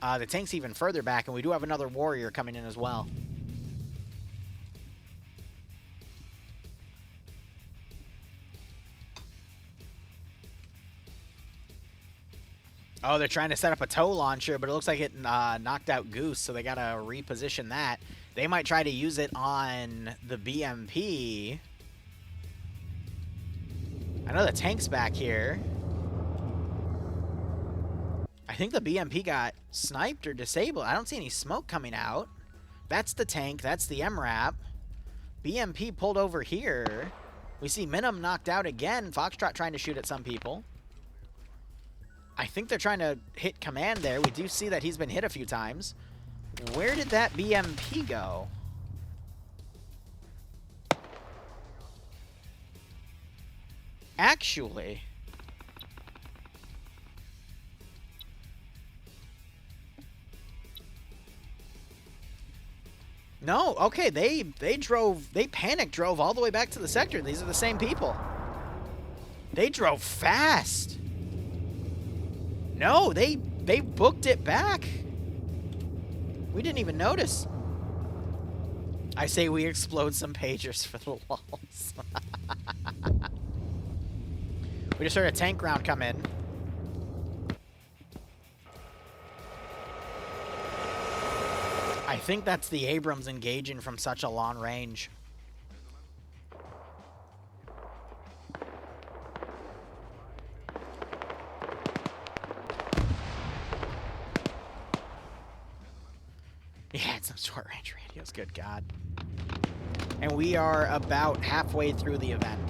The tank's even further back, and we do have another warrior coming in as well. Oh, they're trying to set up a tow launcher, but it looks like it knocked out Goose, so they got to reposition that. They might try to use it on the BMP. I know the tank's back here. I think the BMP got sniped or disabled. I don't see any smoke coming out. That's the tank. That's the MRAP. BMP pulled over here. We see Minim knocked out again. Foxtrot trying to shoot at some people. I think they're trying to hit command there. We do see that he's been hit a few times. Where did that BMP go? Actually, no, okay, they panic drove all the way back to the sector. These are the same people. They drove fast. No, they booked it back. We didn't even notice. I say we explode some pagers for the walls. We just heard a tank round come in. I think that's the Abrams engaging from such a long range. those short-range radios, good God. And we are about halfway through the event.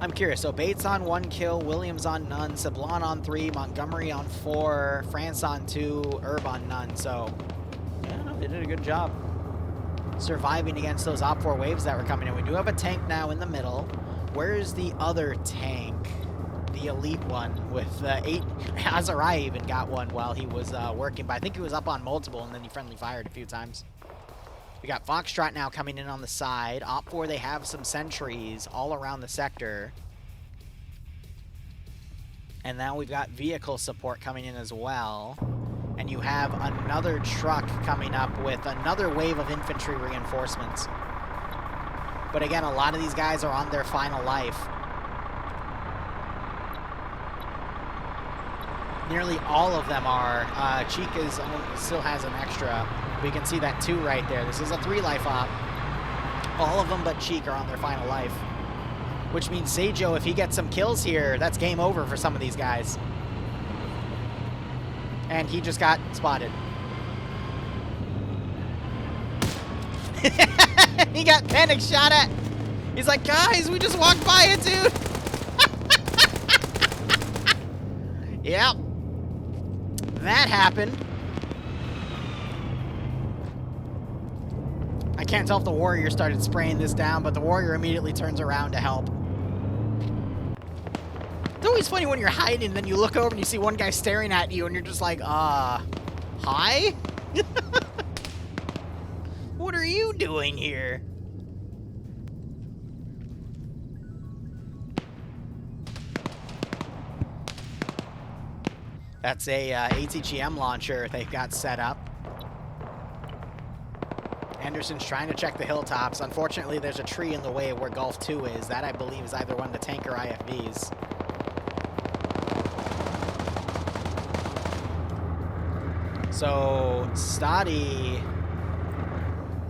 I'm curious. So Bates on 1 kill, Williams on none, Sablon on 3, Montgomery on 4, France on 2, Herb on none. So, yeah, no, they did a good job surviving against those Op 4 waves that were coming in. We do have a tank now in the middle. Where's the other tank? The elite one with 8. Azariah even got one while he was working, but I think he was up on multiple and then he friendly fired a few times. We got Foxtrot now coming in on the side. Op 4, they have some sentries all around the sector. And now we've got vehicle support coming in as well. And you have another truck coming up with another wave of infantry reinforcements. But again, a lot of these guys are on their final life. Nearly all of them are. Cheek still has an extra. We can see that 2 right there. This is a 3-life op. All of them but Cheek are on their final life. Which means Seijo, if he gets some kills here, that's game over for some of these guys. And he just got spotted. He got panic shot at. He's like, guys, we just walked by it, dude. Yep. That happened. I can't tell if the warrior started spraying this down, but the warrior immediately turns around to help. It's always funny when you're hiding and then you look over and you see one guy staring at you and you're just like, hi? What are you doing here? That's a ATGM launcher they've got set up. Anderson's trying to check the hilltops. Unfortunately, there's a tree in the way where Gulf 2 is. That, I believe, is either one of the tank or IFVs. So, Stoddy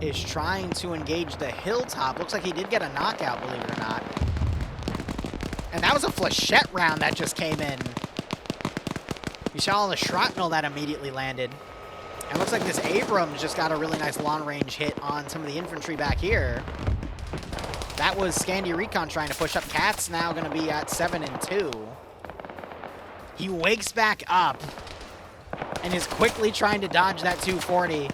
is trying to engage the hilltop. Looks like he did get a knockout, believe it or not. And that was a flechette round that just came in. You saw all the shrapnel that immediately landed. And looks like this Abrams just got a really nice long-range hit on some of the infantry back here. That was Scandi Recon trying to push up. Cat's now going to be at 7 and 2. He wakes back up and is quickly trying to dodge that 240.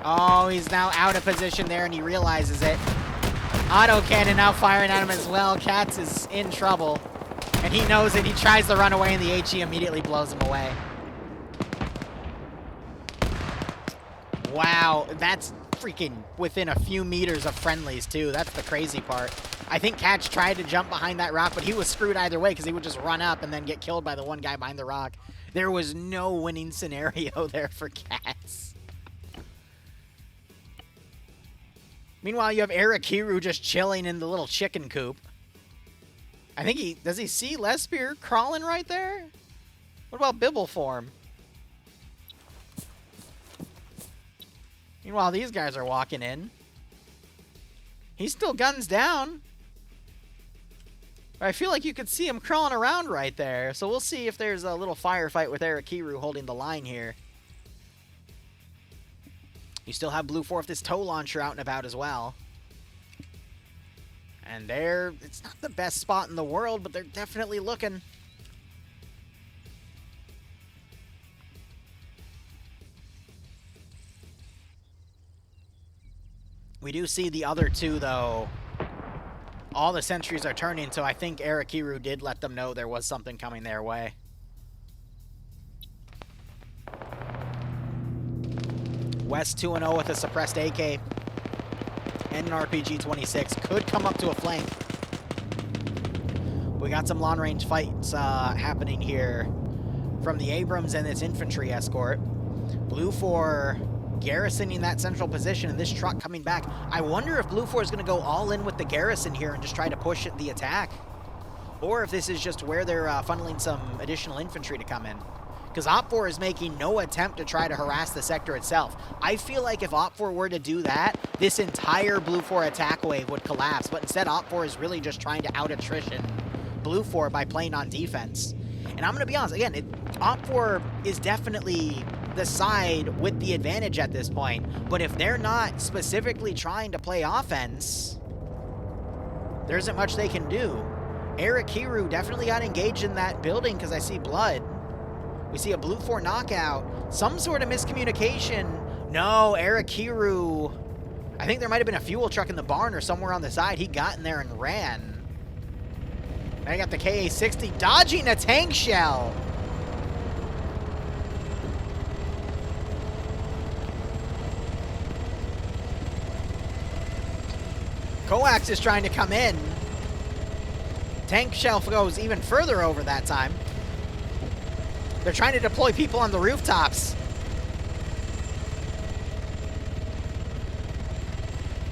Oh, he's now out of position there and he realizes it. Autocannon now firing at him as well. Katz is in trouble. And he knows it. He tries to run away, and the HE immediately blows him away. Wow, that's freaking within a few meters of friendlies, too. That's the crazy part. I think Katz tried to jump behind that rock, but he was screwed either way because he would just run up and then get killed by the one guy behind the rock. There was no winning scenario there for Katz. Meanwhile, you have Arakiru just chilling in the little chicken coop. I think does he see Lespear crawling right there? What about Bibble form? Meanwhile, these guys are walking in. He's still guns down. But I feel like you could see him crawling around right there. So we'll see if there's a little firefight with Arakiru holding the line here. You still have Blue 4 with this tow launcher out and about as well. And it's not the best spot in the world, but they're definitely looking. We do see the other two, though. All the sentries are turning, so I think Arakiru did let them know there was something coming their way. West 2-0 with a suppressed AK. And an RPG-26 could come up to a flank. We got some long-range fights happening here from the Abrams and its infantry escort. Blue 4 garrisoning that central position, and this truck coming back. I wonder if Blue 4 is going to go all in with the garrison here and just try to push the attack. Or if this is just where they're funneling some additional infantry to come in. Because Op 4 is making no attempt to try to harass the sector itself. I feel like if Op 4 were to do that, this entire Blue 4 attack wave would collapse. But instead, Op 4 is really just trying to out-attrition Blue 4 by playing on defense. And I'm going to be honest, again, Op4 is definitely the side with the advantage at this point. But if they're not specifically trying to play offense, there isn't much they can do. Liru definitely got engaged in that building because I see blood. We see a Blue 4 knockout. Some sort of miscommunication. No, Liru. I think there might have been a fuel truck in the barn or somewhere on the side. He got in there and ran. I got the KA-60 dodging a tank shell. Coax is trying to come in. Tank shell goes even further over that time. They're trying to deploy people on the rooftops.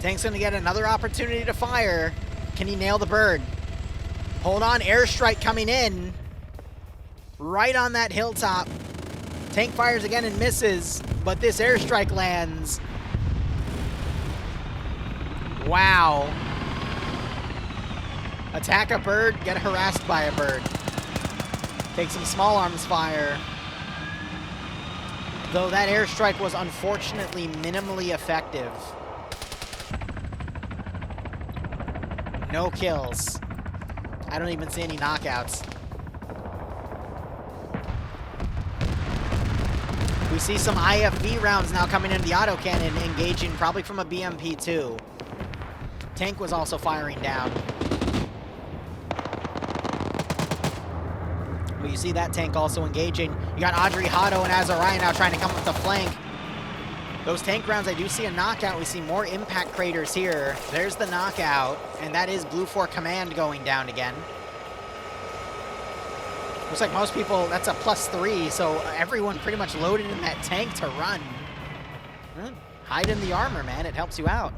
Tank's going to get another opportunity to fire. Can he nail the bird? Hold on, airstrike coming in. Right on that hilltop. Tank fires again and misses, but this airstrike lands. Wow. Attack a bird, get harassed by a bird. Take some small arms fire. Though that airstrike was unfortunately minimally effective. No kills. I don't even see any knockouts. We see some IFV rounds now coming into the autocannon, engaging probably from a BMP-2. Tank was also firing down. But you see that tank also engaging. You got Audrey Hotto and Azariah now trying to come up the flank. Those tank rounds, I do see a knockout. We see more impact craters here. There's the knockout, and that is Blue 4 Command going down again. Looks like most people, that's a +3, so everyone pretty much loaded in that tank to run. Hide in the armor, man. It helps you out.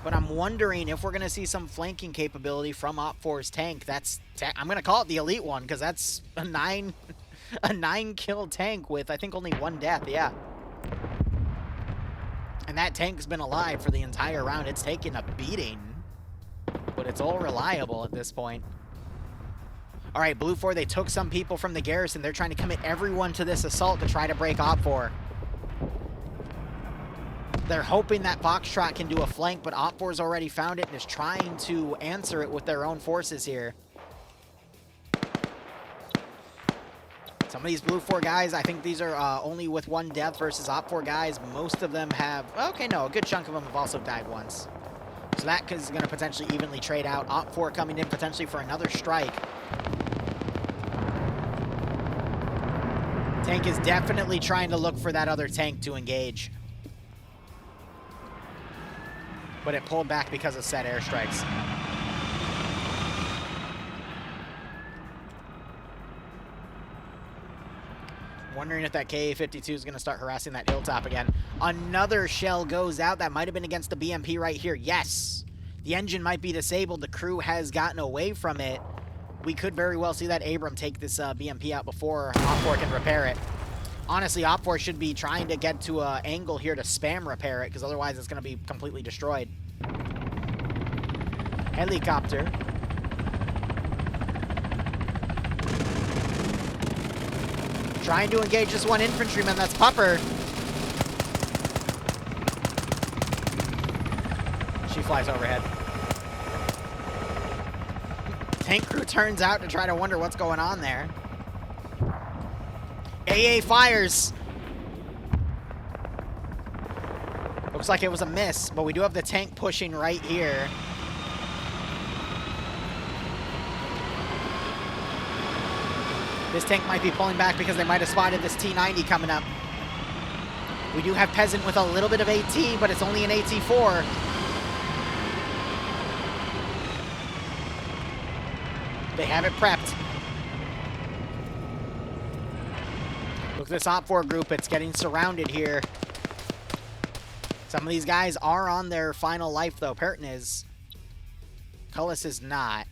But I'm wondering if we're going to see some flanking capability from Op4's tank. I'm going to call it the elite one, because that's a 9-kill tank with, I think, only 1 death, yeah. And that tank's been alive for the entire round. It's taken a beating, but it's all reliable at this point. All right, Blue 4, they took some people from the garrison. They're trying to commit everyone to this assault to try to break Op4. They're hoping that Foxtrot can do a flank, but Op4's already found it and is trying to answer it with their own forces here. Some of these Blue 4 guys, I think these are only with 1 death versus Op4 guys. Most of them have, okay, no, a good chunk of them have also died once. So that is going to potentially evenly trade out. Op4 coming in potentially for another strike. Tank is definitely trying to look for that other tank to engage. But it pulled back because of set airstrikes. Wondering if that KA-52 is going to start harassing that hilltop again. Another shell goes out. That might have been against the BMP right here. Yes. The engine might be disabled. The crew has gotten away from it. We could very well see that Abram take this BMP out before Op4 can repair it. Honestly, Op4 should be trying to get to an angle here to spam repair it, because otherwise it's going to be completely destroyed. Helicopter. Trying to engage this one infantryman, that's Pupper. She flies overhead. Tank crew turns out to try to wonder what's going on there. AA fires. Looks like it was a miss, but we do have the tank pushing right here. This tank might be pulling back because they might have spotted this T-90 coming up. We do have Peasant with a little bit of AT, but it's only an AT-4. They have it prepped. Look at this Op4 group. It's getting surrounded here. Some of these guys are on their final life, though. Perton is. Cullis is not.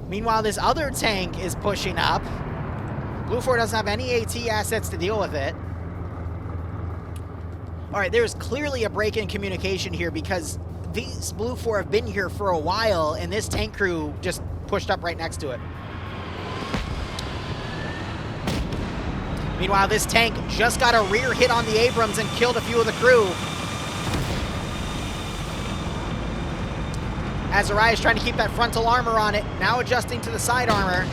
Meanwhile, this other tank is pushing up. Blue 4 doesn't have any AT assets to deal with it. All right, there's clearly a break in communication here because these Blue 4 have been here for a while, and this tank crew just pushed up right next to it. Meanwhile, this tank just got a rear hit on the Abrams and killed a few of the crew. Azariah is trying to keep that frontal armor on it, now adjusting to the side armor.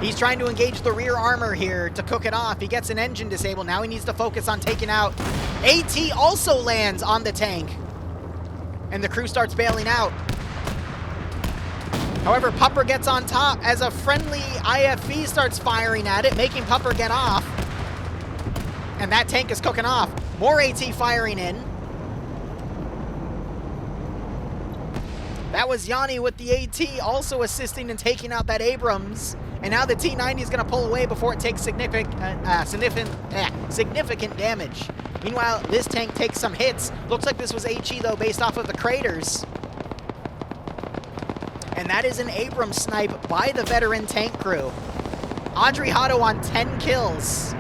He's trying to engage the rear armor here to cook it off. He gets an engine disabled. Now he needs to focus on taking out. AT also lands on the tank. And the crew starts bailing out. However, Pupper gets on top as a friendly IFV starts firing at it, making Pupper get off. And that tank is cooking off. More AT firing in. That was Yanni with the AT also assisting in taking out that Abrams. And now the T-90 is going to pull away before it takes significant damage. Meanwhile, this tank takes some hits. Looks like this was HE, though, based off of the craters. And that is an Abrams snipe by the veteran tank crew. Audrey Hotto on 10 kills.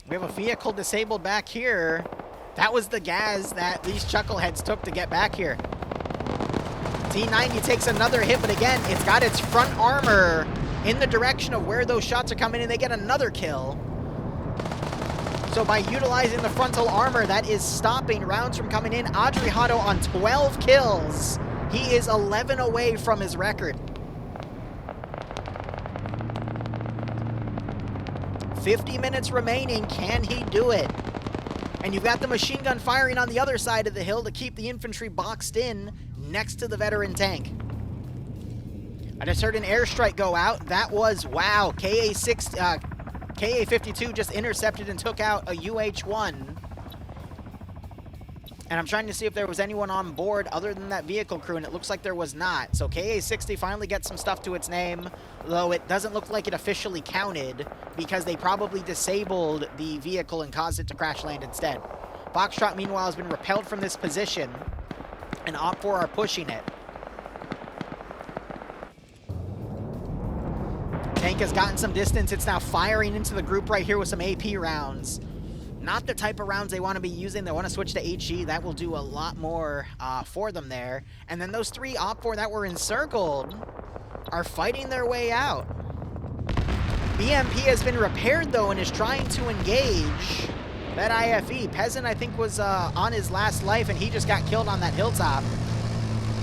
We have a vehicle disabled back here. That was the gas that these chuckleheads took to get back here. T-90 takes another hit, but again, it's got its front armor in the direction of where those shots are coming in. They get another kill. So by utilizing the frontal armor, that is stopping rounds from coming in. Audrey Hotto on 12 kills. He is 11 away from his record. 50 minutes remaining. Can he do it? And you've got the machine gun firing on the other side of the hill to keep the infantry boxed in next to the veteran tank. I just heard an airstrike go out. That was, wow, KA-52 just intercepted and took out a UH-1. And I'm trying to see if there was anyone on board other than that vehicle crew, and it looks like there was not. So KA-60 finally gets some stuff to its name, though it doesn't look like it officially counted because they probably disabled the vehicle and caused it to crash land instead. Foxtrot, meanwhile, has been repelled from this position, and OPFOR are pushing it. Tank has gotten some distance. It's now firing into the group right here with some AP rounds. Not the type of rounds they want to be using. They want to switch to HE. That will do a lot more for them there. And then those three OPFOR that were encircled are fighting their way out. BMP has been repaired, though, and is trying to engage that IFE. Peasant, I think, was on his last life, and he just got killed on that hilltop.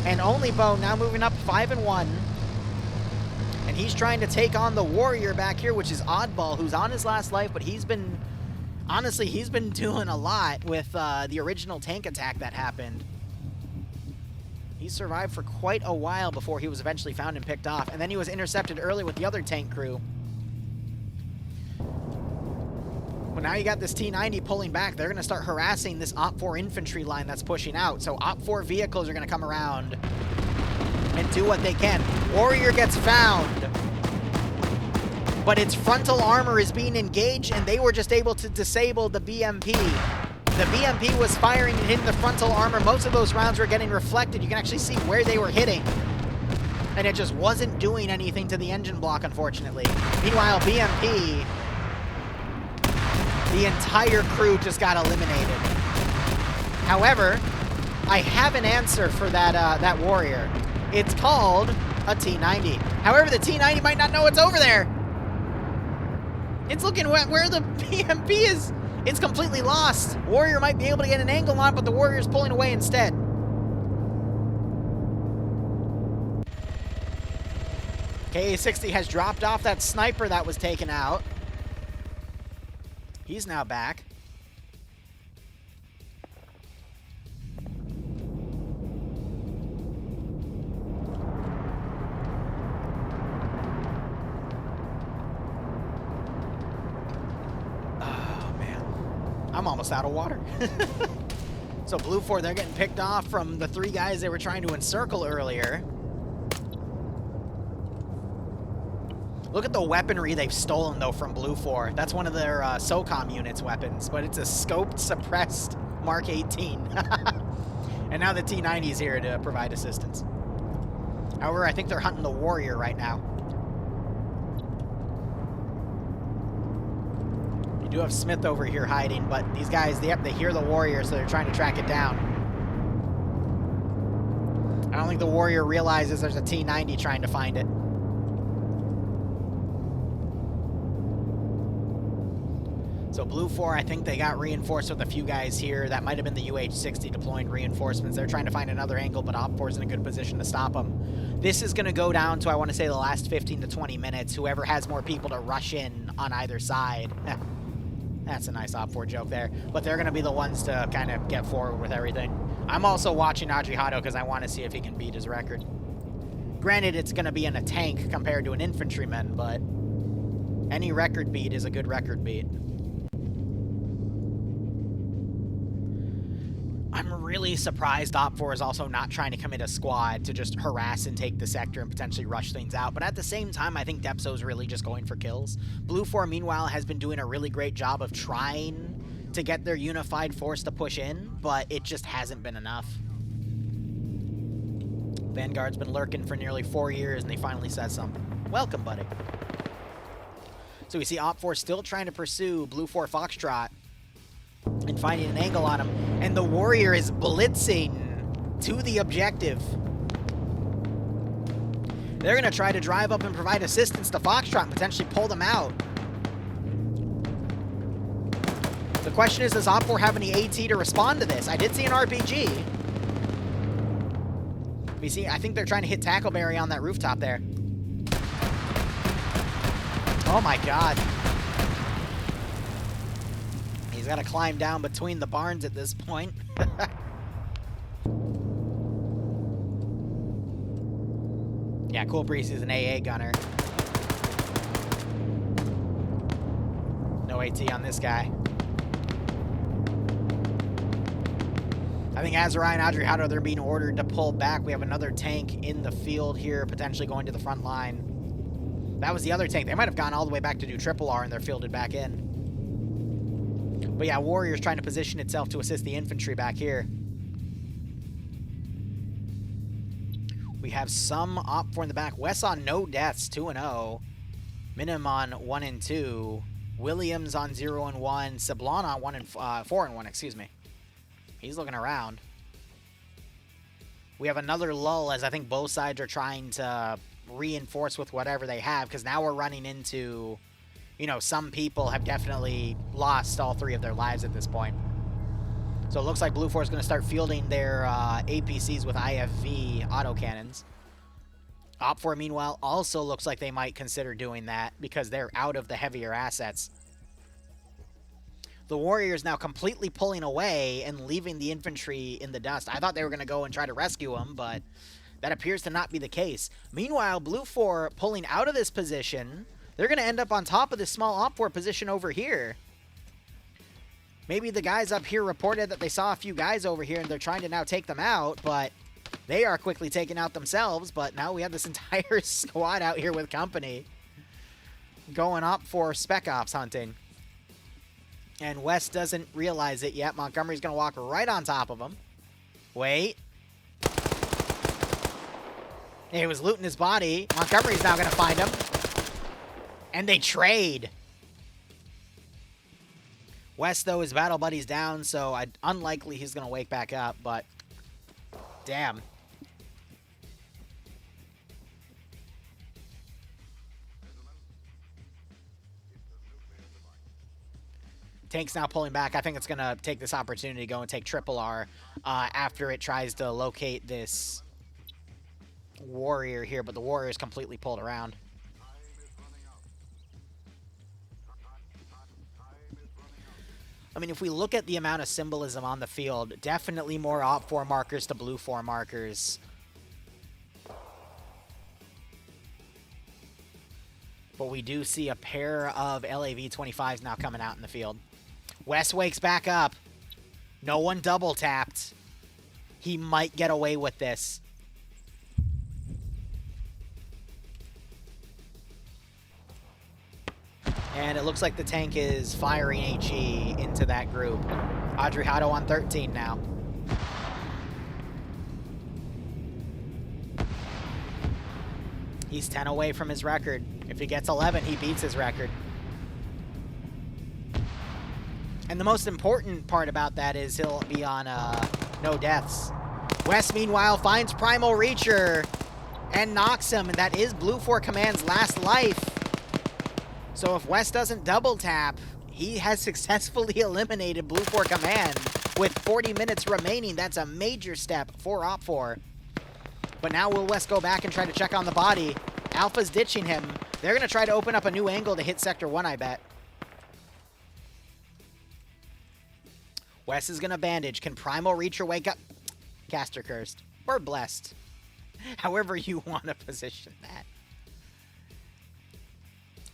And Only Bone now moving up 5-1. And he's trying to take on the Warrior back here, which is Oddball, who's on his last life, but he's been... honestly, he's been doing a lot with the original tank attack that happened. He survived for quite a while before he was eventually found and picked off. And then he was intercepted early with the other tank crew. Well, now you got this T-90 pulling back. They're going to start harassing this OPFOR infantry line that's pushing out. So OPFOR vehicles are going to come around and do what they can. Warrior gets found, but its frontal armor is being engaged, and they were just able to disable the BMP. The BMP was firing and hitting the frontal armor. Most of those rounds were getting reflected. You can actually see where they were hitting. And it just wasn't doing anything to the engine block, unfortunately. Meanwhile, BMP, the entire crew just got eliminated. However, I have an answer for that Warrior. It's called a T-90. However, the T-90 might not know it's over there. It's looking where the BMP is. It's completely lost. Warrior might be able to get an angle on it, but the Warrior's pulling away instead. KA-60 has dropped off that sniper that was taken out. He's now back. I'm almost out of water. So Blue 4, they're getting picked off from the three guys they were trying to encircle earlier. Look at the weaponry they've stolen, though, from Blue 4. That's one of their SOCOM units' weapons, but it's a scoped, suppressed Mark 18. And now the T-90 is here to provide assistance. However, I think they're hunting the Warrior right now. You do have Smith over here hiding, but these guys, they hear the Warrior, so they're trying to track it down. I don't think the Warrior realizes there's a T-90 trying to find it. So Blue 4, I think they got reinforced with a few guys here. That might have been the UH-60 deploying reinforcements. They're trying to find another angle, but Op 4 is in a good position to stop them. This is going to go down to, I want to say, the last 15 to 20 minutes. Whoever has more people to rush in on either side. That's a nice Op 4 joke there. But they're going to be the ones to kind of get forward with everything. I'm also watching Adriano because I want to see if he can beat his record. Granted, it's going to be in a tank compared to an infantryman, but any record beat is a good record beat. I'm really surprised Op 4 is also not trying to commit a squad to just harass and take the sector and potentially rush things out. But at the same time, I think Depso's really just going for kills. Blue 4, meanwhile, has been doing a really great job of trying to get their unified force to push in, but it just hasn't been enough. Vanguard's been lurking for nearly 4 years, and they finally said something. Welcome, buddy. So we see Op 4 still trying to pursue Blue 4 Foxtrot and finding an angle on him. And the Warrior is blitzing to the objective. They're going to try to drive up and provide assistance to Foxtrot and potentially pull them out. The question is, does Op 4 have any AT to respond to this? I did see an RPG. We see, I think they're trying to hit Tackleberry on that rooftop there. Oh my god. He's got to climb down between the barns at this point. Yeah, Cool Breeze is an AA gunner. No AT on this guy. I think Azariah and Adriano, they're being ordered to pull back. We have another tank in the field here, potentially going to the front line. That was the other tank. They might have gone all the way back to do triple R and they're fielded back in. But yeah, Warrior's trying to position itself to assist the infantry back here. We have some Op 4 in the back. Wes on no deaths, 2-0. Minim on 1-2. Williams on 0-1. Sablon on 4-1, excuse me. He's looking around. We have another lull as I think both sides are trying to reinforce with whatever they have, because now we're running into, you know, some people have definitely lost all 3 of their lives at this point. So it looks like Blue 4 is going to start fielding their APCs with IFV autocannons. Op 4, meanwhile, also looks like they might consider doing that because they're out of the heavier assets. The Warriors now completely pulling away and leaving the infantry in the dust. I thought they were going to go and try to rescue them, but that appears to not be the case. Meanwhile, Blue 4 pulling out of this position. They're going to end up on top of this small Op 4 position over here. Maybe the guys up here reported that they saw a few guys over here and they're trying to now take them out, but they are quickly taken out themselves. But now we have this entire squad out here with company going up for spec ops hunting. And West doesn't realize it yet. Montgomery's going to walk right on top of him. Wait. He was looting his body. Montgomery's now going to find him. And they trade. West, though, his battle buddy's down, so unlikely he's going to wake back up, but damn. Tank's now pulling back. I think it's going to take this opportunity to go and take triple R after it tries to locate this Warrior here, but the Warrior is completely pulled around. I mean, if we look at the amount of symbolism on the field, definitely more Op 4 markers to Blue 4 markers. But we do see a pair of LAV-25s now coming out in the field. West wakes back up. No one double tapped. He might get away with this. And it looks like the tank is firing HE into that group. Adriano on 13 now. He's 10 away from his record. If he gets 11, he beats his record. And the most important part about that is he'll be on no deaths. West, meanwhile, finds Primal Reacher and knocks him, and that is Blue 4 Command's last life. So if West doesn't double tap, he has successfully eliminated Blue 4 Command. With 40 minutes remaining, that's a major step for Op4. But now will West go back and try to check on the body? Alpha's ditching him. They're going to try to open up a new angle to hit Sector 1, I bet. West is going to bandage. Can Primal Reacher wake up? Caster cursed. Or blessed. However you want to position that.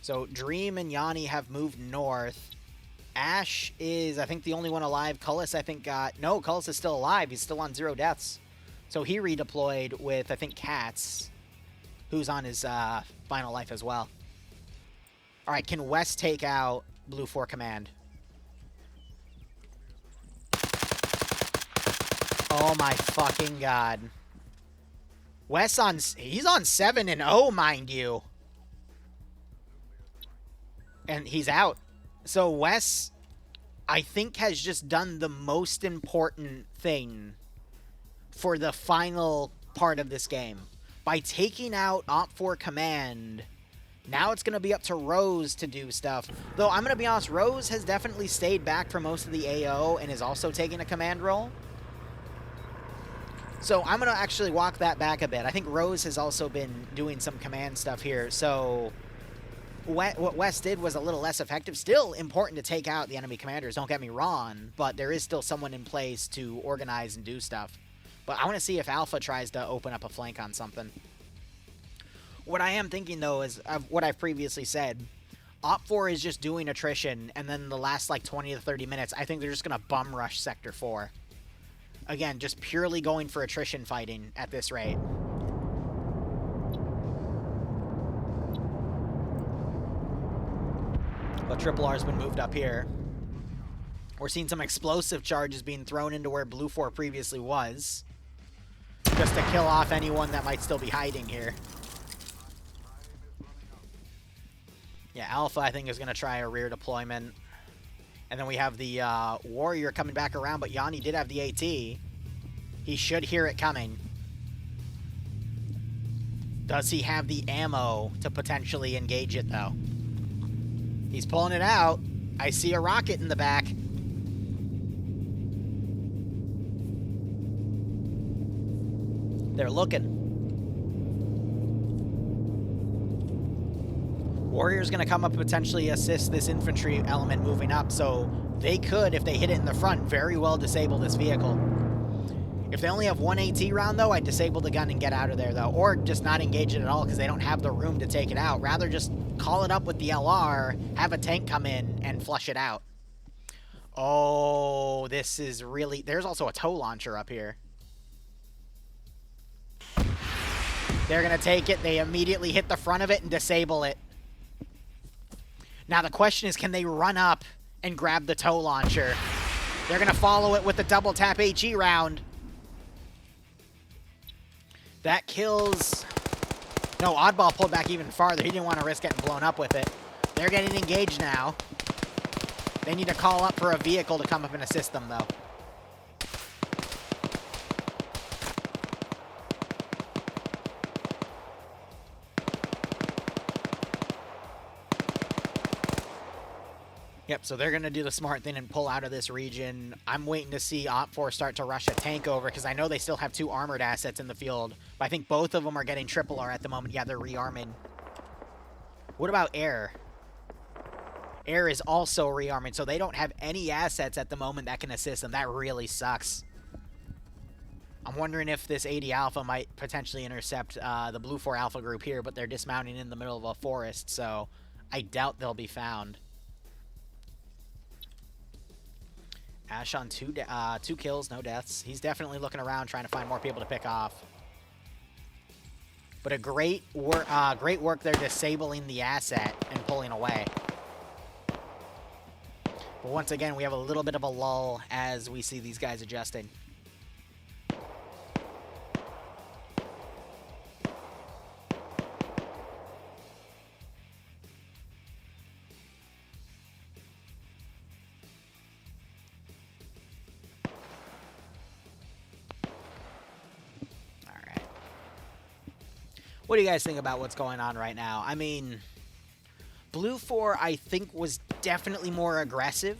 So Dream and Yanni have moved north. Ash is, I think, the only one alive. Cullis, I think, got... No, Cullis is still alive. He's still on 0 deaths. So he redeployed with, I think, Katz, who's on his final life as well. All right, can West take out Blue 4 Command? Oh my fucking god. West on... He's on 7-0, mind you. And he's out. So Wes, I think, has just done the most important thing for the final part of this game. By taking out Op4 Command, now it's going to be up to Rose to do stuff. Though, I'm going to be honest, Rose has definitely stayed back for most of the AO and is also taking a command role. So I'm going to actually walk that back a bit. I think Rose has also been doing some command stuff here. So what Wes did was a little less effective. Still important to take out the enemy commanders, don't get me wrong, but there is still someone in place to organize and do stuff. But I want to see if Alpha tries to open up a flank on something. What I am thinking, though, is what I've previously said. Op4 is just doing attrition, and then the last, like, 20 to 30 minutes, I think they're just going to bum rush Sector 4. Again, just purely going for attrition fighting at this rate. But Triple R's been moved up here. We're seeing some explosive charges being thrown into where Blue 4 previously was. Just to kill off anyone that might still be hiding here. Yeah, Alpha, I think, is going to try a rear deployment. And then we have the Warrior coming back around, but Yanni did have the AT. He should hear it coming. Does he have the ammo to potentially engage it, though? He's pulling it out. I see a rocket in the back. They're looking. Warrior's going to come up and potentially assist this infantry element moving up, so they could, if they hit it in the front, very well disable this vehicle. If they only have one AT round, though, I'd disable the gun and get out of there, though. Or just not engage it at all because they don't have the room to take it out. Rather just call it up with the LR, have a tank come in, and flush it out. Oh, this is really... There's also a tow launcher up here. They're going to take it. They immediately hit the front of it and disable it. Now the question is, can they run up and grab the tow launcher? They're going to follow it with the double tap HE round. That kills... No, Oddball pulled back even farther. He didn't want to risk getting blown up with it. They're getting engaged now. They need to call up for a vehicle to come up and assist them, though. Yep, so they're going to do the smart thing and pull out of this region. I'm waiting to see Op4 start to rush a tank over because I know they still have 2 armored assets in the field. But I think both of them are getting triple R at the moment. Yeah, they're rearming. What about Air? Air is also rearming, so they don't have any assets at the moment that can assist them. That really sucks. I'm wondering if this 80 Alpha might potentially intercept the Blue 4 Alpha group here, but they're dismounting in the middle of a forest, so I doubt they'll be found. Ash on 2 kills, no deaths. He's definitely looking around, trying to find more people to pick off. But a great work there disabling the asset and pulling away. But once again, we have a little bit of a lull as we see these guys adjusting. What do you guys think about what's going on right now? I mean, Blue 4, I think, was definitely more aggressive.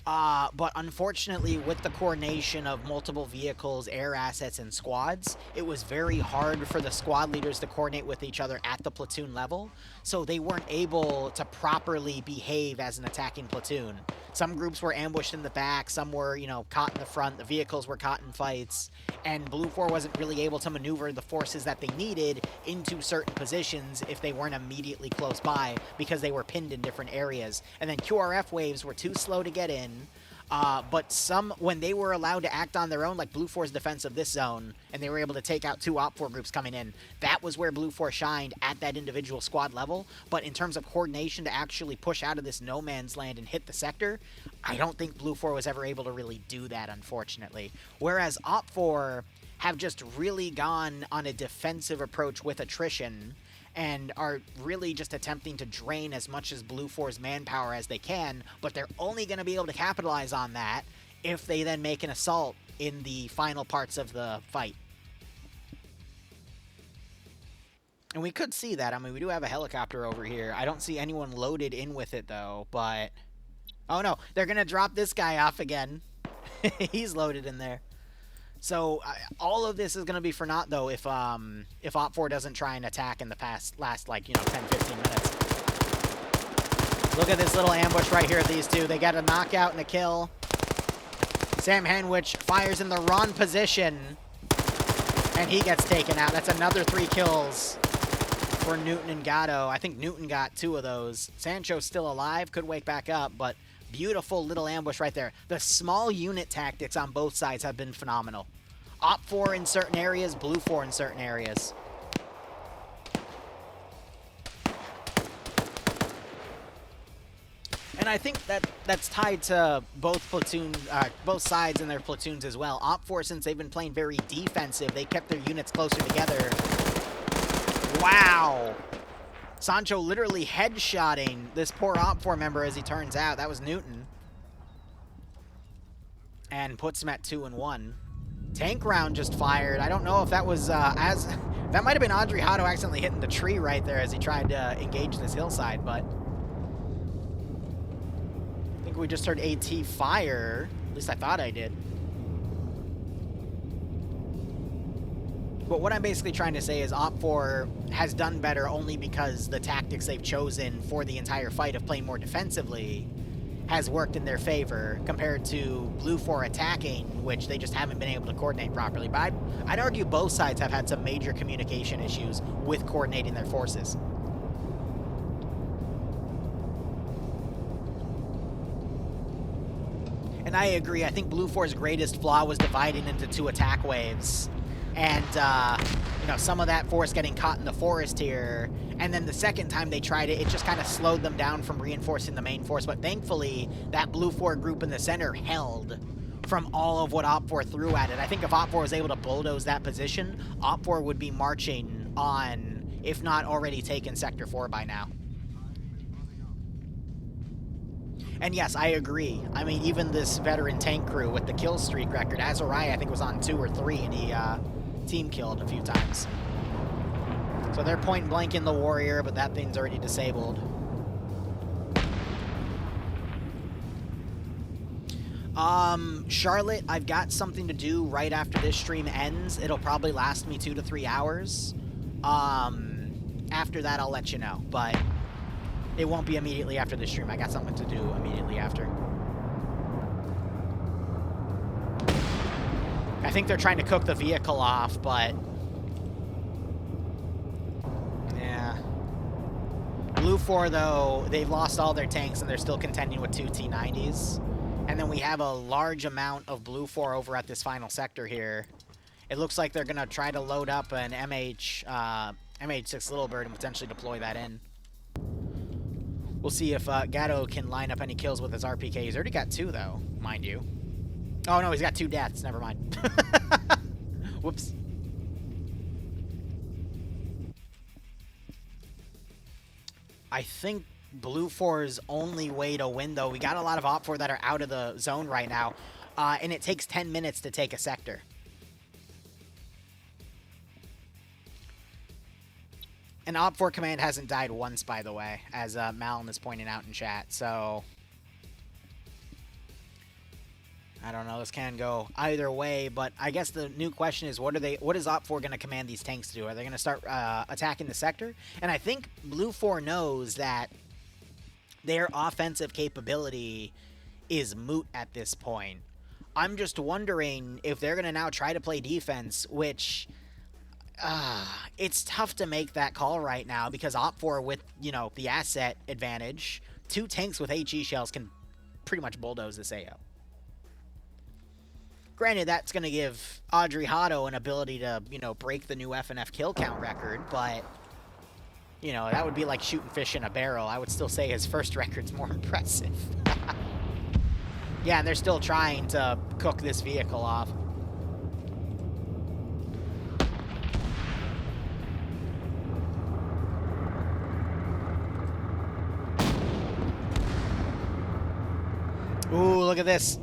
But unfortunately, with the coordination of multiple vehicles, air assets, and squads, it was very hard for the squad leaders to coordinate with each other at the platoon level, so they weren't able to properly behave as an attacking platoon. Some groups were ambushed in the back, some were, you know, caught in the front, the vehicles were caught in fights, and Blue 4 wasn't really able to maneuver the forces that they needed into certain positions if they weren't immediately close by, because they were pinned in different areas. And then QRF waves were too slow to get in. But when they were allowed to act on their own, like Blue 4's defense of this zone, and they were able to take out 2 Op 4 groups coming in, that was where Blue 4 shined at that individual squad level. But in terms of coordination to actually push out of this no man's land and hit the sector, I don't think Blue 4 was ever able to really do that, unfortunately. Whereas Op 4 have just really gone on a defensive approach with attrition, and are really just attempting to drain as much as Blue 4's manpower as they can, but they're only going to be able to capitalize on that if they then make an assault in the final parts of the fight. And we could see that. I mean, we do have a helicopter over here. I don't see anyone loaded in with it, though, but... Oh, no. They're going to drop this guy off again. He's loaded in there. So all of this is going to be for naught, though, if Op 4 doesn't try and attack in the last, like, you know, 10, 15 minutes. Look at this little ambush right here of these two. They got a knockout and a kill. Sam Henwich fires in the wrong position, and he gets taken out. That's another 3 kills for Newton and Gatto. I think Newton got 2 of those. Sancho's still alive, could wake back up, but... Beautiful little ambush right there. The small unit tactics on both sides have been phenomenal. Op 4 in certain areas, Blue 4 in certain areas. And I think that's tied to both sides and their platoons as well. Op 4, since they've been playing very defensive, they kept their units closer together. Wow! Sancho literally headshotting this poor Op 4 member, as he turns out. That was Newton. And puts him at 2-1. Tank round just fired. I don't know if that was that might have been Audrey Hotto accidentally hitting the tree right there as he tried to engage this hillside, but... I think we just heard AT fire. At least I thought I did. But what I'm basically trying to say is Op 4 has done better only because the tactics they've chosen for the entire fight of playing more defensively has worked in their favor compared to Blue 4 attacking, which they just haven't been able to coordinate properly. But I'd argue both sides have had some major communication issues with coordinating their forces. And I agree. I think Blue 4's greatest flaw was dividing into 2 attack waves. And, you know, some of that force getting caught in the forest here. And then the second time they tried it, it just kind of slowed them down from reinforcing the main force. But thankfully, that Blue 4 group in the center held from all of what Op 4 threw at it. I think if Op 4 was able to bulldoze that position, Op 4 would be marching on, if not already taken Sector 4 by now. And yes, I agree. I mean, even this veteran tank crew with the kill streak record, Azurai, I think, was on 2 or 3, and he team killed a few times. So they're point blank in the warrior, but that thing's already disabled. Charlotte, I've got something to do right after this stream ends. It'll probably last me 2 to 3 hours. After that, I'll let you know, but it won't be immediately after the stream. I got something to do immediately after. I think they're trying to cook the vehicle off, but... yeah. Blue 4, though, they've lost all their tanks, and they're still contending with 2 T-90s. And then we have a large amount of Blue 4 over at this final sector here. It looks like they're going to try to load up an MH6 Little Bird and potentially deploy that in. We'll see if Gatto can line up any kills with his RPK. He's already got 2, though, mind you. Oh, no, he's got 2 deaths. Never mind. Whoops. I think Blue 4's only way to win, though, we got a lot of Op 4 that are out of the zone right now, and it takes 10 minutes to take a sector. And Op4 command hasn't died once, by the way, as Malin is pointing out in chat. So I don't know. This can go either way, but I guess the new question is, what is Op4 going to command these tanks to do? Are they going to start attacking the sector? And I think Blue 4 knows that their offensive capability is moot at this point. I'm just wondering if they're going to now try to play defense, which it's tough to make that call right now because Op4 with, you know, the asset advantage, 2 tanks with HE shells can pretty much bulldoze this AO. Granted, that's going to give Adriano an ability to, you know, break the new FNF kill count record, but, you know, that would be like shooting fish in a barrel. I would still say his first record's more impressive. Yeah, and they're still trying to cook this vehicle off. Ooh, look at this.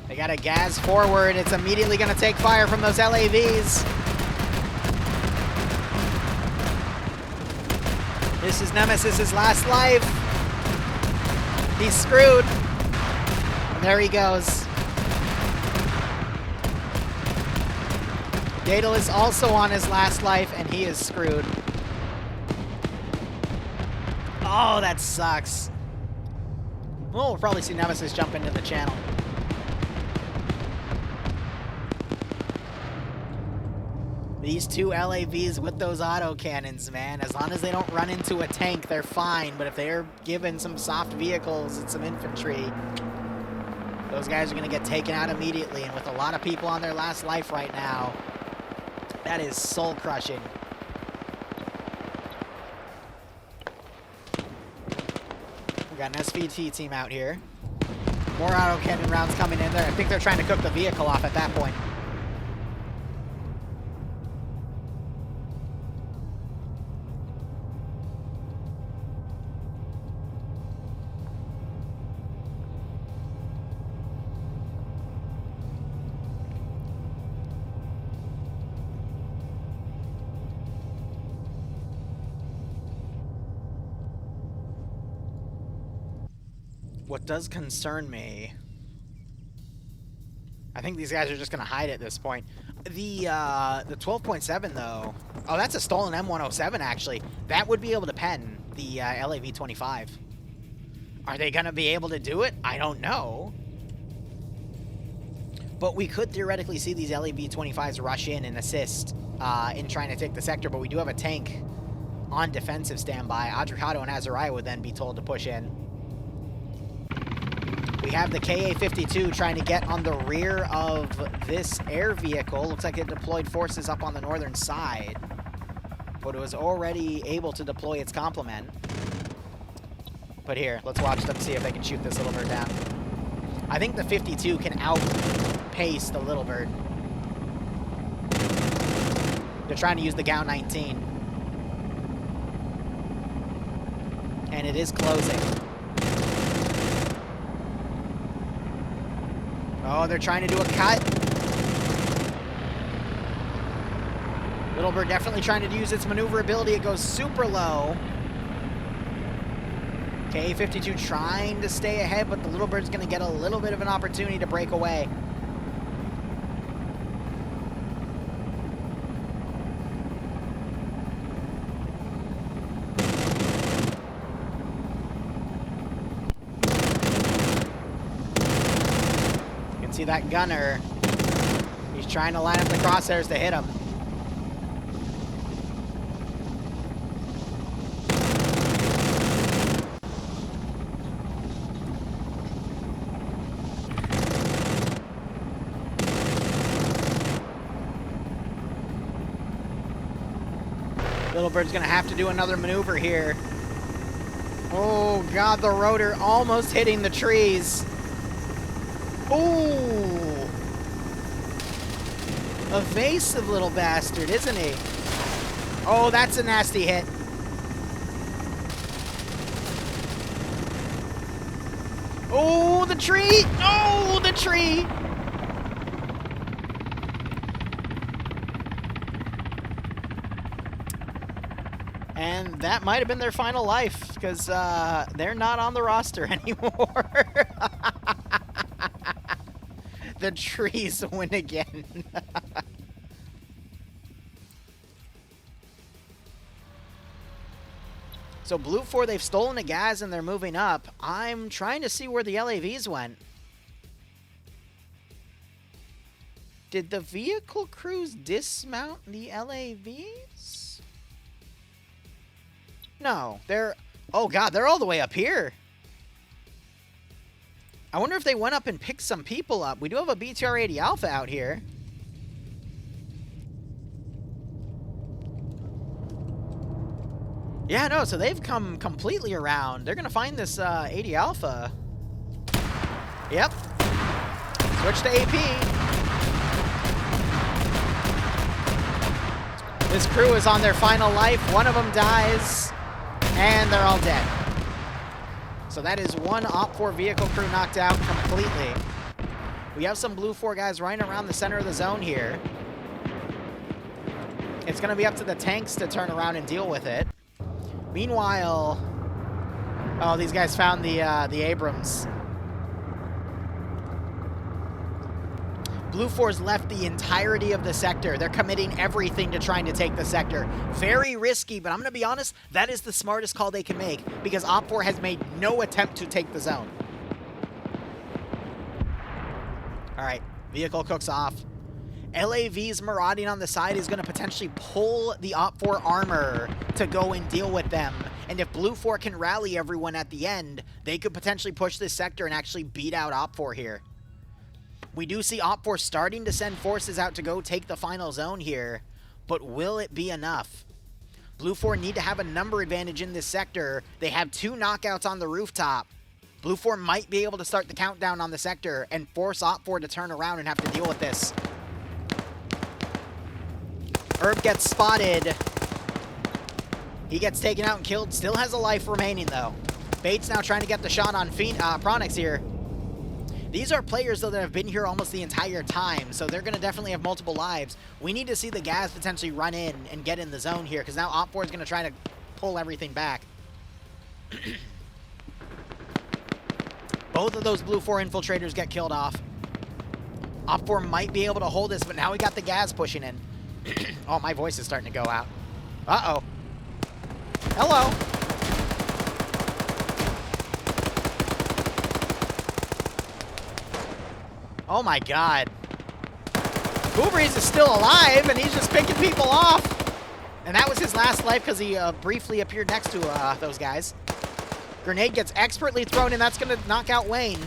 They got a gas forward. It's immediately going to take fire from those LAVs. This is Nemesis's last life. He's screwed. And there he goes. Daedal is also on his last life, and he is screwed. Oh, that sucks. Well, we'll probably see Nemesis jump into the channel. These 2 LAVs with those autocannons, man. As long as they don't run into a tank, they're fine. But if they're given some soft vehicles and some infantry, those guys are going to get taken out immediately. And with a lot of people on their last life right now, that is soul-crushing. We got an SVT team out here. More autocannon rounds coming in there. I think they're trying to cook the vehicle off at that point. What does concern me, I think these guys are just going to hide at this point. The 12.7 though, oh, that's a stolen M107 actually. That would be able to pen the LAV-25. Are they going to be able to do it? I don't know. But we could theoretically see these LAV-25s rush in and assist in trying to take the sector, but we do have a tank on defensive standby. Adriano and Azariah would then be told to push in. We have the KA-52 trying to get on the rear of this air vehicle. Looks like it deployed forces up on the northern side, but it was already able to deploy its complement. But here, let's watch them see if they can shoot this Little Bird down. I think the 52 can outpace the Little Bird. They're trying to use the GAU 19. And it is closing. Oh, they're trying to do a cut. Little Bird definitely trying to use its maneuverability. It goes super low. KA-52 trying to stay ahead, but the Little Bird's going to get a little bit of an opportunity to break away. See that gunner. He's trying to line up the crosshairs to hit him. Little Bird's gonna have to do another maneuver here. Oh God, the rotor almost hitting the trees. Ooh! Evasive little bastard, isn't he? Oh, that's a nasty hit. Oh, the tree! Oh, the tree! And that might have been their final life, because they're not on the roster anymore. The trees win again. So Blue 4, they've stolen a gas and they're moving up. I'm trying to see where the LAVs went. Did the vehicle crews dismount the LAVs? No, they're... Oh god, they're all the way up here. I wonder if they went up and picked some people up. We do have a BTR-80 Alpha out here. Yeah, no, so they've come completely around. They're going to find this 80 Alpha. Yep. Switch to AP. This crew is on their final life. One of them dies, and they're all dead. So that is one Op4 vehicle crew knocked out completely. We have some Blue 4 guys running around the center of the zone here. It's going to be up to the tanks to turn around and deal with it. Meanwhile, oh, these guys found the Abrams. Blue 4's left the entirety of the sector. They're committing everything to trying to take the sector. Very risky, but I'm going to be honest, that is the smartest call they can make, because Op4 has made no attempt to take the zone. All right, vehicle cooks off. LAV's marauding on the side is going to potentially pull the Op4 armor to go and deal with them. And if Blue 4 can rally everyone at the end, they could potentially push this sector and actually beat out Op4 here. We do see Op4 starting to send forces out to go take the final zone here, but will it be enough? Blue 4 need to have a number advantage in this sector. They have 2 knockouts on the rooftop. Blue 4 might be able to start the countdown on the sector and force Op4 to turn around and have to deal with this. Herb gets spotted. He gets taken out and killed. Still has a life remaining, though. Bates now trying to get the shot on Pronix here. These are players, though, that have been here almost the entire time, so they're going to definitely have multiple lives. We need to see the gas potentially run in and get in the zone here, because now Op4 is going to try to pull everything back. Both of those Blue 4 infiltrators get killed off. Op4 might be able to hold this, but now we got the gas pushing in. Oh, my voice is starting to go out. Uh-oh. Hello. Oh my god. Kubri's is still alive, and he's just picking people off. And that was his last life because he briefly appeared next to those guys. Grenade gets expertly thrown, and that's going to knock out Wayne.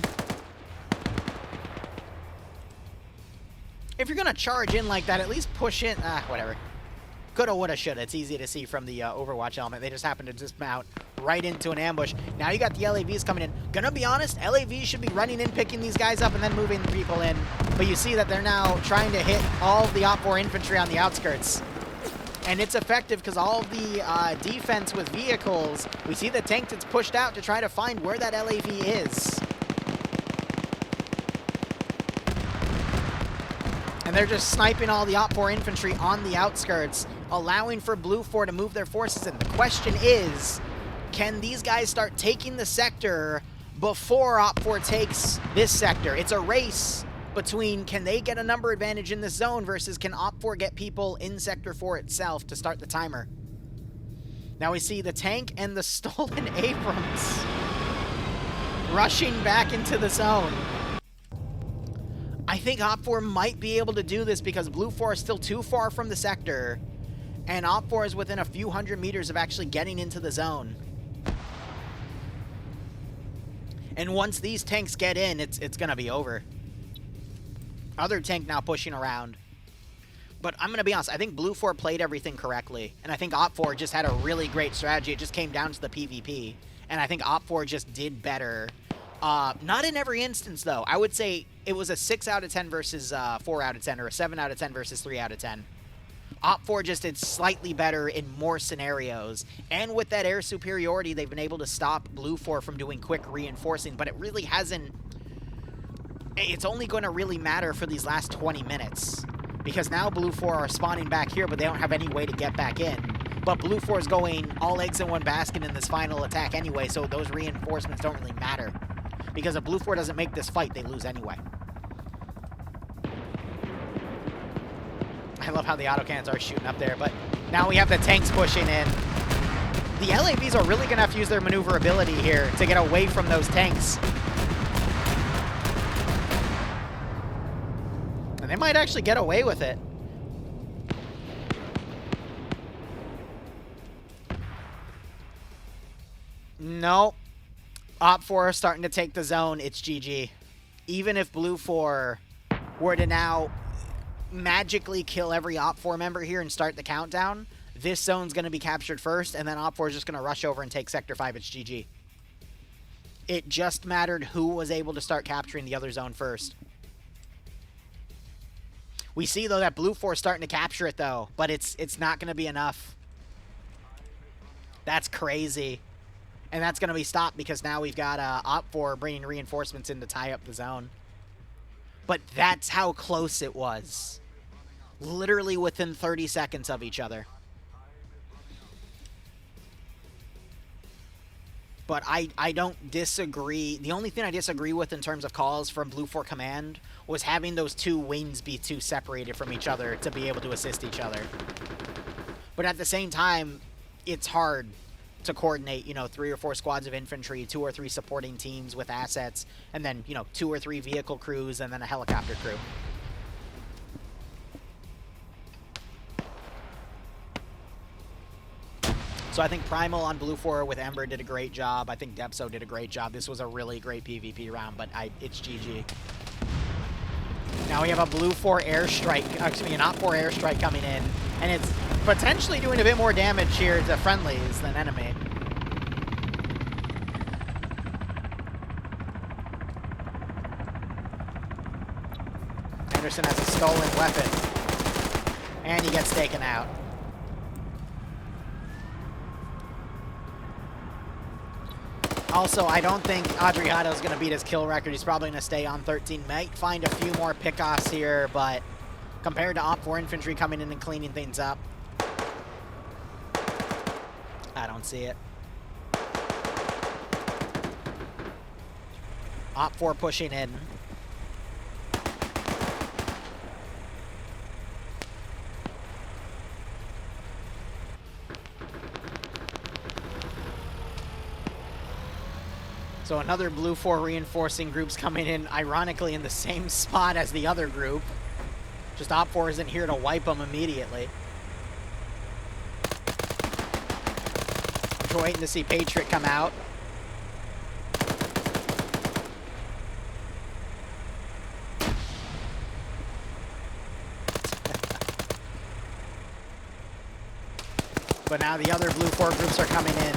If you're going to charge in like that, at least push in. Whatever. Coulda, woulda, shoulda. It's easy to see from the Overwatch element. They just happen to dismount right into an ambush. Now you got the LAVs coming in. Gonna be honest, LAVs should be running in, picking these guys up, and then moving people in. But you see that they're now trying to hit all of the Op4 infantry on the outskirts. And it's effective because all of the defense with vehicles, we see the tank that's pushed out to try to find where that LAV is. And they're just sniping all the Op4 infantry on the outskirts, allowing for Blue 4 to move their forces in. The question is, can these guys start taking the sector before Op4 takes this sector? It's a race between can they get a number advantage in this zone versus can Op4 get people in Sector 4 itself to start the timer. Now we see the tank and the stolen Abrams rushing back into the zone. I think Op4 might be able to do this because Blue 4 is still too far from the sector, and Op4 is within a few hundred meters of actually getting into the zone. And once these tanks get in, it's going to be over. Other tank now pushing around. But I'm going to be honest, I think Blue 4 played everything correctly, and I think Op4 just had a really great strategy. It just came down to the PvP, and I think Op4 just did better. Not in every instance, though. I would say it was a 6 out of 10 versus 4 out of 10, or a 7 out of 10 versus 3 out of 10. Op4 just did slightly better in more scenarios, and with that air superiority, they've been able to stop Blue 4 from doing quick reinforcing, but it really hasn't... It's only going to really matter for these last 20 minutes, because now Blue 4 are spawning back here, but they don't have any way to get back in. But Blue 4 is going all eggs in one basket in this final attack anyway, so those reinforcements don't really matter. Because if Blue 4 doesn't make this fight, they lose anyway. I love how the autocannons are shooting up there, but now we have the tanks pushing in. The LAVs are really going to have to use their maneuverability here to get away from those tanks. And they might actually get away with it. No. Op 4 is starting to take the zone. It's GG. Even if Blue 4 were to now magically kill every Op 4 member here and start the countdown, this zone's going to be captured first, and then Op 4 is just going to rush over and take Sector 5. It's GG. It just mattered who was able to start capturing the other zone first. We see, though, that Blue 4 is starting to capture it, though, but it's not going to be enough. That's crazy. And that's going to be stopped because now we've got Op 4 bringing reinforcements in to tie up the zone. But that's how close it was. Literally within 30 seconds of each other. But I don't disagree. The only thing I disagree with in terms of calls from Blue 4 Command was having those two wings be too separated from each other to be able to assist each other. But at the same time, it's hard to coordinate, 3 or 4 squads of infantry, 2 or 3 supporting teams with assets, and then, 2 or 3 vehicle crews, and then a helicopter crew. So I think Primal on Blue 4 with Ember did a great job. I think Depso did a great job. This was a really great PvP round, but it's GG. Now we have a Blue 4 airstrike, excuse me, an Op 4 airstrike coming in, and it's potentially doing a bit more damage here to friendlies than enemy. Anderson has a stolen weapon, and he gets taken out. Also, I don't think Adriano is going to beat his kill record. He's probably going to stay on 13. Might find a few more pickoffs here, but compared to Op 4 Infantry coming in and cleaning things up, I don't see it. Op 4 pushing in. So another Blue 4 reinforcing group's coming in, ironically, in the same spot as the other group. Just Op 4 isn't here to wipe them immediately. We're waiting to see Patriot come out. But now the other Blue 4 groups are coming in.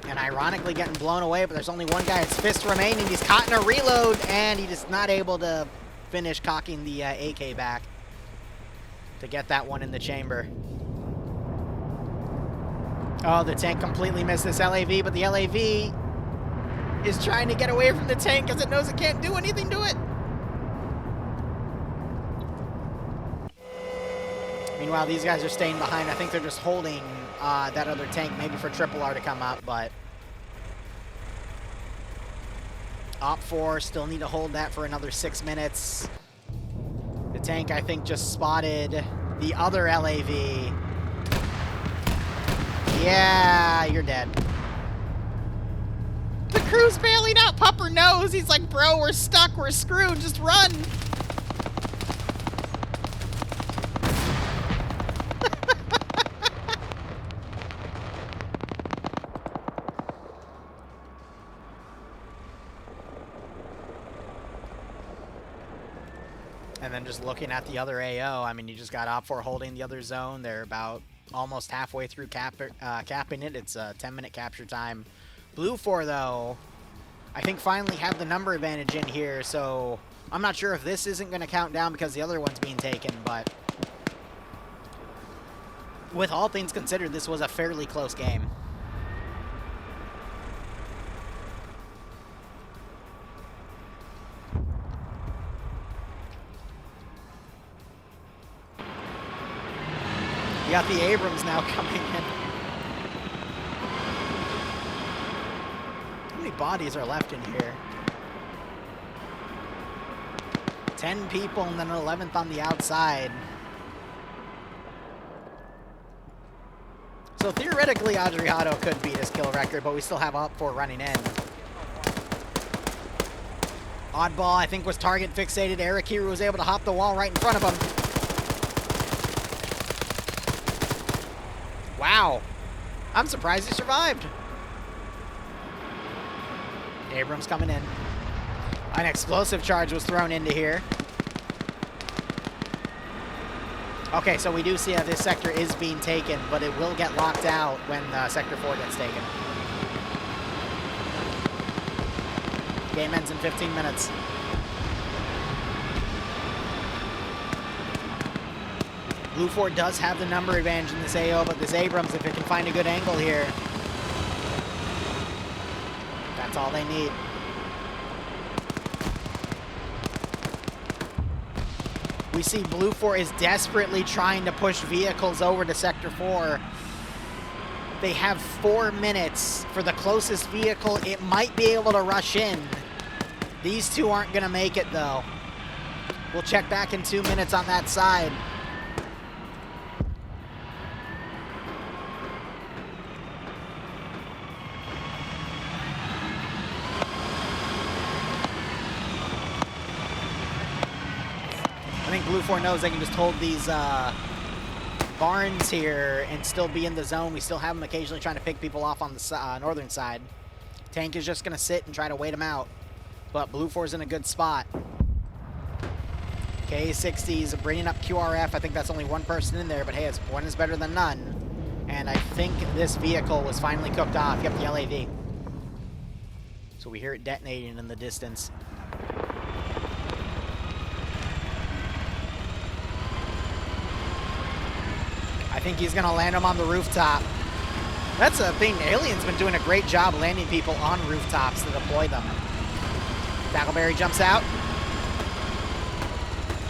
And ironically getting blown away, but there's only one guy. It's Fist remaining. He's caught in a reload, and he's just not able to finish cocking the AK back to get that one in the chamber. Oh, the tank completely missed this LAV, but the LAV is trying to get away from the tank because it knows it can't do anything to it. Meanwhile, these guys are staying behind. I think they're just holding that other tank, maybe for Triple R to come up, but Op 4 still need to hold that for another 6 minutes. The tank, I think, just spotted the other LAV. Yeah, you're dead. The crew's bailing out. Pupper knows. He's like, bro, we're stuck. We're screwed. Just run. And then just looking at the other AO, I mean, you just got Op 4 holding the other zone. They're about almost halfway through capping it. It's a 10-minute capture time. Blue 4, though, I think finally have the number advantage in here, so I'm not sure if this isn't going to count down because the other one's being taken, but with all things considered, this was a fairly close game. The got the Abrams now coming in. How many bodies are left in here? 10 people and then an 11th on the outside. So theoretically, Adriano could beat his kill record, but we still have up 4 running in. Oddball, I think, was target fixated. Eric Hiru was able to hop the wall right in front of him. Wow. I'm surprised he survived. Abrams coming in. An explosive charge was thrown into here. Okay, so we do see how this sector is being taken, but it will get locked out when Sector 4 gets taken. Game ends in 15 minutes. Blue 4 does have the number advantage in this AO, but this Abrams, if it can find a good angle here, that's all they need. We see Blue 4 is desperately trying to push vehicles over to Sector 4. They have 4 minutes for the closest vehicle. It might be able to rush in. These two aren't going to make it, though. We'll check back in 2 minutes on that side. I think Blue 4 knows they can just hold these barns here and still be in the zone. We still have them occasionally trying to pick people off on the northern side. Tank is just going to sit and try to wait them out. But Blue 4's in a good spot. K60's bringing up QRF. I think that's only one person in there, but hey, one is better than none. And I think this vehicle was finally cooked off. Yep, the LAV. So we hear it detonating in the distance. I think he's going to land him on the rooftop. That's a thing. Alien's been doing a great job landing people on rooftops to deploy them. Tackleberry jumps out.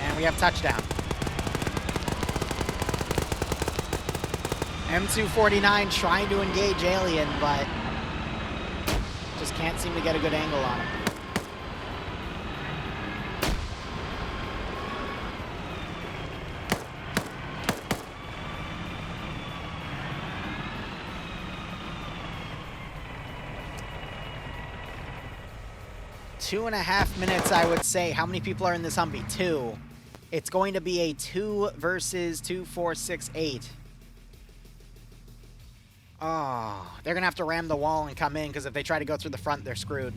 And we have touchdown. M249 trying to engage Alien, but just can't seem to get a good angle on him. Two and a half minutes, I would say. How many people are in this Humvee? 2. It's going to be a 2 versus 2, 4, 6, 8. Oh, they're going to have to ram the wall and come in, because if they try to go through the front, they're screwed.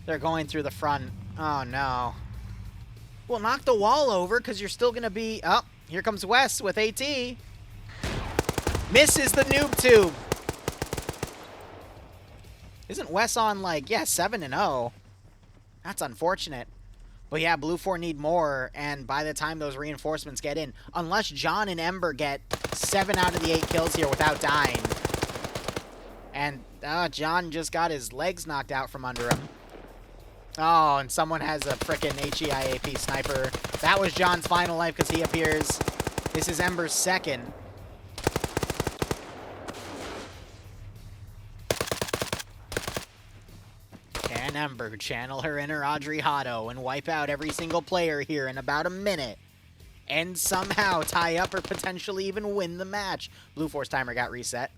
They're going through the front. Oh, no. Well, knock the wall over, because you're still going to be... Oh, here comes Wes with AT. Misses the noob tube. Isn't Wes on, like, yeah, 7-0? That's unfortunate. But yeah, Blue 4 need more, and by the time those reinforcements get in, unless John and Ember get 7 out of the 8 kills here without dying. And John just got his legs knocked out from under him. Oh, and someone has a frickin' HEIAP sniper. That was John's final life because he appears. This is Ember's second. Can Ember channel her inner Audrey Hotto and wipe out every single player here in about a minute and somehow tie up or potentially even win the match? Blue 4's timer got reset.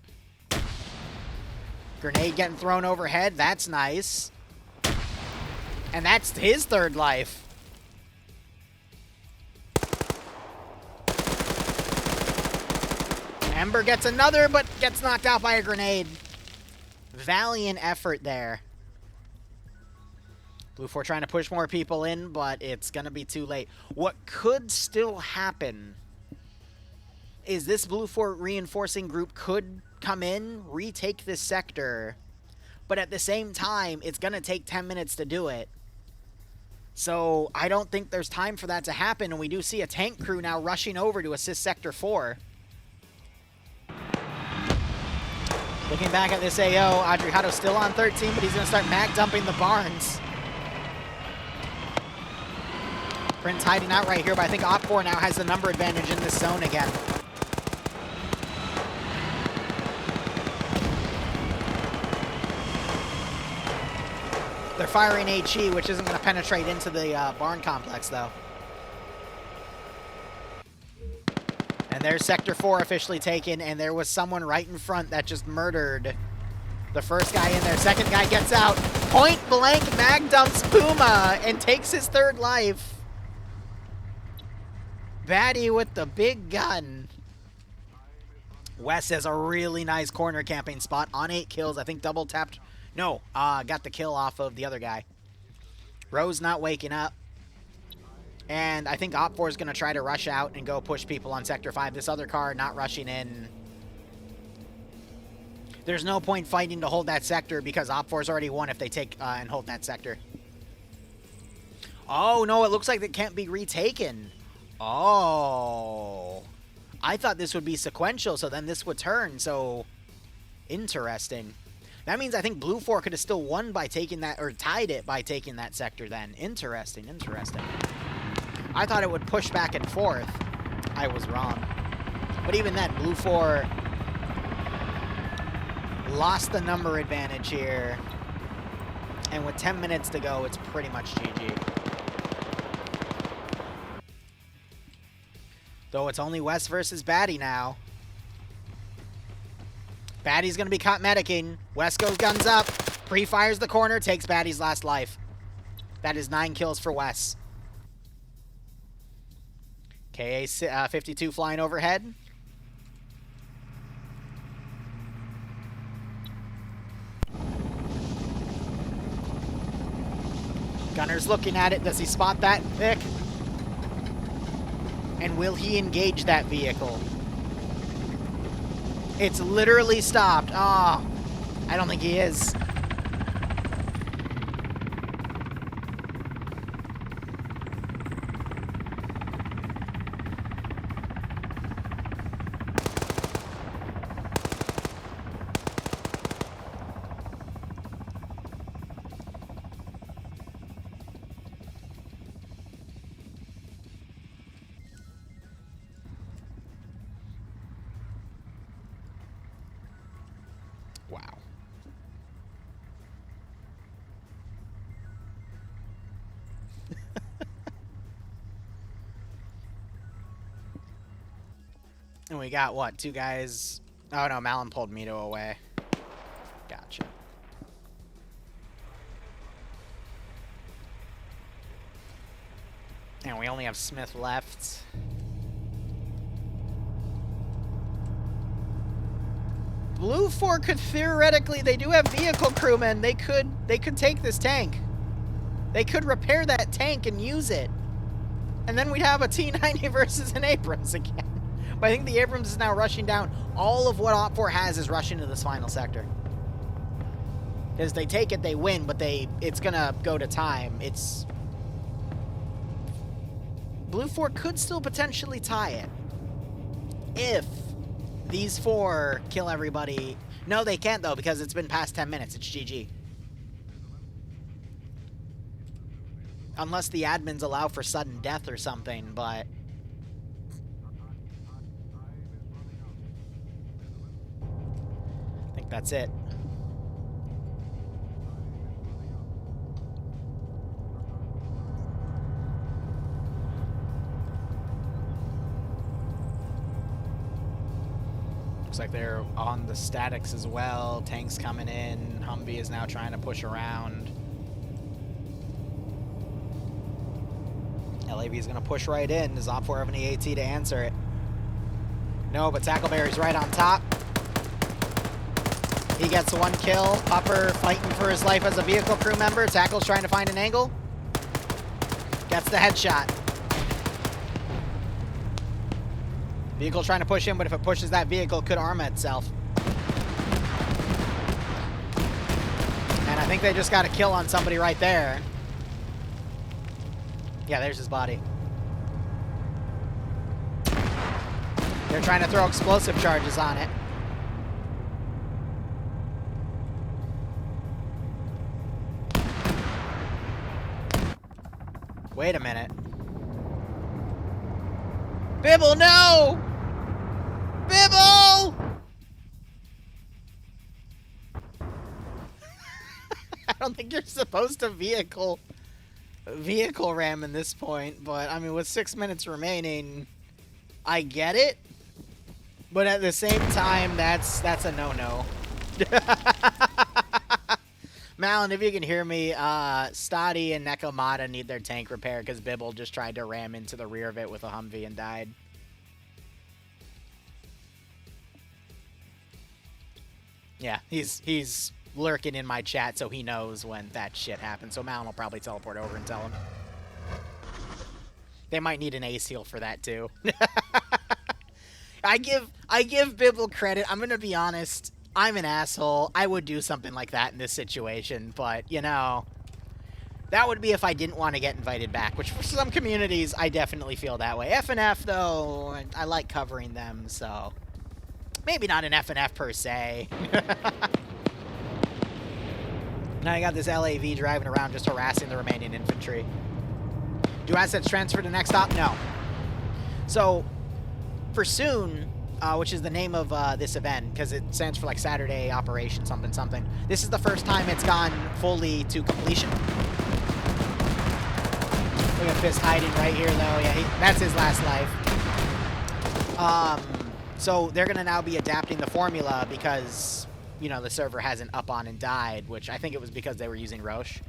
Grenade getting thrown overhead. That's nice. And that's his 3rd life. Ember gets another, but gets knocked out by a grenade. Valiant effort there. Blue 4 trying to push more people in, but it's going to be too late. What could still happen is this Blue 4 reinforcing group could come in, retake this sector, but at the same time, it's going to take 10 minutes to do it. So I don't think there's time for that to happen, and we do see a tank crew now rushing over to assist Sector 4. Looking back at this AO, Adriano still on 13, but he's going to start mag dumping the barns. Prince hiding out right here, but I think Op4 now has the number advantage in this zone again. They're firing HE, which isn't going to penetrate into the barn complex, though. And there's Sector 4 officially taken, and there was someone right in front that just murdered the first guy in there. Second guy gets out. Point blank mag dumps Puma and takes his third life. Batty with the big gun. Wes has a really nice corner camping spot on 8 kills. I think double tapped. No, got the kill off of the other guy. Rose not waking up. And I think Op4 is going to try to rush out and go push people on Sector 5. This other car not rushing in. There's no point fighting to hold that sector because Op4's already won if they take and hold that sector. Oh, no, it looks like it can't be retaken. Oh. I thought this would be sequential, so then this would turn, so interesting. That means I think Blue 4 could have still won by taking that, or tied it by taking that sector then. Interesting, interesting. I thought it would push back and forth. I was wrong. But even then, Blue 4 lost the number advantage here. And with 10 minutes to go, it's pretty much GG. Though it's only Wes versus Batty now. Batty's going to be caught medicing. Wes goes guns up. Pre-fires the corner. Takes Batty's last life. That is 9 kills for Wes. KA-52 flying overhead. Gunner's looking at it. Does he spot that, Vic? And will he engage that vehicle? It's literally stopped. Oh, I don't think he is. Wow. And we got, what, 2 guys? Oh, no, Malin pulled Mito away. Gotcha. And we only have Smith left. Blue 4 could theoretically, they do have vehicle crewmen. They could take this tank. They could repair that tank and use it. And then we'd have a T-90 versus an Abrams again. But I think the Abrams is now rushing down. All of what Op4 has is rushing to this final sector. Because they take it, they win, but it's gonna go to time. It's... Blue 4 could still potentially tie it. If these 4 kill everybody. No, they can't, though, because it's been past 10 minutes. It's GG. Unless the admins allow for sudden death or something, but... I think that's it. Looks like they're on the statics as well. Tanks coming in. Humvee is now trying to push around. LAV is going to push right in. Does Op4 have any AT to answer it? No, but Tackleberry's right on top. He gets 1 kill. Pupper fighting for his life as a vehicle crew member. Tackle's trying to find an angle. Gets the headshot. Vehicle trying to push in, but if it pushes that vehicle, it could arm itself. And I think they just got a kill on somebody right there. Yeah, there's his body. They're trying to throw explosive charges on it. Wait a minute. Bibble, no! Bibble! I don't think you're supposed to vehicle ram in this point, but I mean, with 6 minutes remaining, I get it. But at the same time, that's a no-no. Malin, if you can hear me, Stoddy and Nekomata need their tank repair because Bibble just tried to ram into the rear of it with a Humvee and died. Yeah, he's lurking in my chat, so he knows when that shit happens. So Malin will probably teleport over and tell him. They might need an ace heal for that too. I give Bibble credit. I'm gonna be honest. I'm an asshole. I would do something like that in this situation, but you know, that would be if I didn't want to get invited back. Which for some communities, I definitely feel that way. FNF though, I like covering them, so maybe not an FNF per se. Now I got this LAV driving around just harassing the remaining infantry. Do assets transfer to next stop? No. So, for soon, which is the name of this event, because it stands for like Saturday Operation something something, this is the first time it's gone fully to completion. Look at Fist hiding right here, though. Yeah, that's his last life. So they're going to now be adapting the formula because, you know, the server hasn't up on and died, which I think it was because they were using Roche.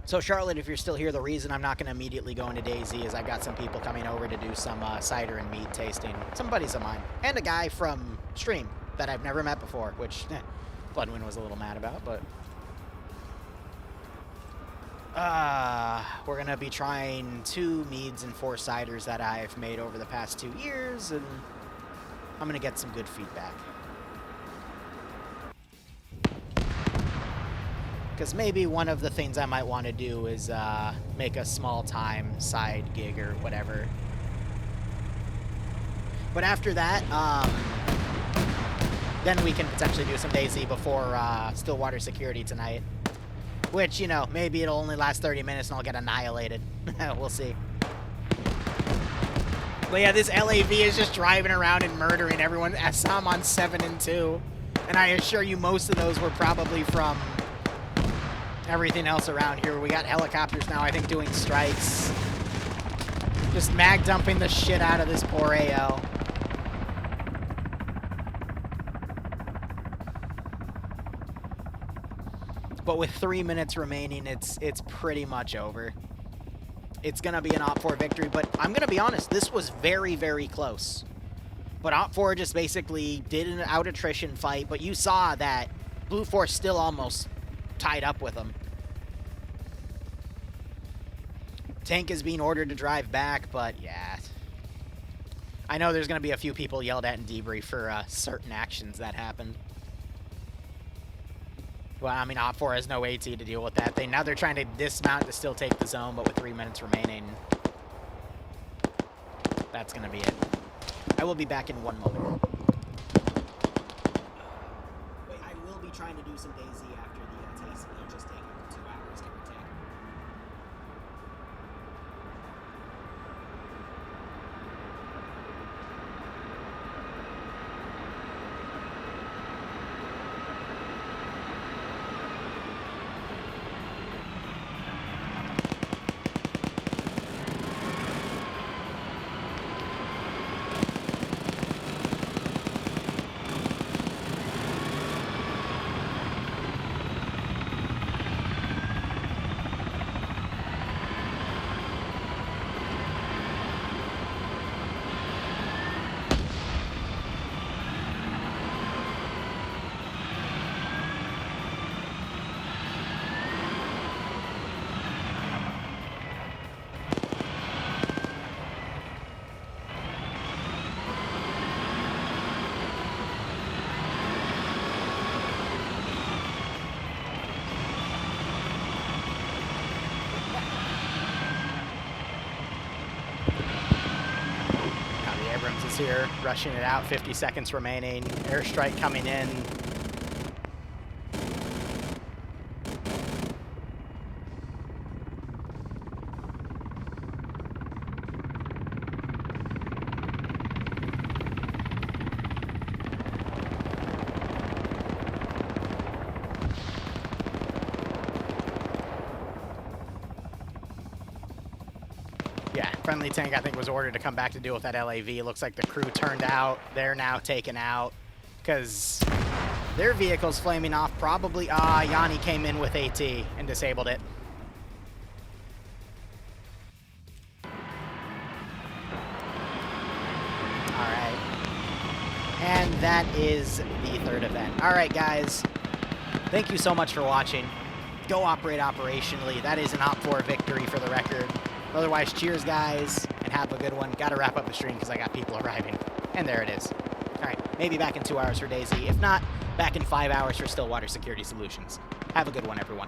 So Charlotte, if you're still here, the reason I'm not going to immediately go into DayZ is I've got some people coming over to do some cider and mead tasting. Some buddies of mine. And a guy from stream that I've never met before, which Bloodwind was a little mad about, but... we're going to be trying 2 meads and 4 ciders that I've made over the past 2 years, and I'm going to get some good feedback. Because maybe one of the things I might want to do is make a small-time side gig or whatever. But after that, then we can potentially do some DayZ before Stillwater Security tonight. Which, you know, maybe it'll only last 30 minutes and I'll get annihilated. We'll see. But yeah, this LAV is just driving around and murdering everyone. I saw him on 7 and 2. And I assure you most of those were probably from... everything else around here. We got helicopters now, I think, doing strikes. Just mag dumping the shit out of this poor AO. But with 3 minutes remaining, it's pretty much over. It's going to be an Op4 victory, but I'm going to be honest, this was very, very close. But Op4 just basically did an out-attrition fight, but you saw that Blue Force still almost tied up with them. Tank is being ordered to drive back, but yeah. I know there's going to be a few people yelled at in debrief for certain actions that happened. Well, I mean, Op4 has no AT to deal with that. Now they're trying to dismount to still take the zone, but with 3 minutes remaining, that's going to be it. I will be back in 1 moment. Wait, I will be trying to do some DayZ after the taste. It'll just take 2 hours, give or take. VODS here, rushing it out, 50 seconds remaining. Airstrike coming in. Yeah, friendly tank, I think, was ordered to come back to deal with that LAV. It looks like the crew turned out. They're now taken out because their vehicle's flaming off. Probably, Yanni came in with AT and disabled it. All right. And that is the third event. All right, guys. Thank you so much for watching. Go operate operationally. That is an Op 4 victory for the record. Otherwise, cheers, guys, and have a good one. Got to wrap up the stream because I got people arriving. And there it is. All right, maybe back in 2 hours for DayZ. If not, back in 5 hours for Stillwater Security Solutions. Have a good one, everyone.